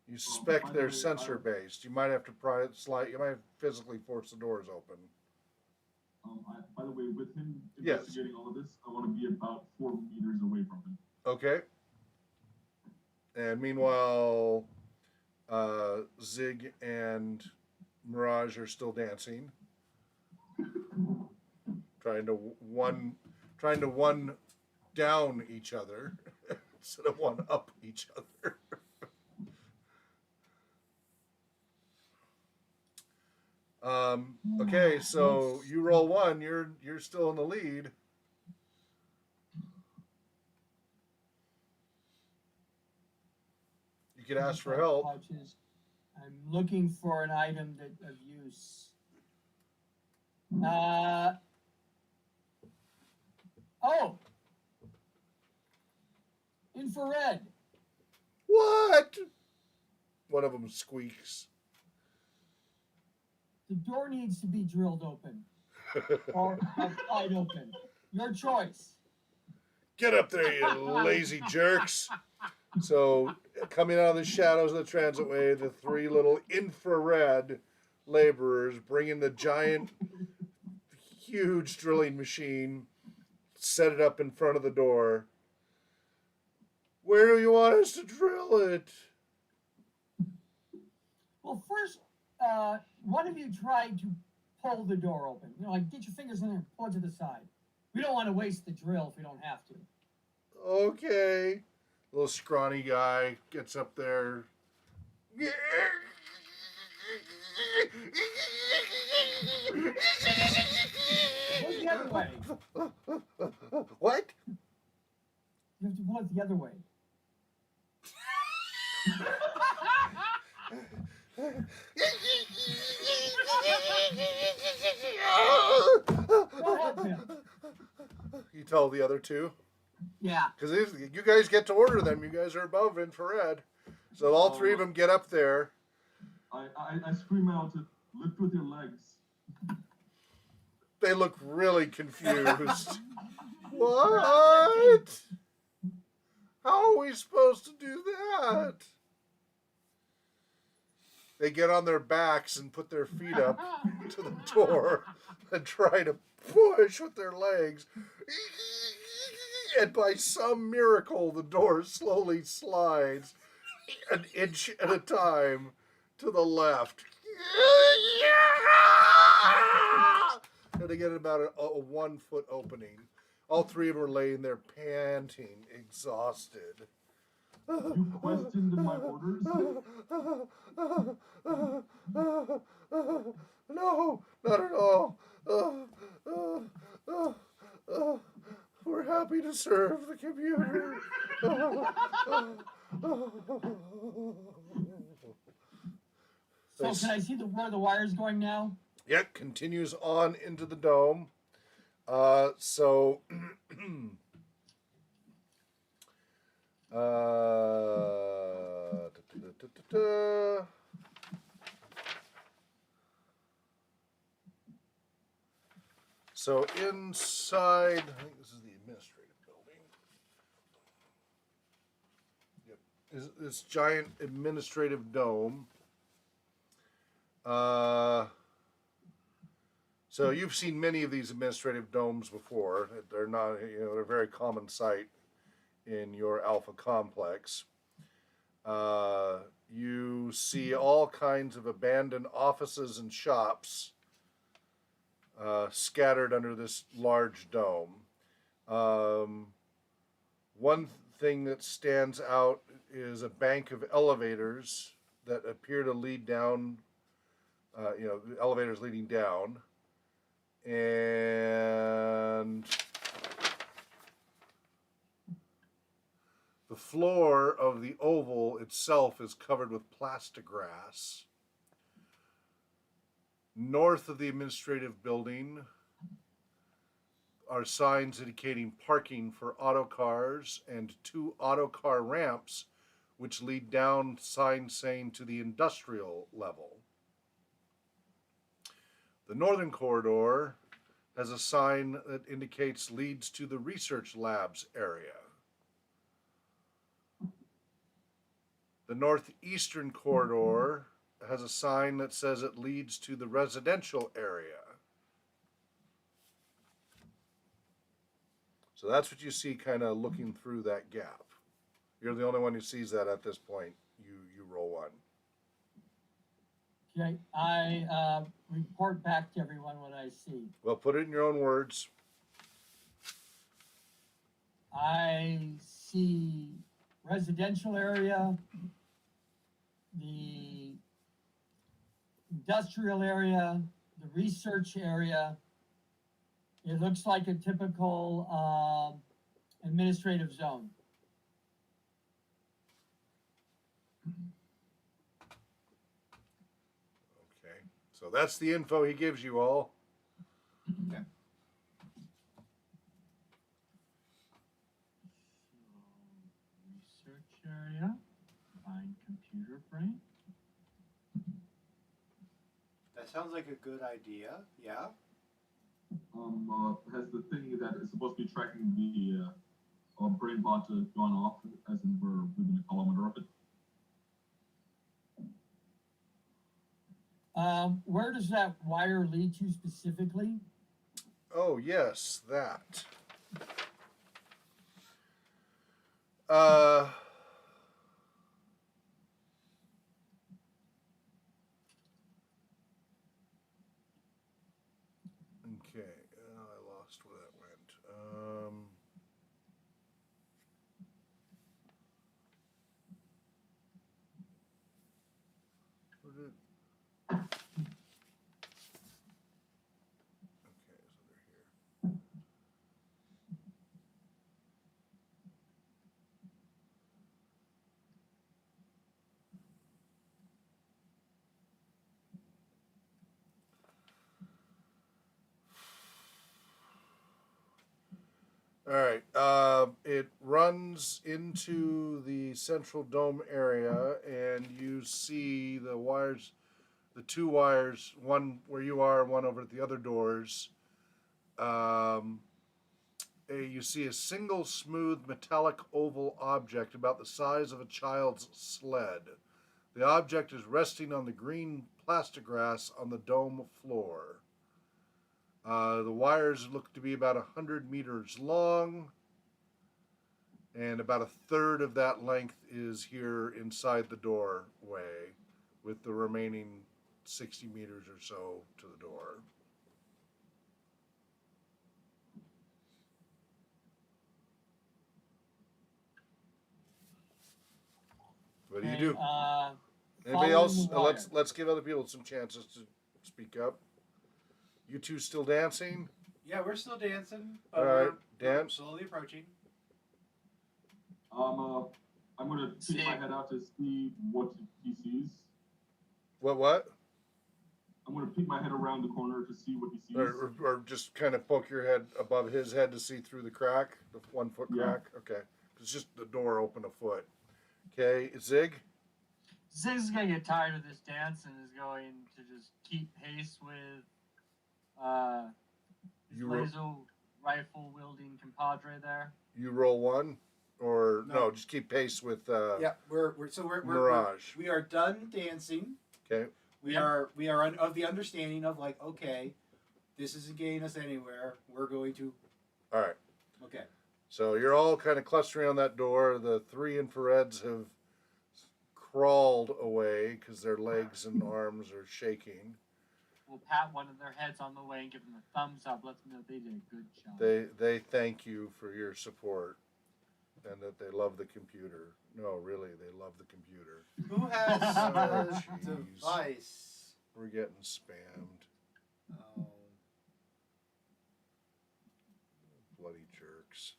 You suspect by the they're way, sensor based. You might have to you might physically force the doors open. By the way, with him Yes. investigating all of this, I want to be about 4 meters away from him. Okay. And meanwhile, Zig and Mirage are still dancing, trying to one down each other instead of one up each other. Okay, so you roll 1, you're still in the lead. You could ask for help. Pouches. I'm looking for an item of use. Oh, infrared. What? One of them squeaks. The door needs to be drilled open or pried open. Your choice. Get up there, you lazy jerks. So, coming out of the shadows of the transitway, the 3 little infrared laborers bringing the giant, huge drilling machine, set it up in front of the door. Where do you want us to drill it? Well, first, one of you tried to pull the door open. You know, like get your fingers in there and pull it to the side. We don't want to waste the drill if we don't have to. Okay. Little scrawny guy gets up there. Pull it the other way. What? You have to pull it the other way. Go ahead, Tim. You tell the other 2? Yeah. Because you guys get to order them. You guys are above infrared. So all 3 of them get up there. I scream out, lift with your legs. They look really confused. What? How are we supposed to do that? They get on their backs and put their feet up to the door and try to push with their legs. And by some miracle, the door slowly slides an inch at a time to the left. And they get about a 1-foot opening. All 3 of them are laying there panting, exhausted. You questioned my orders? No, not at all. We're happy to serve the computer. So can I see where the wire's going now? Yep, continues on into the dome. So so inside, I think this is the administrative building. Yep, this giant administrative dome. So you've seen many of these administrative domes before. They're not, they're a very common sight in your alpha complex. You see all kinds of abandoned offices and shops scattered under this large dome. One thing that stands out is a bank of elevators that appear to lead down, the elevators leading down. And the floor of the oval itself is covered with plastigrass. North of the administrative building are signs indicating parking for auto cars and 2 auto car ramps which lead down, signs saying to the industrial level. The northern corridor has a sign that indicates leads to the research labs area. The northeastern corridor has a sign that says it leads to the residential area. So that's what you see kind of looking through that gap. You're the only one who sees that at this point. You roll 1. Okay, I report back to everyone what I see. Well, put it in your own words. I see residential area, the industrial area, the research area. It looks like a typical administrative zone. Okay. So that's the info he gives you all. Okay. Research area. Find computer brain. That sounds like a good idea. Yeah. Has the thing that is supposed to be tracking the brain bot gone off, as in we're within a kilometer of it? Where does that wire lead to specifically? Oh, yes, that. Okay, I lost where that went. Where did- Okay, so they're here. All right. It runs into the central dome area, and you see the wires, the two wires, one where you are, one over at the other doors. You see a single smooth metallic oval object about the size of a child's sled. The object is resting on the green plastigrass on the dome floor. The wires look to be about 100 meters long, and about a third of that length is here inside the doorway, with the remaining 60 meters or so to the door. What do you do? Anybody else? Let's give other people some chances to speak up. You two still dancing? Yeah, we're still dancing. All right, we're dance. slowly approaching. I'm gonna peek my head out to see what he sees. What? I'm gonna peek my head around the corner to see what he sees. Or just kind of poke your head above his head to see through the crack, the 1 foot crack? Yeah. Okay. It's just the door open a foot. Okay, Zig? Zig's gonna get tired of this dance and is going to just keep pace with his laser rifle wielding compadre there. You roll one? Or no, just keep pace with Yeah, we're Mirage. we are done dancing. Okay. We are of the understanding of like, okay, this isn't getting us anywhere. We're going to. All right. Okay. So you're all kind of clustering on that door. The three infrareds have crawled away because their legs and arms are shaking. We'll pat one of their heads on the way and give them a thumbs up. Let them know they did a good job. They thank you for your support and that they love the computer. No, really, they love the computer. Who has Oh, the jeez. device? We're getting spammed. Oh. Bloody jerks.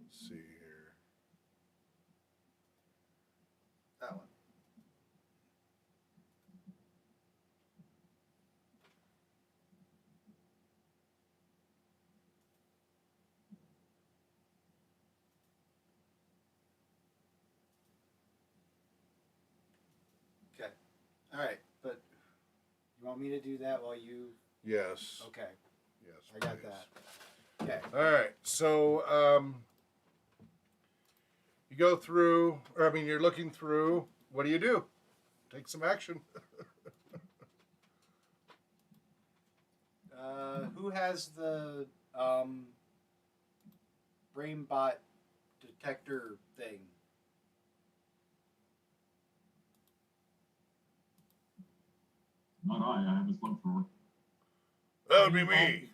Let's see here. That one. Okay. All right, but you want me to do that while you? Yes. Okay, Yes. I got please. that. Okay. All right. So you go through, or I mean, you're looking through. What do? Take some action. Who has the brain bot detector thing? Not I have a slug thrower. That would be me.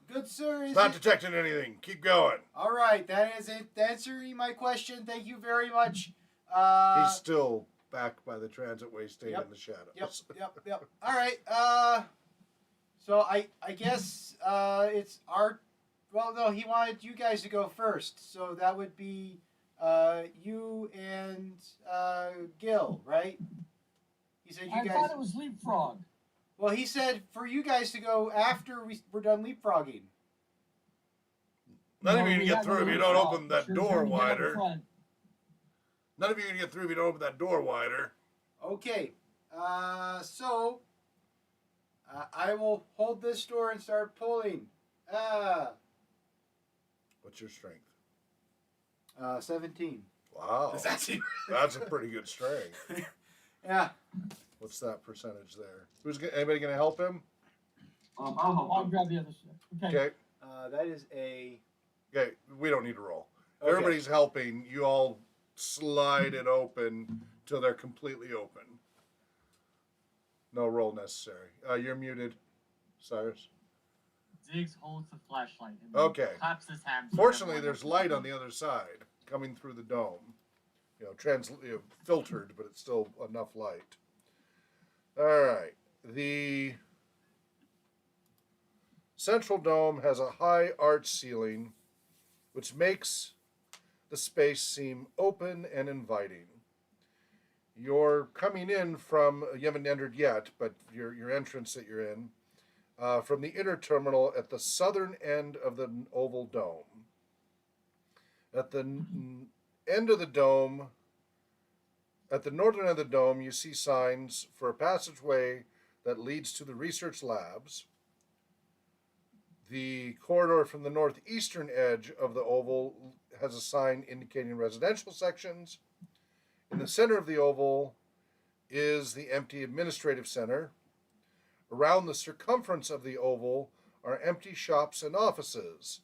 Good sir, is Not it? detecting anything. Keep going. All right, that is it. Answering my question. Thank you very much. He's still back by the transitway, staying Yep. in the shadows. Yep. All right. So I guess it's our. Well, no, he wanted you guys to go first, so that would be you and Gil, right? He said you I guys. thought it was leapfrog. Well, he said for you guys to go after we're done leapfrogging. None of you we can get haven't through if you moved don't off. open that Sure, door trying to get up wider. front. None of you can get through if you don't open that door wider. Okay. So I will hold this door and start pulling. What's your strength? 17. Wow. Does that seem? That's a pretty good strength. Yeah. What's that percentage there? Anybody going to help him? I'll help. I'll grab the other side. Okay. Okay. That is a. Okay. We don't need to roll. Okay. Everybody's helping. You all slide it open till they're completely open. No roll necessary. You're muted, Cyrus. Ziggs holds the flashlight and Okay. claps his hands. Fortunately, there's light on the other side coming through the dome. Filtered, but it's still enough light. All right. The central dome has a high arch ceiling, which makes the space seem open and inviting. You're coming in from, you haven't entered yet, but your entrance that you're in, from the inner terminal at the southern end of the oval dome. At the end of the dome, at the northern end of the dome, you see signs for a passageway that leads to the research labs. The corridor from the northeastern edge of the oval has a sign indicating residential sections. In the center of the oval is the empty administrative center. Around the circumference of the oval are empty shops and offices.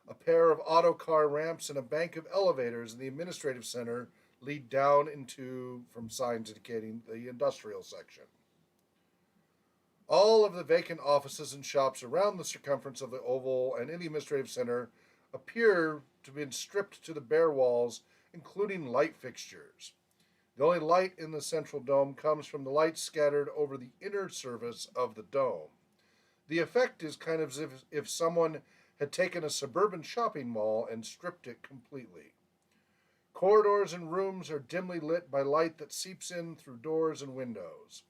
A pair of autocar ramps and a bank of elevators in the administrative center lead down into, from signs indicating, the industrial section. All of the vacant offices and shops around the circumference of the oval and in the administrative center appear to have been stripped to the bare walls, including light fixtures. The only light in the central dome comes from the light scattered over the inner surface of the dome. The effect is kind of as if someone had taken a suburban shopping mall and stripped it completely. Corridors and rooms are dimly lit by light that seeps in through doors and windows.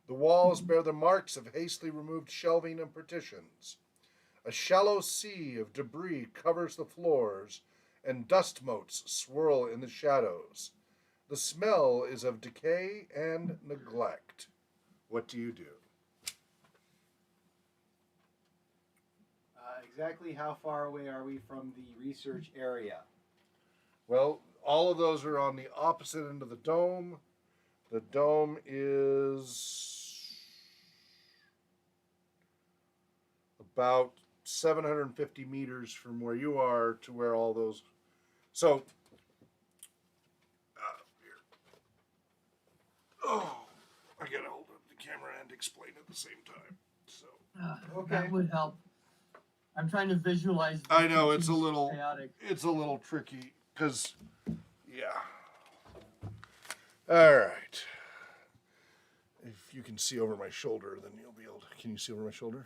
The walls bear the marks of hastily removed shelving and partitions. A shallow sea of debris covers the floors, and dust motes swirl in the shadows. The smell is of decay and neglect. What do you do? Exactly how far away are we from the research area? Well, all of those are on the opposite end of the dome. The dome is about 750 meters from where you are to where all those. So, here. Oh, I gotta hold up the camera and explain at the same time. So. Okay. That would help. I'm trying to visualize. This, I know which it's is a little chaotic. it's a little tricky because all right, if you can see over my shoulder, then you'll be able to. Can you see over my shoulder?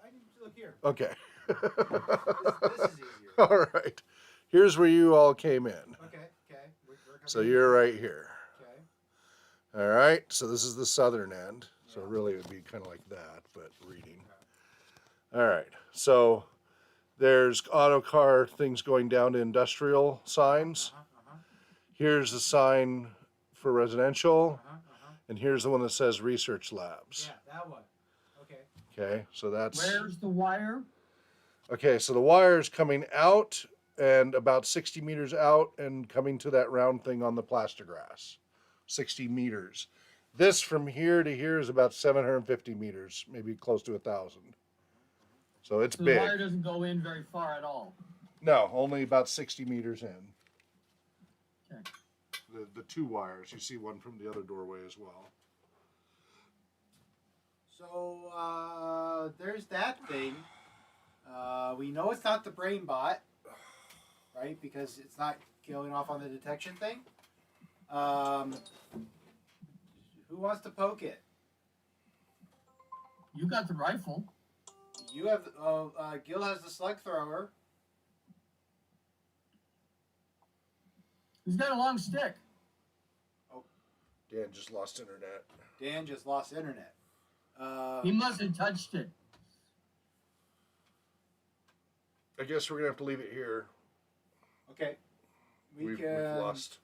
I can look here. Okay. This is easier. All right, here's where you all came in. Okay. We're So coming you're right here. in. Okay. All right, so this is the southern end, so really it would be kind of like that, but reading. All right, so there's auto car things going down to industrial signs. Here's the sign for residential, and here's the one that says research labs. Yeah, that one. Okay. Okay, so that's Where's the wire? okay. So the wire is coming out and about 60 meters out and coming to that round thing on the plastograss. 60 meters. This from here to here is about 750 meters, maybe close to 1,000. So it's So big. the wire doesn't go in very far at all. No, only about 60 meters in. Okay. The two wires. You see one from the other doorway as well. So there's that thing. We know it's not the brain bot, right? Because it's not going off on the detection thing. Who wants to poke it? You got the rifle. You have. Gil has the slug thrower. He's got a long stick. Dan just lost internet. Dan just lost internet. He must have touched it. I guess we're gonna have to leave it here. Okay. We've lost.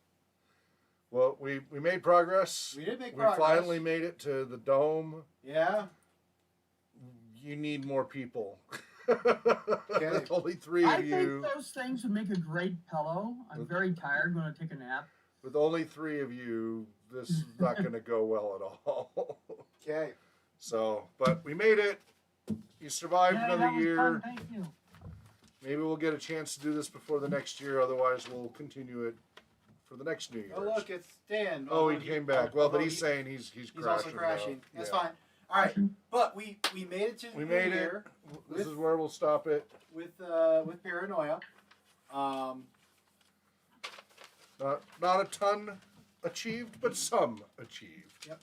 Well, we made progress. We did make We progress. finally made it to the dome. Yeah. You need more people. Okay. There's only 3 I of you. think those things would make a great pillow. I'm very tired. Going to take a nap. With only 3 of you, this is not going to go well at all. Okay. So, but we made it. You survived Yeah, another that was year. fun. Thank you. Maybe we'll get a chance to do this before the next year. Otherwise, we'll continue it for the next New Year's. Oh look, it's Dan. Oh, he came back. Well, but although he's saying he's he's crashing. also crashing. now. That's Yeah. fine. All right, but we made it to the We new made it. year This is where we'll stop it. with Paranoia. Not a ton achieved, but some achieved. Yep.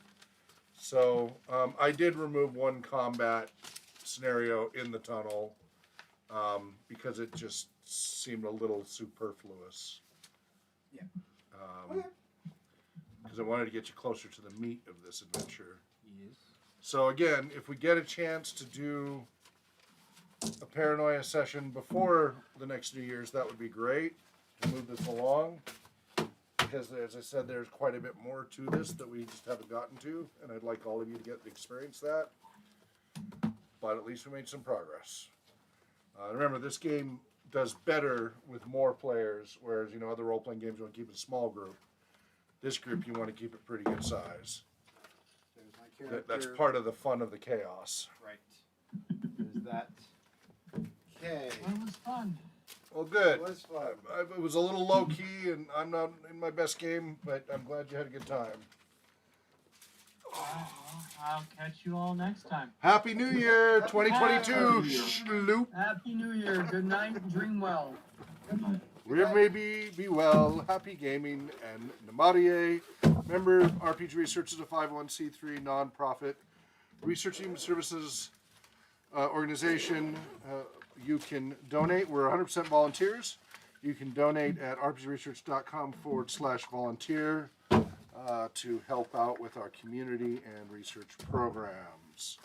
So I did remove one combat scenario in the tunnel because it just seemed a little superfluous. Yeah. Because I wanted to get you closer to the meat of this adventure. Yes. So again, if we get a chance to do a Paranoia session before the next New Year's, that would be great to move this along. Because, as I said, there's quite a bit more to this that we just haven't gotten to, and I'd like all of you to get to experience that. But at least we made some progress. Remember, this game does better with more players, whereas, other role-playing games you want to keep it a small group. This group, you want to keep it pretty good size. There's my character. That's part of the fun of the chaos. Right. There's that. Okay. Well, it was fun. Well, good. It was fun. It was a little low-key, and I'm not in my best game, but I'm glad you had a good time. Well, I'll catch you all next time. Happy New Year, 2022, Happy New Year. Schloop. Happy New Year. Good night. Dream well. Wherever may be well, happy gaming, and Namarie. Remember, RPG Research is a 501c3 nonprofit researching services organization. You can donate. We're 100% volunteers. You can donate at rpgresearch.com/volunteer to help out with our community and research programs.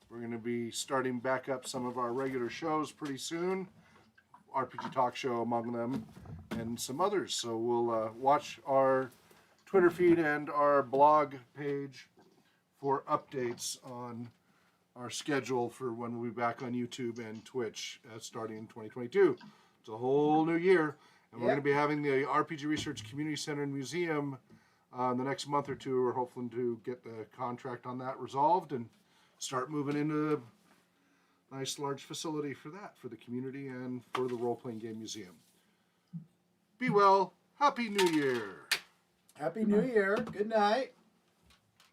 We're going to be starting back up some of our regular shows pretty soon. RPG Talk Show among them, and some others. So we'll watch our Twitter feed and our blog page for updates on our schedule for when we'll be back on YouTube and Twitch starting in 2022. It's a whole new year, and we're going to be having the RPG Research Community Center and Museum in the next month or two. We're hoping to get the contract on that resolved and start moving into a nice large facility for that, for the community and for the role-playing game museum. Be well. Happy New Year. Happy New Year. Good night.